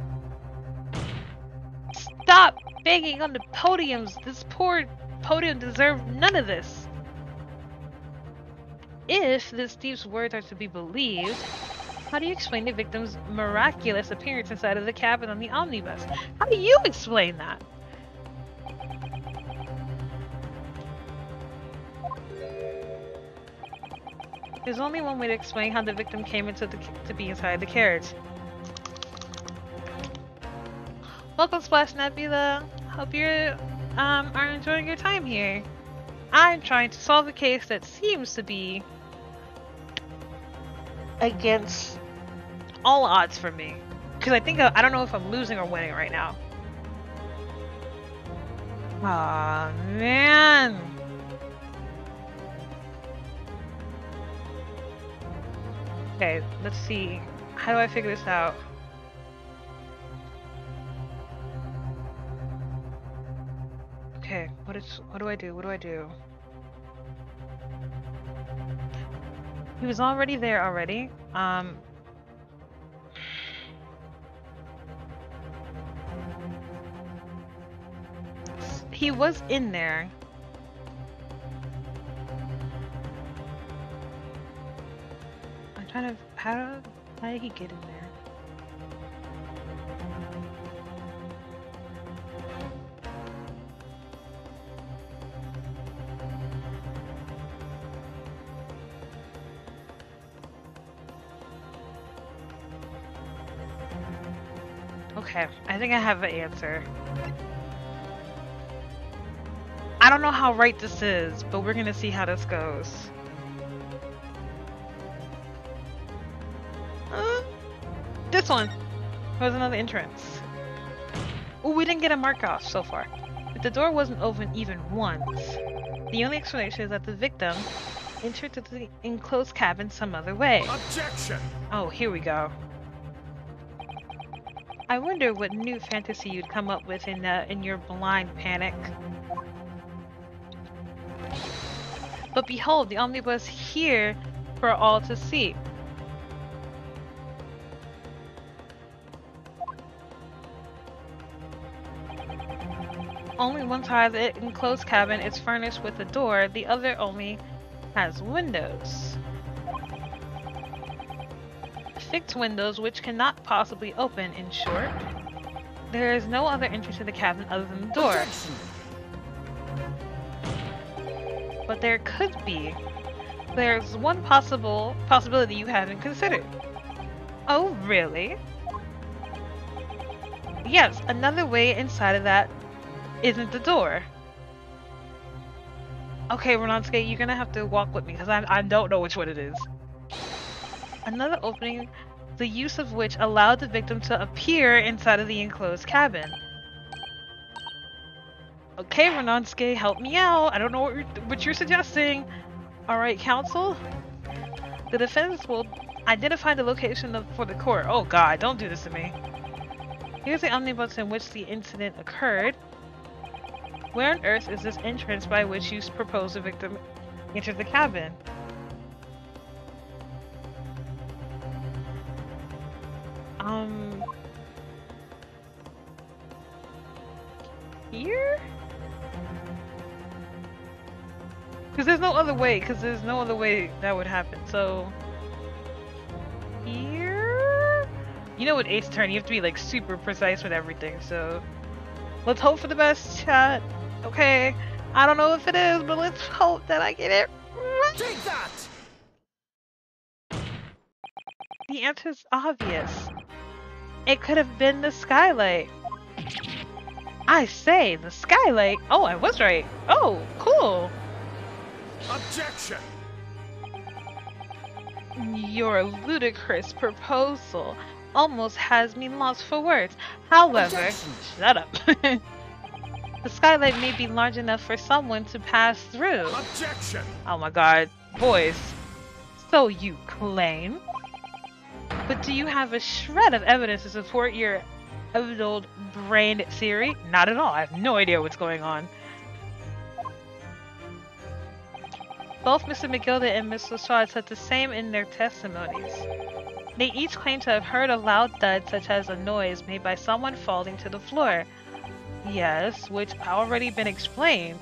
C: Stop banging on the podiums! This poor podium deserved none of this! If this thief's words are to be believed, how do you explain the victim's miraculous appearance inside of the cabin on the omnibus? How do you explain that? There's only one way to explain how the victim came into to be inside the carriage. Welcome, Splash Nebula. Hope you are enjoying your time here. I'm trying to solve a case that seems to be against all odds for me. Because I think I don't know if I'm losing or winning right now. Aw, man. Okay, let's see. How do I figure this out? Okay, what do I do? What do I do? He was already there already. He was in there. I'm trying to how did he get in there? Okay, I think I have an answer. I don't know how right this is, but we're gonna see how this goes. This one was another entrance. Oh, we didn't get a mark off so far. If the door wasn't open even once, the only explanation is that the victim entered the enclosed cabin some other way.
B: Objection!
C: Oh, here we go. I wonder what new fantasy you'd come up with in your blind panic. But behold, the omnibus here for all to see. Only one side of the enclosed cabin is furnished with a door, the other only has windows. Fixed windows which cannot possibly open, in short. There is no other entrance to the cabin other than the door. But there could be. There's one possibility you haven't considered. Oh, really? Yes, another way inside of that isn't the door. Okay, 𝕤𝕤𝕤𝕤, you're gonna have to walk with me because I don't know which one it is. Another opening, the use of which allowed the victim to appear inside of the enclosed cabin. Okay, 𝕤𝕤𝕤𝕤, help me out. I don't know what you're suggesting. Alright, counsel. The defense will identify the location for the court. Oh god, don't do this to me. Here's the omnibus in which the incident occurred. Where on earth is this entrance by which you propose the victim enters the cabin? Here? Because there's no other way, that would happen, so... Here? You know with Ace Attorney, you have to be like super precise with everything, so... Let's hope for the best, chat. Okay, I don't know if it is, but let's hope that I get it right.
B: Take that!
C: The answer's obvious. It could have been the skylight. I say, the skylight? Oh, I was right. Oh, cool.
B: Objection!
C: Your ludicrous proposal almost has me lost for words. However,
B: Objection.
C: Shut up. The skylight may be large enough for someone to pass through.
B: Objection!
C: Oh my god, boys. So you claim? But do you have a shred of evidence to support your 𝕒𝕒𝕤𝕤 theory? Not at all. I have no idea what's going on. Both Mr. 𝕒𝕒𝕤 and Miss Lestrade said the same in their testimonies. They each claim to have heard a loud thud such as a noise made by someone falling to the floor. Yes, which already been explained.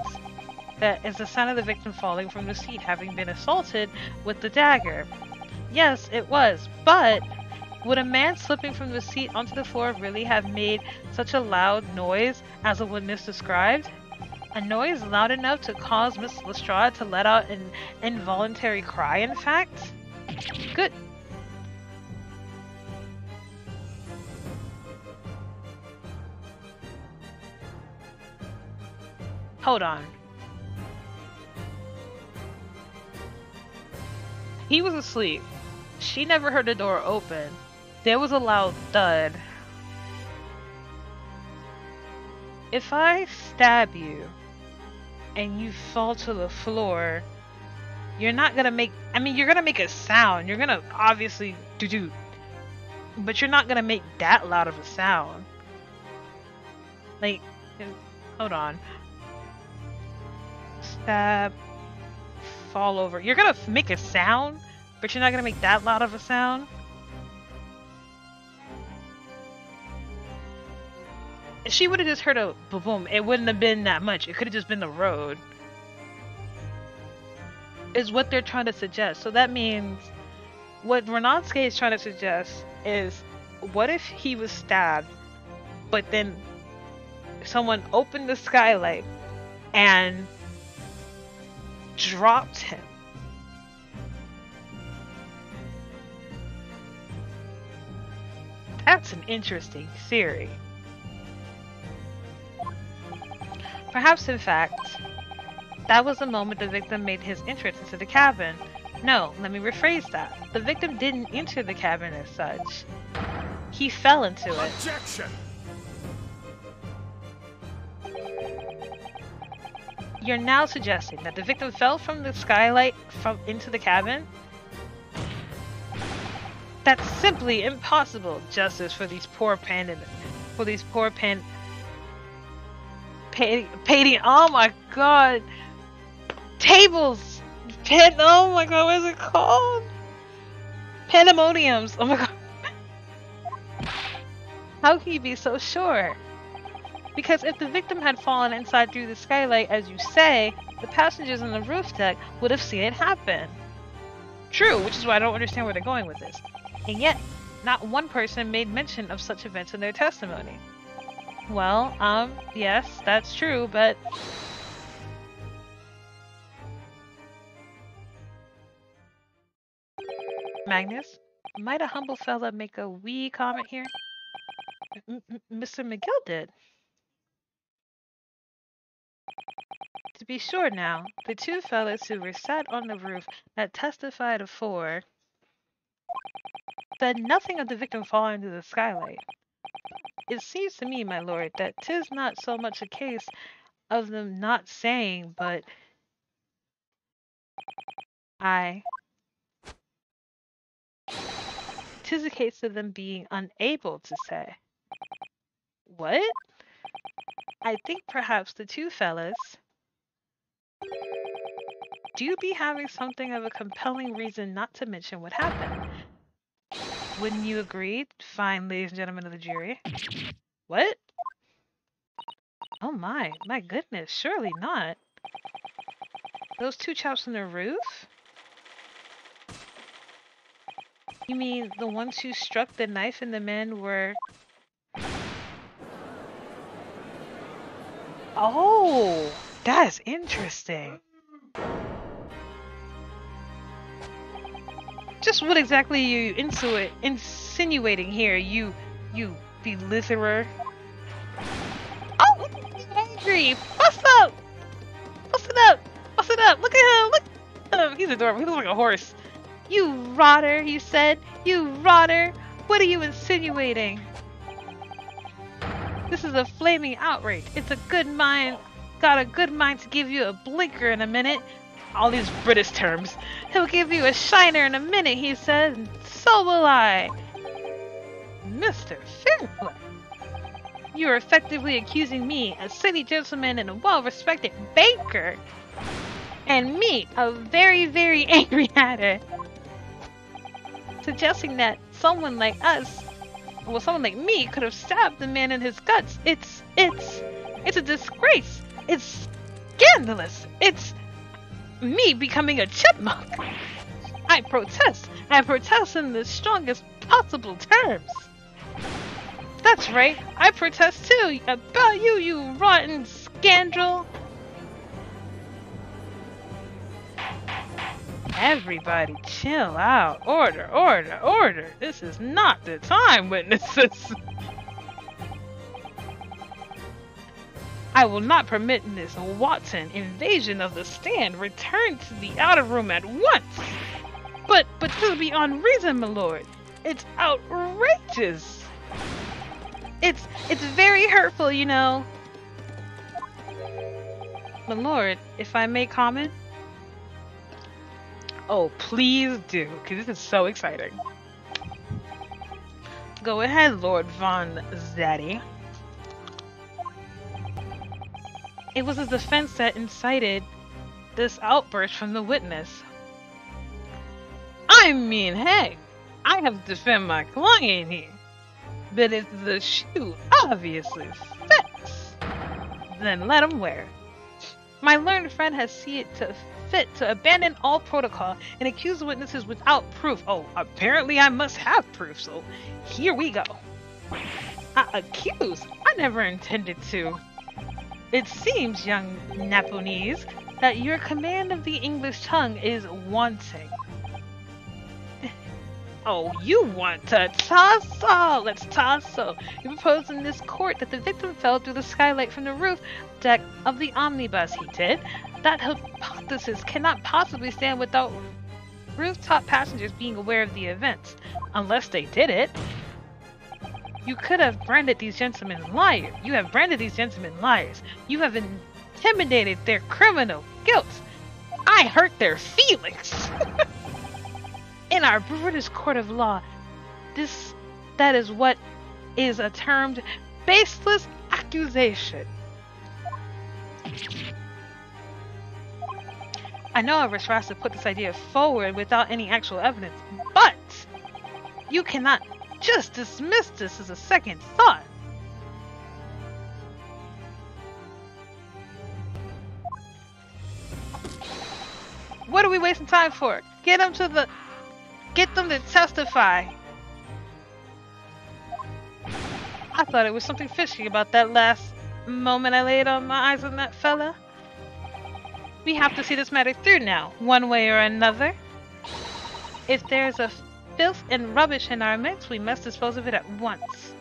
C: That is the sound of the victim falling from the seat having been assaulted with the dagger. Yes, it was, but would a man slipping from the seat onto the floor really have made such a loud noise as the witness described? A noise loud enough to cause Miss Lestrade to let out an involuntary cry, in fact? Good. Hold on. He was asleep. She never heard the door open. There was a loud thud. If I stab you and you fall to the floor, you're not gonna make, I mean, you're gonna make a sound. You're gonna obviously do, but you're not gonna make that loud of a sound. Like, hold on. Stab, fall over. You're gonna make a sound, but you're not gonna make that loud of a sound. If she would have just heard a boom, it wouldn't have been that much. It could have just been the road. Is what they're trying to suggest. So that means what 𝕤𝕤𝕤𝕤 is trying to suggest is, what if he was stabbed, but then someone opened the skylight and dropped him? That's an interesting theory. Perhaps, in fact, that was the moment the victim made his entrance into the cabin. No, let me rephrase that. The victim didn't enter the cabin as such. He fell into it.
B: Objection!
C: You're now suggesting that the victim fell from the skylight into the cabin? That's simply impossible. Justice for these poor painting. Oh my god! Tables! Oh my god, what is it called? Pandemoniums! Oh my god. How can you be so sure? Because if the victim had fallen inside through the skylight, as you say, the passengers on the roof deck would have seen it happen. True, which is why I don't understand where they're going with this. And yet, not one person made mention of such events in their testimony. Well, yes, that's true, but... Magnus, might a humble fella make a wee comment here? Mr. 𝕒𝕒𝕤𝕒 did. To be sure now, the two fellas who were sat on the roof that testified afore said nothing of the victim falling into the skylight. It seems to me, my lord, that 'tis not so much a case of them not saying, but... 'tis a case of them being unable to say. What? I think perhaps the two fellas do be having something of a compelling reason not to mention what happened. Wouldn't you agree, fine ladies and gentlemen of the jury? What? Oh my goodness, surely not. Those two chaps on the roof? You mean the ones who struck the knife and the men were... Oh, that's interesting. Just what exactly are you insinuating here, you belitherer? Oh, he's angry! Bust up! Bust it up! Bust it up! Look at him! Look at him! He's adorable. He looks like a horse. You rotter, he said. You rotter! What are you insinuating? This is a flaming outrage. It's a good mind. Got a good mind to give you a blinker in a minute. All these British terms. He'll give you a shiner in a minute, he said. And so will I. Mr. Fairplay, you are effectively accusing me, a city gentleman and a well-respected banker, and me, a very, very angry hatter, suggesting that someone like us, well, someone like me, could have stabbed the man in his guts. It's a disgrace. It's scandalous. It's me becoming a chipmunk. I protest. I protest in the strongest possible terms. That's right. I protest too. About you, you rotten scoundrel. Everybody chill out. Order, order, order. This is not the time, witnesses. I will not permit Miss Watson invasion of the stand. Return to the outer room at once. But this is beyond reason, my lord. It's outrageous. It's very hurtful, you know. My lord, if I may comment?
A: Oh, please do, because this is so exciting. Go ahead, Lord Von Zaddy.
C: It was the defense that incited this outburst from the witness.
A: I mean, hey, I have to defend my client here. But if the shoe obviously fits, then let him wear it.
C: My learned friend has seen it to fit to abandon all protocol and accuse witnesses without proof.
A: Oh, apparently I must have proof, so here we go. Accuse? I never intended to.
C: It seems, young 𝕤𝕒𝕤𝕤, that your command of the English tongue is wanting.
A: Oh, you want to tussle? Let's tussle.
C: You proposed in this court that the victim fell through the skylight from the roof deck of the omnibus. He did. That hypothesis cannot possibly stand without rooftop passengers being aware of the events.
A: Unless they did it.
C: You could have branded these gentlemen liars. You have branded these gentlemen liars. You have intimidated their criminal guilt.
A: I hurt their feelings.
C: In our British court of law, that is what is termed baseless accusation. I know I was fast to put this idea forward without any actual evidence, but you cannot just dismiss this as a second thought. What are we wasting time for? Get them to testify. I thought it was something fishy about that last moment I laid on my eyes on that fella. We have to see this matter through now, one way or another. If there's a filth and rubbish in our midst, we must dispose of it at once.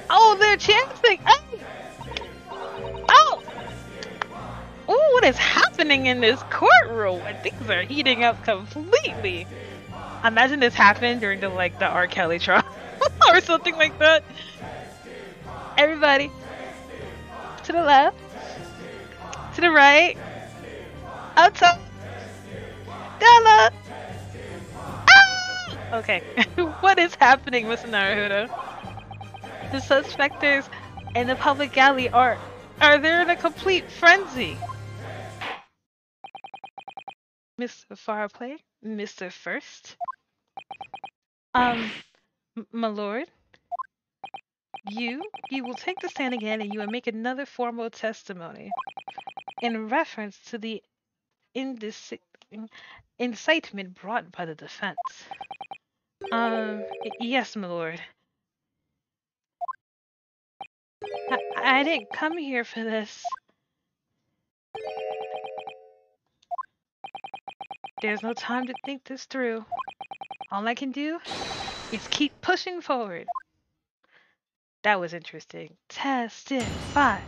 A: Oh, they're chanting! Oh! Oh, what is happening in this courtroom? Things are heating up completely. Imagine this happened during the R. Kelly trial or something like that.
C: Everybody, to the left, to the right, up top, down low. Ah!
A: Okay, what is happening, Mr. Naruhodo?
C: The suspectors and the public gallery are they in a complete frenzy? Mr. Farplay, Mr. First. My lord, you will take the stand again and you will make another formal testimony in reference to the incitement brought by the defense. Yes, my lord. I didn't come here for this. There's no time to think this through. All I can do is keep pushing forward. That was interesting. Testify.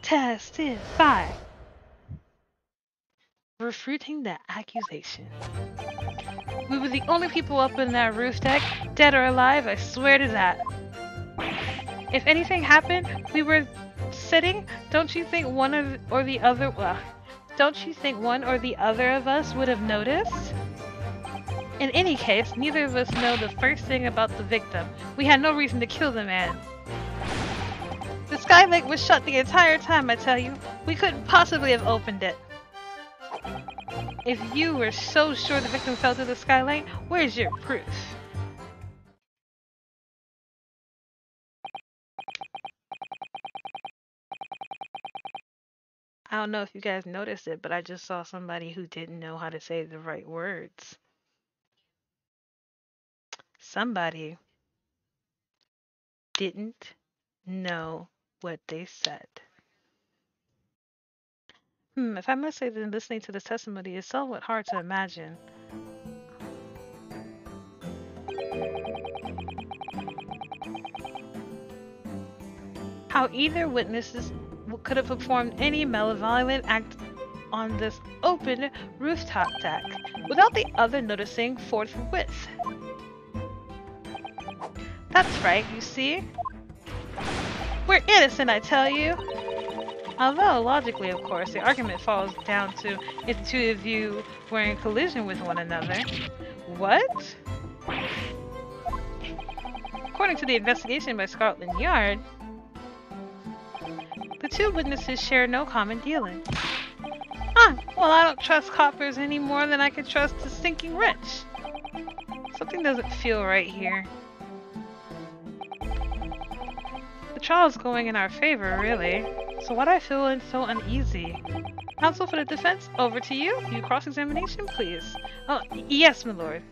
C: Testify. Refuting the accusation. We were the only people up in that roof deck, dead or alive, I swear to that. If anything happened, we were sitting, don't you think one or the other of us would have noticed? In any case, neither of us know the first thing about the victim. We had no reason to kill the man. The skylight was shut the entire time, I tell you. We couldn't possibly have opened it. If you were so sure the victim fell through the skylight, where's your proof? I don't know if you guys noticed it, but I just saw somebody who didn't know how to say the right words. Somebody didn't know what they said. If I must say that listening to this testimony is somewhat hard to imagine. How either witnesses could have performed any malevolent act on this open rooftop deck without the other noticing forthwith. That's right, you see? We're innocent, I tell you. Although, logically, of course, the argument falls down to if the two of you were in collision with one another. What? According to the investigation by Scotland Yard, the two witnesses share no common dealing. Well, I don't trust coppers any more than I could trust the stinking rich. Something doesn't feel right here. The trial's going in our favor, really. So why do I feel so uneasy? Counsel for the defense, over to you. You cross-examination, please. Oh, yes, my lord.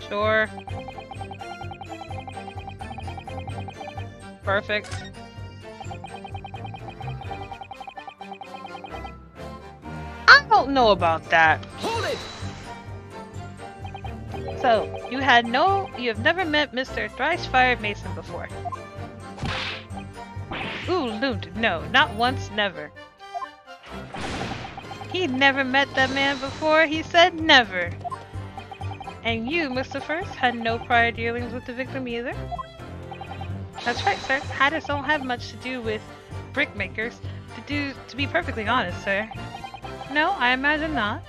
C: Sure. Perfect. I don't know about that.
B: Hold it!
C: So, you have never met Mr. Thrice-Fired Mason before. Ooh, loot. No, not once, never. He never met that man before, he said never. And you, Mr. First, had no prior dealings with the victim either? That's right, sir. Hatters don't have much to do with brick makers, to be perfectly honest, sir. No, I imagine not.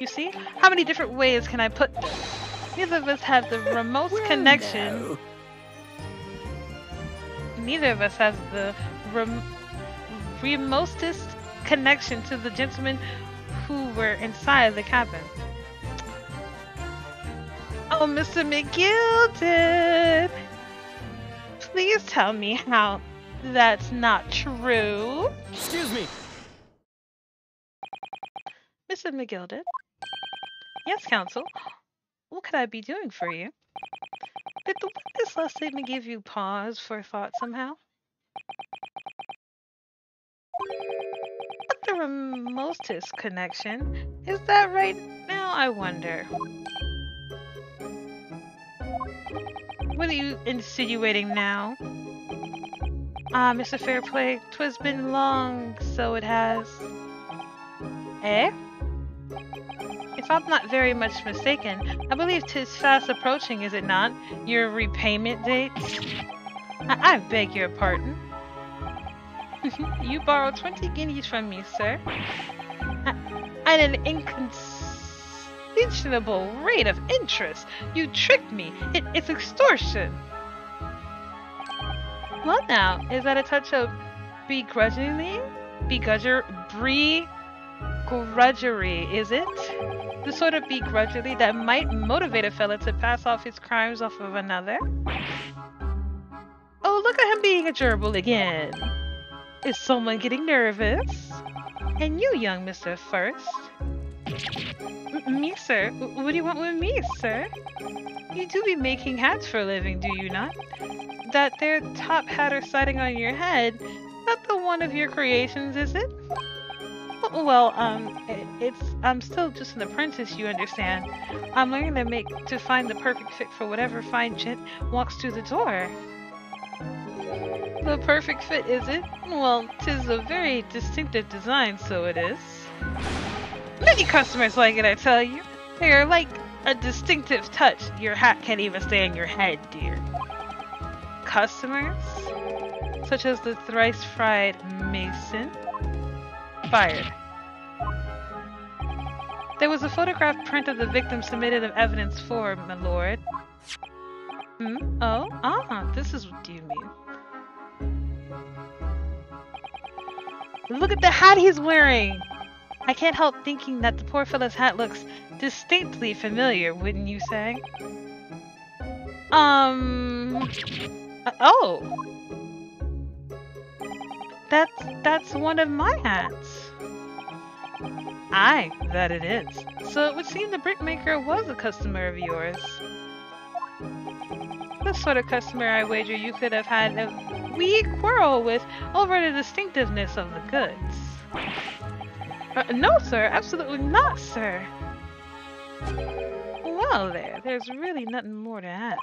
C: You see? How many different ways can I put this? Neither of us have the remote connection.
B: No.
C: Neither of us has the remotest connection to the gentlemen who were inside the cabin. Oh, Mr. 𝕒𝕠𝕔𝕚𝕤! Please tell me how that's not true.
B: Excuse me.
C: Mr. 𝕒𝕠𝕚? Yes, counsel. What could I be doing for you? Did the witness last statement give you pause for thought somehow? But the remotest connection? Is that right now, I wonder? What are you insinuating now? Ah, Mr. Fairplay, 'twas been long, so it has. Eh? If I'm not very much mistaken, I believe 'tis fast approaching, is it not? Your repayment date? I beg your pardon. You borrowed 20 guineas from me, sir. At an inconceivable rate of interest. You tricked me. It's extortion. Well now, is that a touch of begrudgery, is it? The sort of begrudgery that might motivate a fella to pass off his crimes off of another? Oh, look at him being a gerbil again. Is someone getting nervous? And you, young Mr. First? Me, sir? What do you want with me, sir? You do be making hats for a living, do you not? That there top hatter sighting on your head, not the one of your creations, is it? Well, I'm still just an apprentice, you understand. I'm learning to find the perfect fit for whatever fine gent walks through the door. The perfect fit, is it? Well, 'tis a very distinctive design, so it is. Many customers like it, I tell you. They are like a distinctive touch. Your hat can't even stay on your head, dear. Customers? Such as the thrice-fried Mason? Fired. There was a photograph print of the victim submitted of evidence for, my lord. Oh? This is what you mean. Look at the hat he's wearing! I can't help thinking that the poor fellow's hat looks distinctly familiar, wouldn't you say? Oh! That's one of my hats. Aye, that it is. So it would seem the brickmaker was a customer of yours. The sort of customer, I wager, you could have had a wee quarrel with over the distinctiveness of the goods. No, sir, absolutely not, sir. Well, there's really nothing more to add.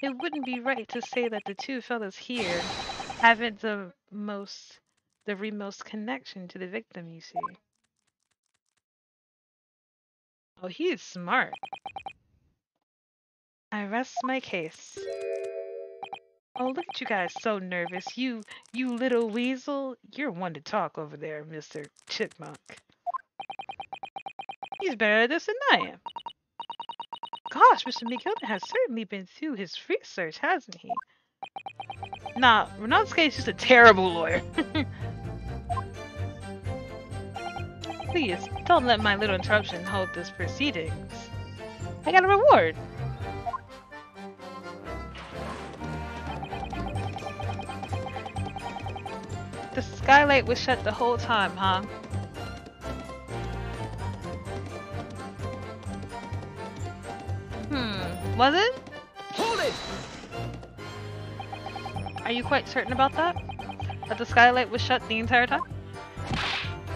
C: It wouldn't be right to say that the two fellows here haven't the most
A: the remote connection to the victim, you see. Oh, he is smart. I rest my case. Oh, look at you guys so nervous. You little weasel. You're one to talk over there, Mr. Chipmunk. He's better at this than I am. Gosh, Mr. 𝕒𝕠𝕤𝕤 has certainly been through his research, hasn't he? Nah, Inosuke is just a terrible lawyer. Please, don't let my little interruption hold this proceedings. I got a reward. The skylight was shut the whole time, huh? Was it?
B: Hold it!
A: Are you quite certain about that? That the skylight was shut the entire time?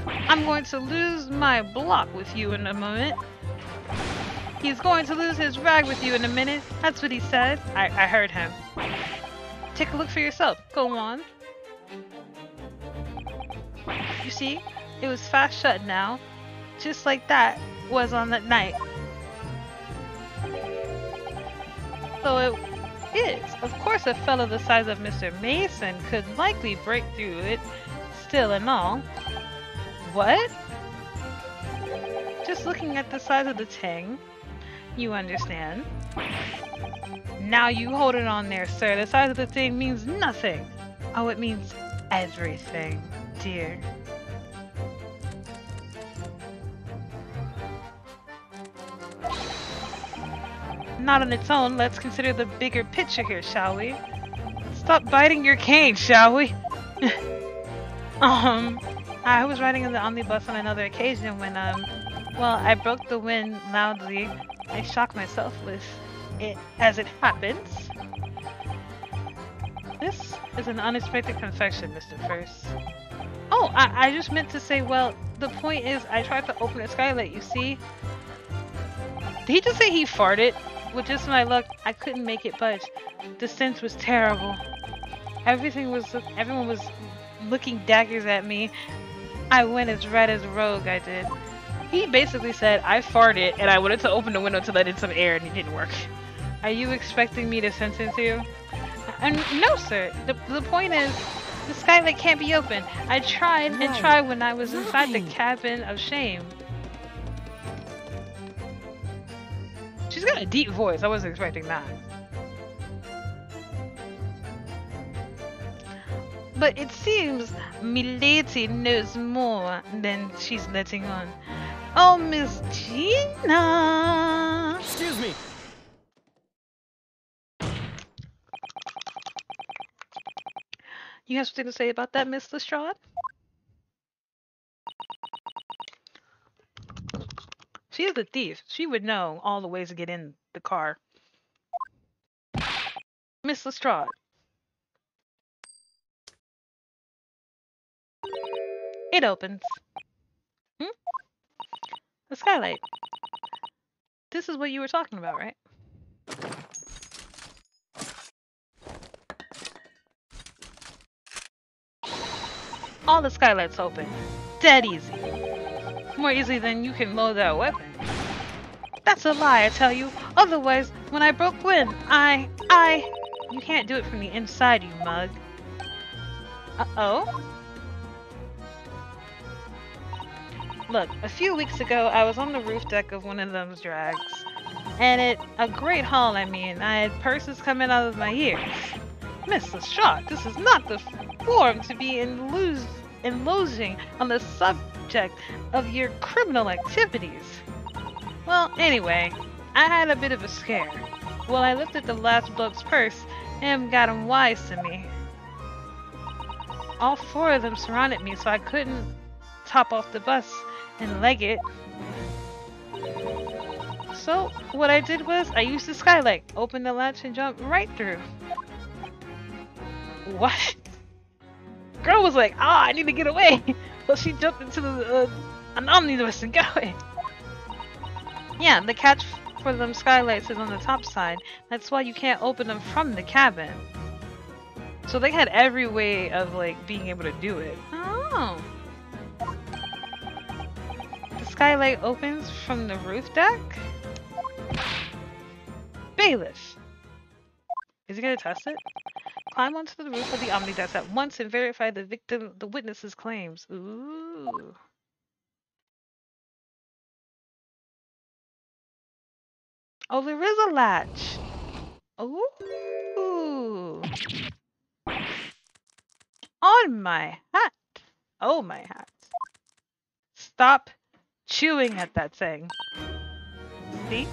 A: I'm going to lose my block with you in a moment. He's going to lose his rag with you in a minute. That's what he said. I heard him. Take a look for yourself. Go on. You see, it was fast shut now. Just like that was on that night. So it is. Of course a fellow the size of Mr. Mason could likely break through it, still and all. What? Just looking at the size of the ting, you understand. Now you hold it on there, sir. The size of the thing means nothing. Oh, it means everything, dear. Not on its own, let's consider the bigger picture here, shall we? Stop biting your cane, shall we? I was riding in the omnibus on another occasion when, well, I broke the wind loudly. I shocked myself with it as it happens. This is an unexpected confession, Mr. First. Oh, I just meant to say, well, the point is I tried to open the skylight, you see? Did he just say he farted? With just my luck, I couldn't make it budge. The stench was terrible. Everyone was looking daggers at me. I went as red as a rogue, I did. He basically said, I farted, and I wanted to open the window to let in some air, and it didn't work. Are you expecting me to sentence you? No, sir. The point is, the skylight can't be open. I tried and tried when I was inside the cabin of shame. She's got a deep voice. I wasn't expecting that. But it seems 𝕤𝕤𝕤 knows more than she's letting on. Oh, Miss Gina!
B: Excuse me!
A: You have something to say about that, Miss Lestrade? She is a thief. She would know all the ways to get in the car. Miss Lestrade. It opens. The skylight. This is what you were talking about, right? All the skylights open. Dead easy. More easily than you can load that weapon. That's a lie, I tell you. Otherwise, when I broke wind, You can't do it from the inside, you mug. Uh-oh? Look, a few weeks ago, I was on the roof deck of one of those drags. And a great haul, I mean. I had purses coming out of my ears. Miss Lestrade, this is not the form to be enlosing on the subject of your criminal activities. Well, anyway, I had a bit of a scare. Well, I looked at the last bloke's purse and got him wise to me. All four of them surrounded me, so I couldn't top off the bus and leg it. So, what I did was, I used the skylight, opened the latch and jumped right through. What? Girl was like, I need to get away. So she jumped into an omnibus and got away. Yeah, the catch for them skylights is on the top side. That's why you can't open them from the cabin. So they had every way of like being able to do it. Oh.
C: The skylight opens from the roof deck? Bailiff! Is he gonna test it? Climb onto the roof of the Omni desk at once and verify the witness's claims. Ooh. Oh, there is a latch. Ooh. On my hat. Oh, my hat. Stop chewing at that thing. See?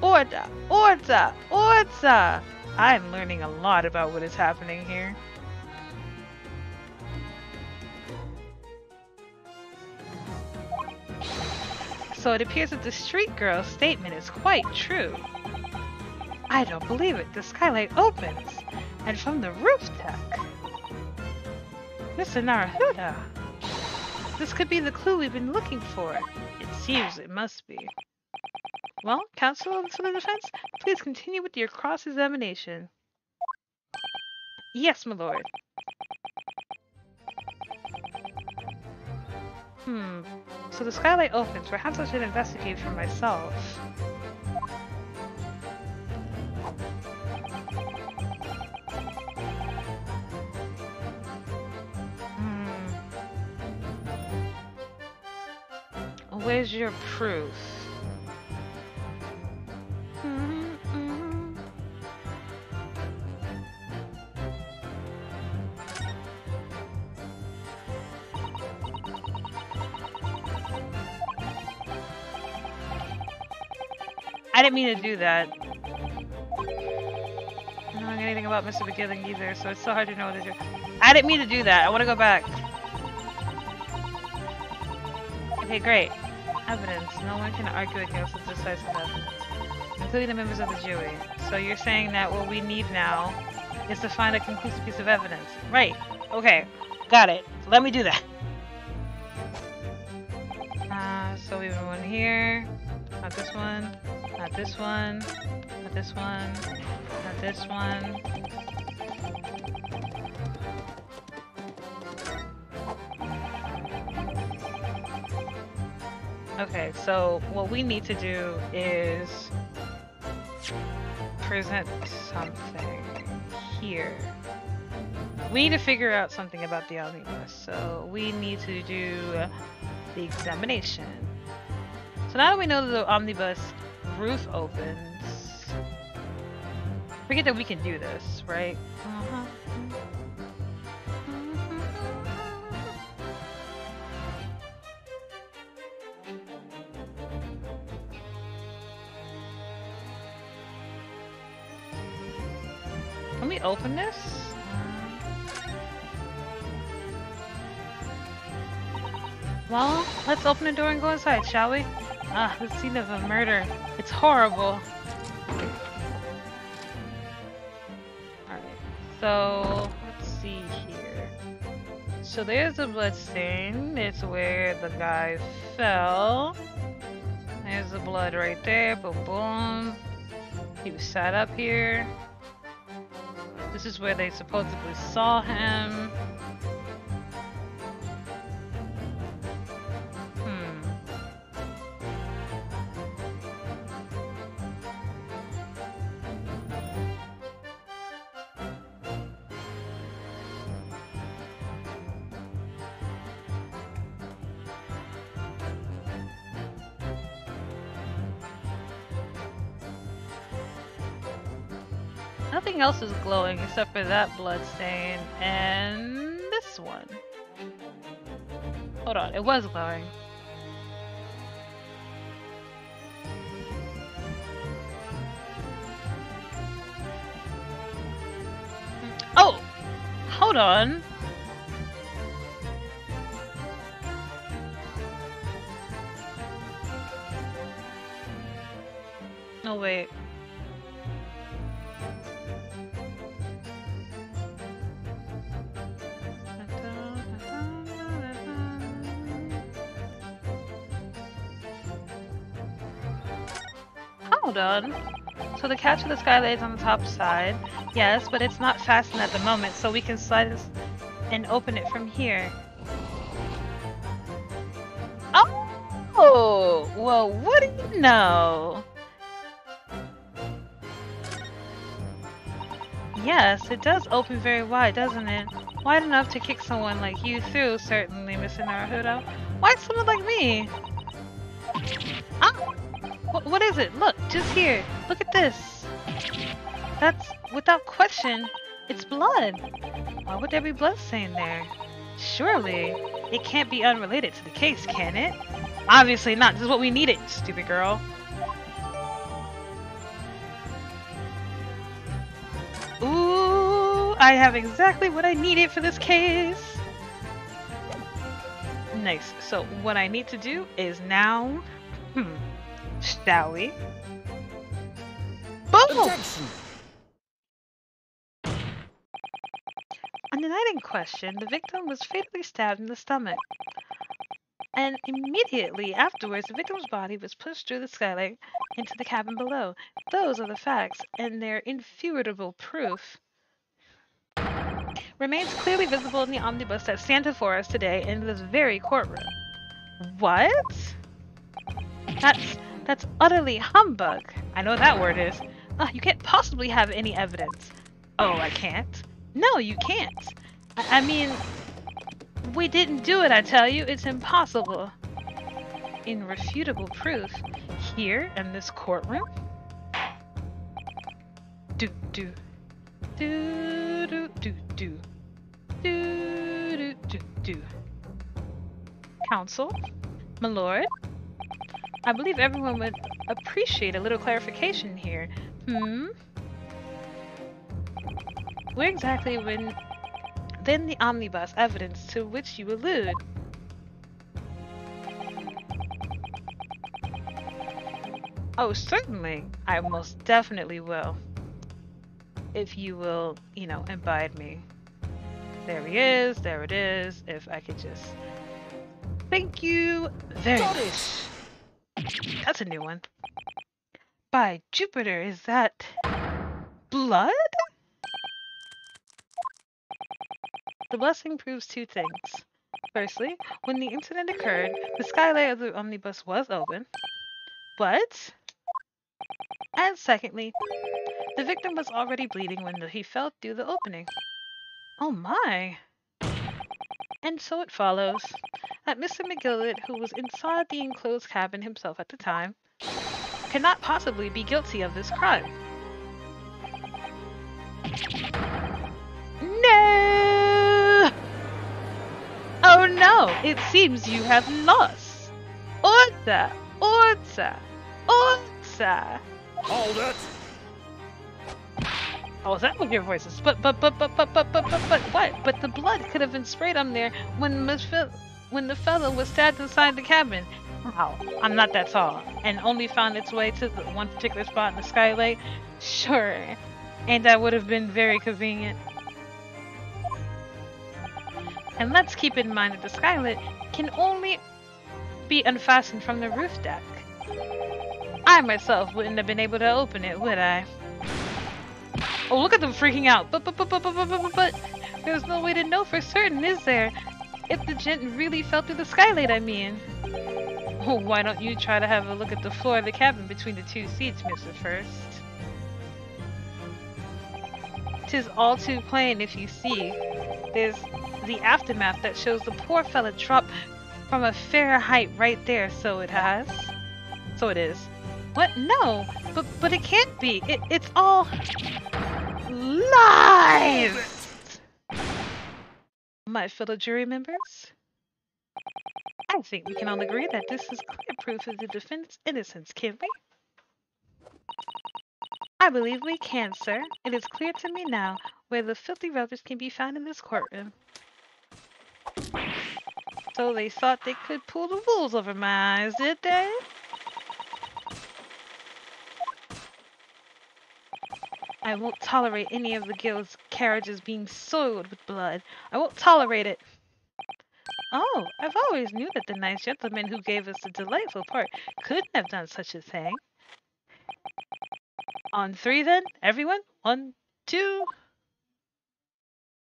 C: Order! Order! Order! I'm learning a lot about what is happening here. So it appears that the street girl's statement is quite true. I don't believe it. The skylight opens, and from the roof deck. Mr. Naruhoda. This could be the clue we've been looking for. It seems it must be. Well, counsel for the defense, please continue with your cross-examination. Yes, my lord. So the skylight opens. Perhaps I should investigate for myself. Where's your proof? I didn't mean to do that. I don't know anything about Mr. McGilling either, so it's so hard to know what to do. I didn't mean to do that. I want to go back. Okay, great. Evidence. No one can argue against the decisive evidence, including the members of the jury. So you're saying that what we need now is to find a conclusive piece of evidence. Right. Okay. Got it. So let me do that. So we have one here. Not this one. Not this one. Not this one. Not this one. Okay, so what we need to do is present something here. We need to figure out something about the omnibus, so we need to do the examination. So now that we know that the omnibus roof opens, forget that we can do this, right? Can we open this? Well, let's open the door and go inside, shall we? The scene of a murder. It's horrible. Alright, so let's see here. So there's a blood stain. It's where the guy fell. There's the blood right there. Boom, boom. He was sat up here. This is where they supposedly saw him. Nothing else is glowing except for that blood stain and this one. Hold on, it was glowing. Oh! Hold on. No, wait. Hold on. So the catch of the skylight is on the top side. Yes, but it's not fastened at the moment, so we can slide this and open it from here. Oh! Well, what do you know? Yes, it does open very wide, doesn't it? Wide enough to kick someone like you through, certainly, Mr. Naruto. Why someone like me? Ah! What is it? Look, just here. Look at this. That's, without question, it's blood. Why would there be blood stain there? Surely, it can't be unrelated to the case, can it? Obviously not. This is what we needed, stupid girl. Ooh, I have exactly what I needed for this case. Nice. So what I need to do is now, shall we? Boom!
B: Objection!
C: On the night in question, the victim was fatally stabbed in the stomach. And immediately afterwards, the victim's body was pushed through the skylight into the cabin below. Those are the facts, and their irrefutable proof remains clearly visible in the omnibus that stands before us today in this very courtroom. What? That's utterly humbug. I know what that word is. You can't possibly have any evidence. Oh, I can't? No, you can't. I mean, we didn't do it, I tell you. It's impossible. Irrefutable proof here in this courtroom? Do. Counsel, my lord, I believe everyone would appreciate a little clarification here. Where exactly then the omnibus evidence to which you allude? Oh, certainly. I most definitely will. If you will, abide me. There he is. There it is. If I could just... Thank you very much. That's a new one. By Jupiter, is that... blood? The blessing proves two things. Firstly, when the incident occurred, the skylight of the omnibus was open. But... And secondly, the victim was already bleeding when he fell through the opening. Oh my! And so it follows that Mr. 𝕒𝕠𝕤, who was inside the enclosed cabin himself at the time, cannot possibly be guilty of this crime. No! Oh no! It seems you have lost! Order! Order! Order!
B: Hold it!
C: Oh, that was your voices. But what? But the blood could have been sprayed on there when the fellow was stabbed inside the cabin. How? I'm not that tall. And only found its way to the one particular spot in the skylight? Sure. And that would have been very convenient. And let's keep in mind that the skylight can only be unfastened from the roof deck. I myself wouldn't have been able to open it, would I? Oh, look at them freaking out. But there's no way to know for certain, is there? If the gent really fell through the skylight, I mean. Oh, why don't you try to have a look at the floor of the cabin between the two seats, Mr. First? 'Tis all too plain if you see. There's the aftermath that shows the poor fella dropped from a fair height right there, so it has. So it is. What? No! But it can't be. It's all... lies! My fellow jury members? I think we can all agree that this is clear proof of the defendant's innocence, can't we? I believe we can, sir. It is clear to me now where the filthy rubbish can be found in this courtroom. So they thought they could pull the wool over my eyes, did they? I won't tolerate any of the guild's carriages being soiled with blood. I won't tolerate it. Oh, I've always knew that the nice gentleman who gave us the delightful part couldn't have done such a thing. On three then, everyone? 1, 2,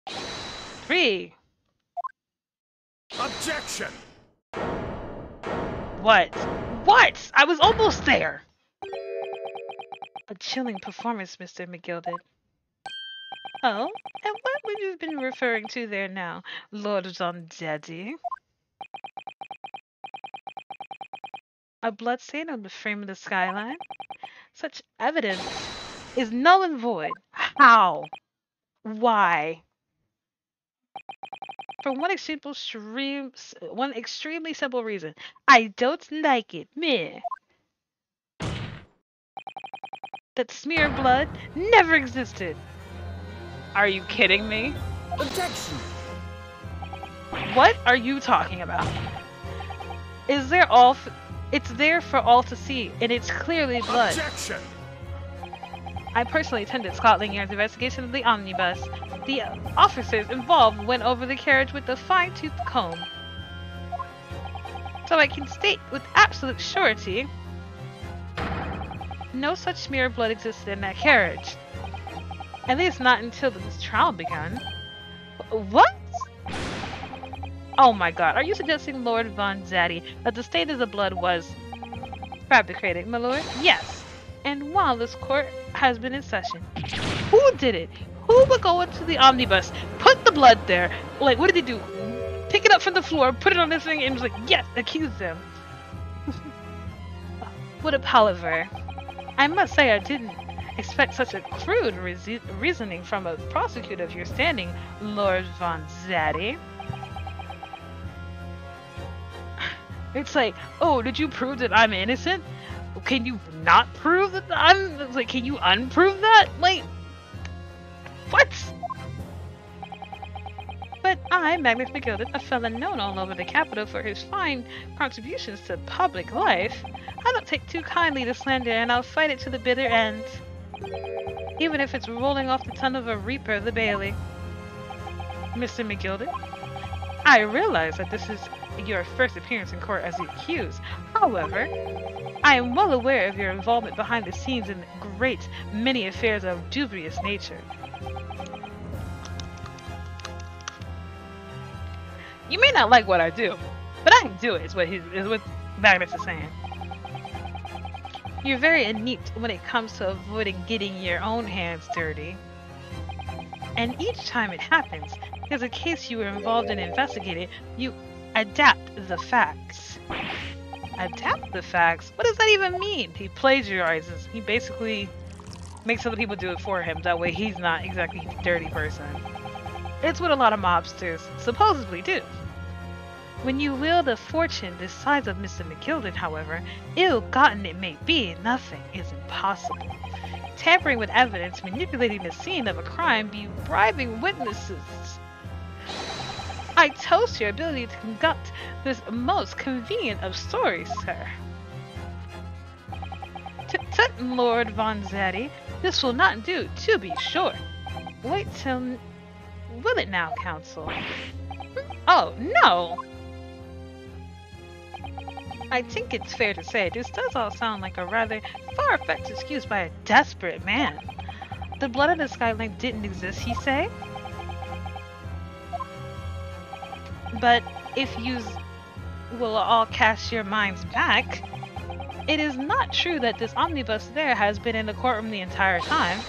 C: 3.
B: Objection!
C: What? What? I was almost there! A chilling performance, Mr. 𝕤𝕤𝕤. Oh, and what would you have been referring to there now, Lord 𝕤𝕤𝕤? A blood stain on the frame of the skyline? Such evidence is null and void. How? Why? For one extremely simple reason. I don't like it. Meh. That smear of blood never existed. Are you kidding me?
B: Objection!
C: What are you talking about? It's there for all to see, and it's clearly blood.
B: Objection!
C: I personally attended Scotland Yard's investigation of the omnibus. The officers involved went over the carriage with a fine-tooth comb. So I can state with absolute surety, no such smear of blood existed in that carriage. At least not until this trial began. What? Oh my god, are you suggesting Lord 𝕤𝕤𝕤 that the stain of the blood was fabricated, my lord? Yes. And while this court has been in session, who did it? Who would go into the omnibus, put the blood there? Like, what did he do? Pick it up from the floor, put it on this thing, and was like, yes, accuse them. What a palaver. I must say I didn't expect such a crude reasoning from a prosecutor of your standing, Lord 𝕤𝕤𝕤. It's like, oh, did you prove that I'm innocent? Can you not prove that it's like, can you unprove that? Like, what? But I, Magnus 𝕤𝕤𝕤, a felon known all over the capital for his fine contributions to public life, I don't take too kindly to slander, and I'll fight it to the bitter end. Even if it's rolling off the tongue of a reaper of the Bailey. Mr. 𝕤𝕤𝕤, I realize that this is your first appearance in court as the accused. However, I am well aware of your involvement behind the scenes in great many affairs of dubious nature. You may not like what I do, but I can do it, is what Magnus is saying. You're very inept when it comes to avoiding getting your own hands dirty. And each time it happens, there's a case you were involved in investigating, you adapt the facts. Adapt the facts? What does that even mean? He plagiarizes. He basically makes other people do it for him. That way he's not exactly a dirty person. It's what a lot of mobsters supposedly do. When you wield a fortune the size of Mr. 𝕤𝕤𝕤, however, ill-gotten it may be, nothing is impossible. Tampering with evidence, manipulating the scene of a crime, bribing witnesses. I toast your ability to conduct this most convenient of stories, sir. Tut, Lord 𝕤𝕤𝕤, this will not do, to be sure. Wait till... Will it now, counsel? Oh, no! I think it's fair to say this does all sound like a rather far-fetched excuse by a desperate man. The blood of the skyline didn't exist, he say? But if you will all cast your minds back, it is not true that this omnibus there has been in the courtroom the entire time.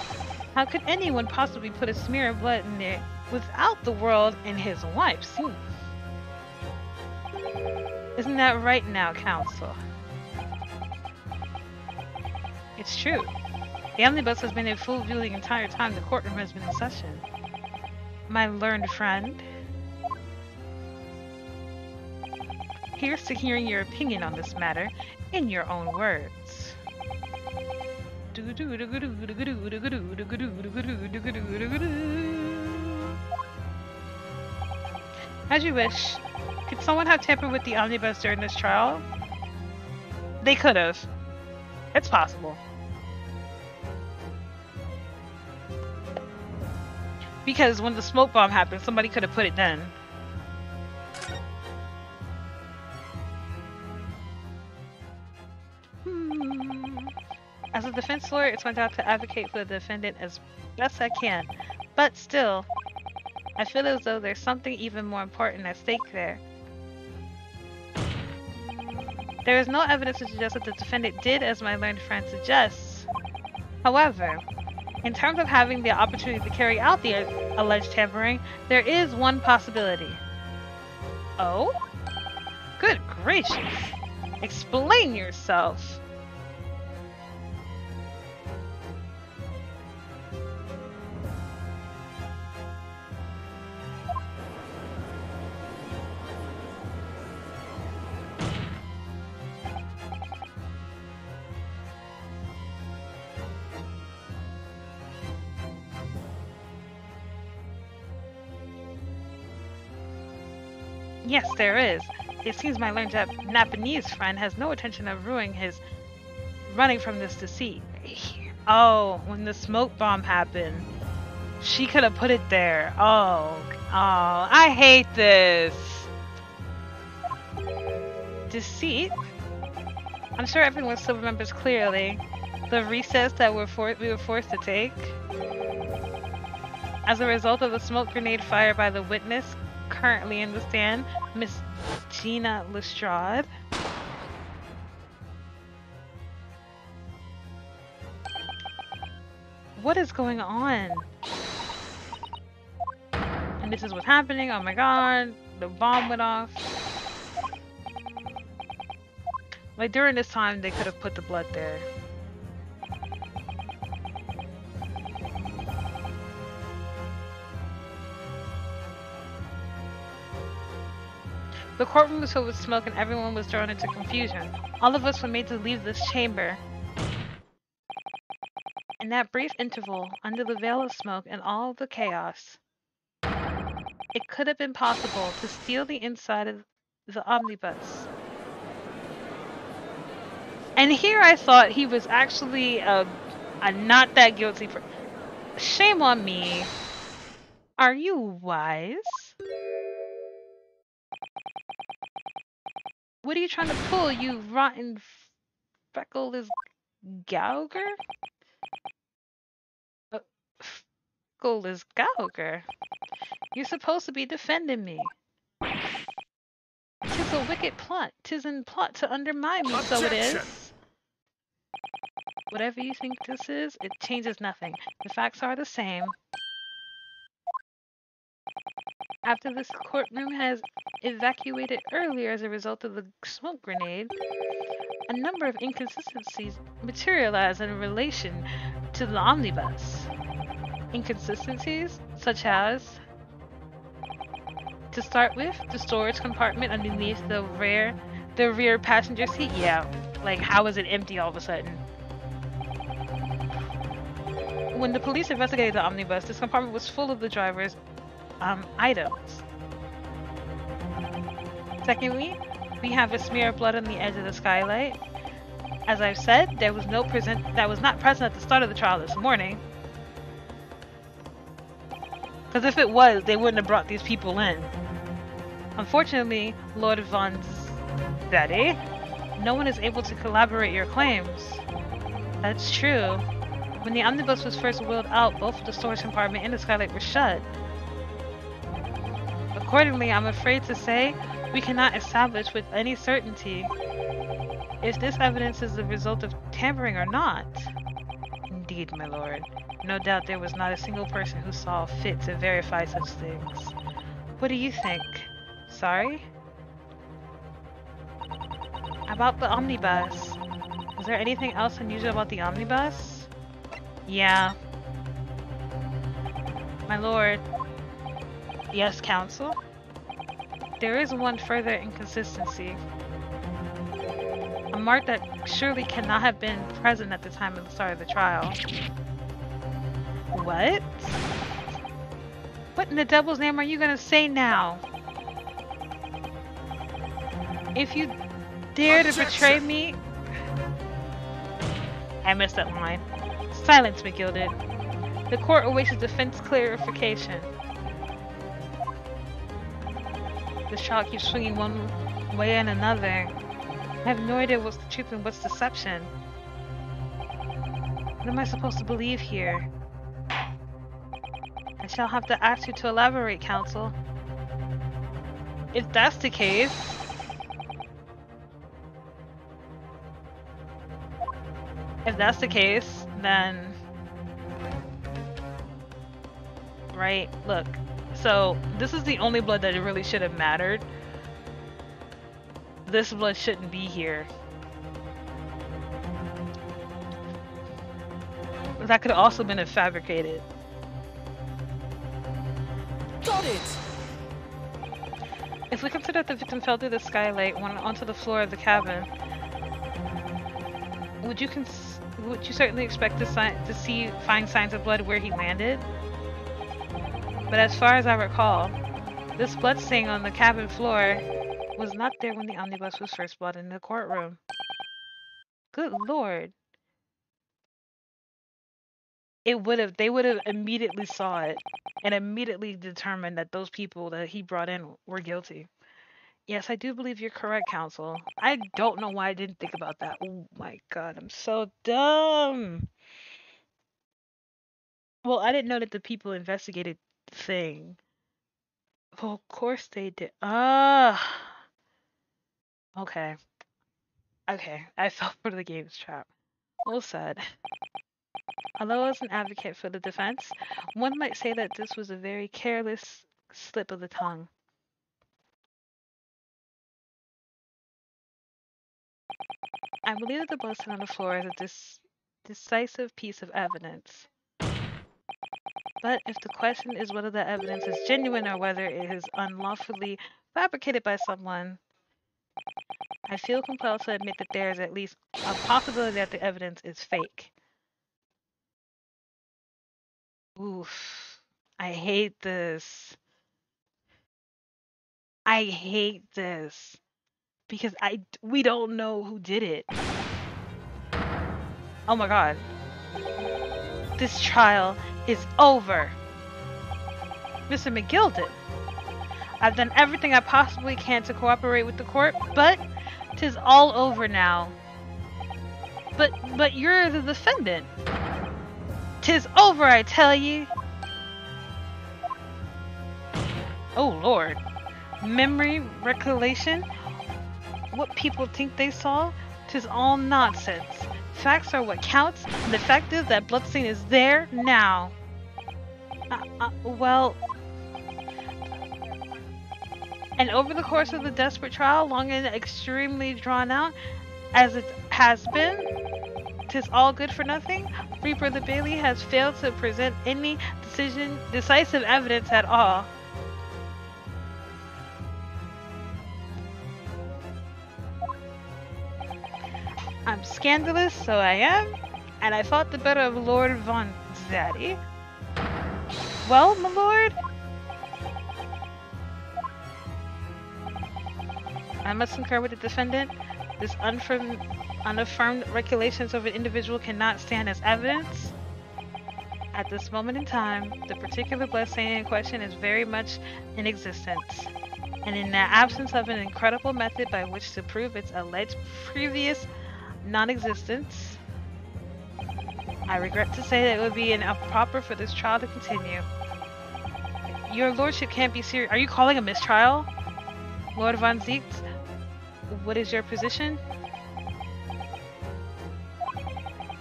C: How could anyone possibly put a smear of blood in there without the world and his wife seeing? Isn't that right now, counsel? It's true. The omnibus has been in full view the entire time the courtroom has been in session. My learned friend. Here's to hearing your opinion on this matter in your own words. As you wish. Could someone have tampered with the omnibus during this trial? They could have. It's possible. Because when the smoke bomb happened, somebody could have put it then. As As a defense lawyer, it's my job to advocate for the defendant as best I can. But still, I feel as though there's something even more important at stake there. There is no evidence to suggest that the defendant did as my learned friend suggests. However, in terms of having the opportunity to carry out the alleged tampering, there is one possibility. Oh? Good gracious! Explain yourself! Yes, there is. It seems my learned Japanese friend has no intention of running from this deceit. Oh, when the smoke bomb happened, she could have put it there. Oh, I hate this. Deceit? I'm sure everyone still remembers clearly the recess that we were forced to take. As a result of the smoke grenade fired by the witness currently in the stand, Miss Gina Lestrade. What is going on? And this is what's happening. Oh my god, the bomb went off. Like during this time, they could have put the blood there. The courtroom was filled with smoke and everyone was thrown into confusion. All of us were made to leave this chamber. In that brief interval, under the veil of smoke and all the chaos, it could have been possible to steal the inside of the omnibus. And here I thought he was actually a not that guilty person. Shame on me. Are you wise? What are you trying to pull, you rotten feckless gouger? Feckless gouger? You're supposed to be defending me. 'Tis a wicked plot. 'Tis in plot to undermine me,
B: Objection.
C: so it is. Whatever you think this is, it changes nothing. The facts are the same. After this courtroom has evacuated earlier as a result of the smoke grenade, a number of inconsistencies materialized in relation to the omnibus. Inconsistencies such as, to start with, the storage compartment underneath the rear passenger seat. Yeah, like how is it empty all of a sudden? When the police investigated the omnibus, this compartment was full of the driver's items. Secondly, we have a smear of blood on the edge of the skylight. As I've said, that was not present at the start of the trial this morning. Because if it was, they wouldn't have brought these people in. Unfortunately, Lord Von Daddy, no one is able to corroborate your claims. That's true. When the omnibus was first wheeled out, both the storage compartment and the skylight were shut. Accordingly, I'm afraid to say, we cannot establish with any certainty if this evidence is the result of tampering or not. Indeed, my lord. No doubt there was not a single person who saw fit to verify such things. What do you think? Sorry? About the omnibus. Is there anything else unusual about the omnibus? Yeah. My lord. Yes, counsel? There is one further inconsistency. A mark that surely cannot have been present at the time of the start of the trial. What? What in the devil's name are you gonna say now? If you dare to betray me... I missed that line. Silence, McGilded. The court awaits a defense clarification. The shot keeps swinging one way and another. I have no idea what's the truth and what's deception. What am I supposed to believe here? I shall have to ask you to elaborate, Counsel. If that's the case... If that's the case, then... Right? Look. So, this is the only blood that really should have mattered. This blood shouldn't be here. That could have also been fabricated.
B: Got it!
C: If we consider that the victim fell through the skylight onto the floor of the cabin, would you certainly expect to find signs of blood where he landed? But as far as I recall, this blood stain on the cabin floor was not there when the omnibus was first brought into the courtroom. Good lord. They would have immediately saw it and immediately determined that those people that he brought in were guilty. Yes, I do believe you're correct, Counsel. I don't know why I didn't think about that. Oh my god, I'm so dumb. Well, I didn't know that the people investigated the thing. Well, of course they did. Okay. Okay, I fell for the game's trap. Well said. Although as an advocate for the defense, one might say that this was a very careless slip of the tongue. I believe that the blood stain on the floor is a decisive piece of evidence. But if the question is whether the evidence is genuine or whether it is unlawfully fabricated by someone, I feel compelled to admit that there is at least a possibility that the evidence is fake. Oof. I hate this. I hate this. Because we don't know who did it. Oh my god. This trial is over. Mr. 𝕒𝕠𝕔𝕚𝕤. I've done everything I possibly can to cooperate with the court, but 'tis all over now. But you're the defendant. 'Tis over, I tell ye. Oh lord. Memory, recollection, what people think they saw, 'tis all nonsense. Facts are what counts, and the fact is that bloodstain is there now. Well... And over the course of the desperate trial, long and extremely drawn out, as it has been, 'tis all good for nothing. Free Brother Bailey has failed to present any decisive evidence at all. I'm scandalous, so I am, and I thought the better of Lord Von Zaddy. Well, my lord? I must concur with the defendant. This unaffirmed regulations of an individual cannot stand as evidence. At this moment in time, the particular blood stain in question is very much in existence, and in the absence of an incredible method by which to prove its alleged previous non-existence, I regret to say that it would be improper for this trial to continue. Your lordship can't be serious. Are you calling a mistrial? Lord Von Ziegt, what is your position?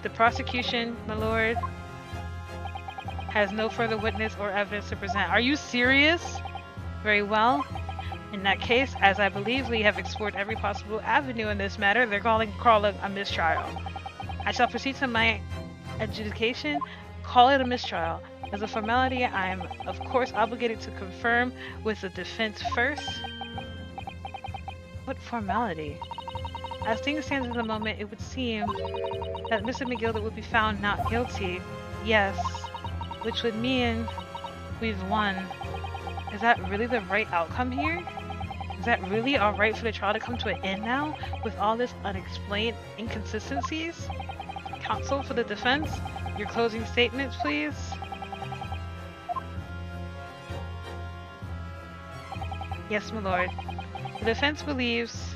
C: The prosecution, my lord, has no further witness or evidence to present. Are you serious? Very well. In that case, as I believe we have explored every possible avenue in this matter, they're calling a mistrial. I shall proceed to my adjudication. Call it a mistrial. As a formality, I am of course obligated to confirm with the defense first. What formality? As things stand at the moment, it would seem that Mr. 𝕒𝕠𝕚 would be found not guilty. Yes, which would mean we've won. Is that really the right outcome here? Is that really alright for the trial to come to an end now, with all this unexplained inconsistencies? Counsel for the defense, your closing statements, please. Yes, my lord. The defense believes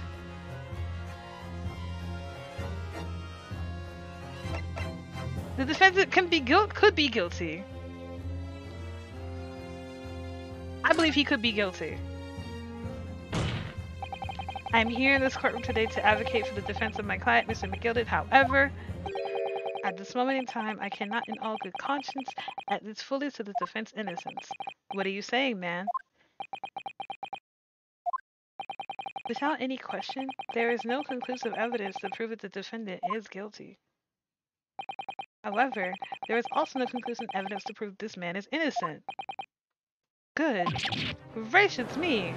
A: The defendant could be guilty. I believe he could be guilty. I'm here in this courtroom today to advocate for the defense of my client, Mr. 𝕒𝕠𝕔𝕚𝕒. However, at this moment in time, I cannot in all good conscience admit fully to the defense innocence. What are you saying, man? Without any question, there is no conclusive evidence to prove that the defendant is guilty. However, there is also no conclusive evidence to prove this man is innocent. Good gracious me!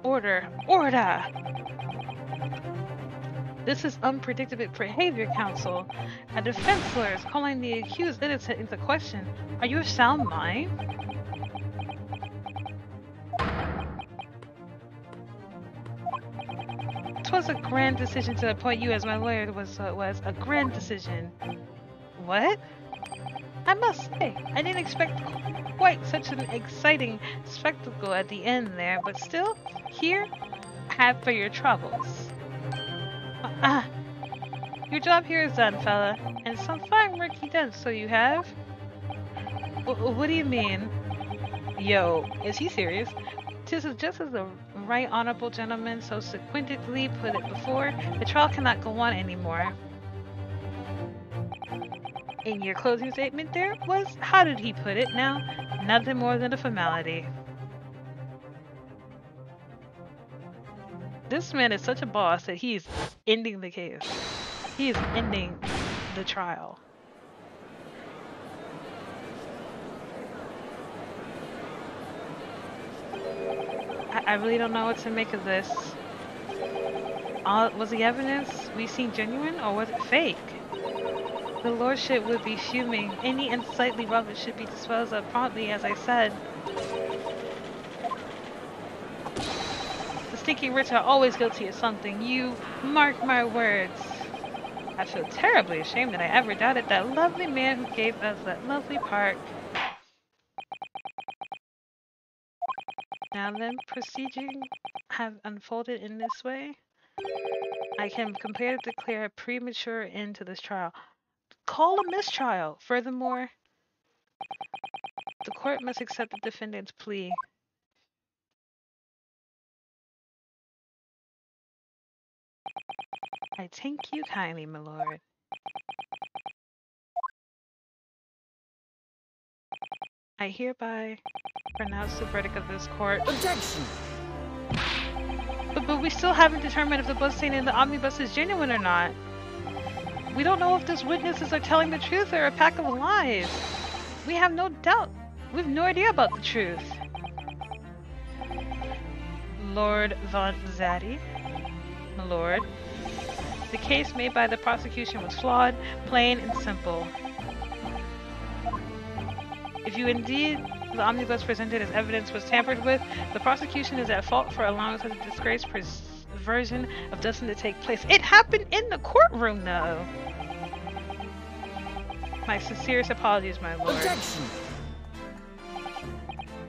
A: Order! Order! This is unpredictable behavior, counsel. A defense lawyer is calling the accused innocent into question. Are you of sound mind? Twas a grand decision to appoint you as my lawyer was a grand decision. What? I must say, I didn't expect quite such an exciting spectacle at the end there, but still, here, have for your troubles. Your job here is done, fella, and some fine work you done, so you have? What do you mean? Yo, is he serious? 'Tis just as the right honorable gentleman so sequentially put it before, the trial cannot go on anymore. In your closing statement there was, how did he put it now? Nothing more than a formality. This man is such a boss that he is ending the case. He is ending the trial. I really don't know what to make of this. Was the evidence we seen genuine or was it fake? The lordship would be fuming. Any unsightly rubbish should be disposed of promptly, as I said. The stinking rich are always guilty of something. You mark my words. I feel terribly ashamed that I ever doubted that lovely man who gave us that lovely park. Now then, proceedings have unfolded in this way. I can compare to declare a premature end to this trial. Call a mistrial. Furthermore, the court must accept the defendant's plea. I thank you kindly, my lord. I hereby pronounce the verdict of this court.
B: Objection!
A: But we still haven't determined if the bloodstain in the omnibus is genuine or not. We don't know if those witnesses are telling the truth or a pack of lies. We have no doubt. We have no idea about the truth. Lord von Zaddy, my lord, the case made by the prosecution was flawed, plain and simple. If you indeed the omnibus presented as evidence was tampered with, the prosecution is at fault for allowing such a disgraced version of justice to take place. It happened in the courtroom, though. My sincerest apologies, my lord.
B: Objection!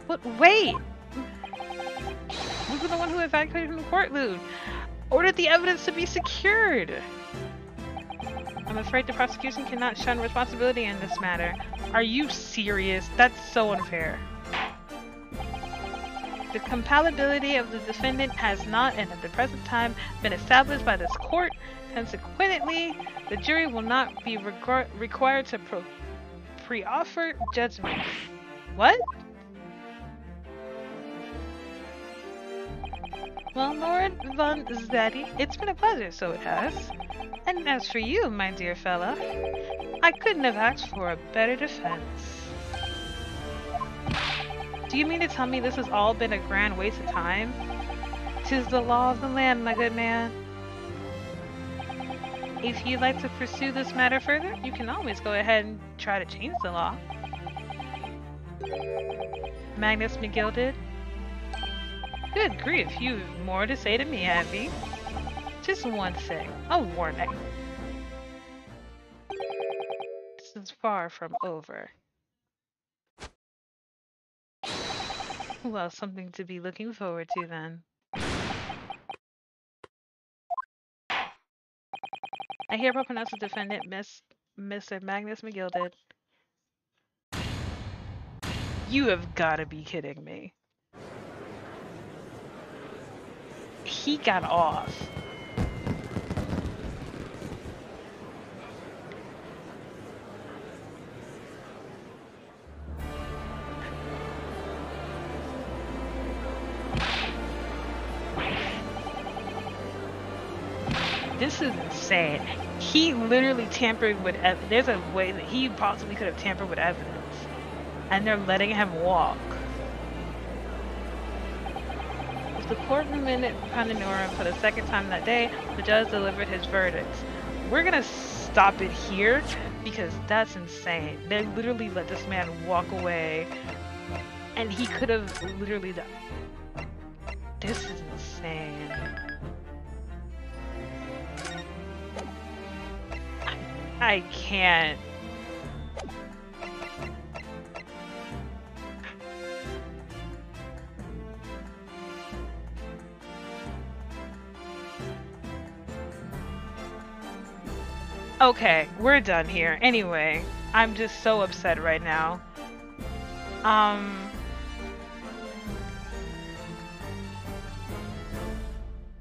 A: But wait! We were the one who evacuated from the courtroom. Ordered the evidence to be secured. I'm afraid the prosecution cannot shun responsibility in this matter. Are you serious? That's so unfair. The compatibility of the defendant has not, and at the present time, been established by this court. Consequently, the jury will not be required to pre-offer judgment. What? Well, Lord von Zaddy, it's been a pleasure, so it has. And as for you, my dear fella, I couldn't have asked for a better defense. Do you mean to tell me this has all been a grand waste of time? 'Tis the law of the land, my good man. If you'd like to pursue this matter further, you can always go ahead and try to change the law. Magnus 𝕒𝕠𝕔𝕚𝕒. Good grief, you've more to say to me, have you? Just one thing, a warning. This is far from over. Well, something to be looking forward to then. I hereby pronounce the defendant, Mr. Magnus McGilded. You have gotta be kidding me. He got off. This is insane. He literally tampered with there's a way that he possibly could have tampered with evidence. And they're letting him walk. With the court in 𝕤𝕤𝕤𝕤 for the second time that day, the judge delivered his verdicts. We're gonna stop it here because that's insane. They literally let this man walk away and he could have literally died. This is insane. I can't. Okay, we're done here. Anyway, I'm just so upset right now.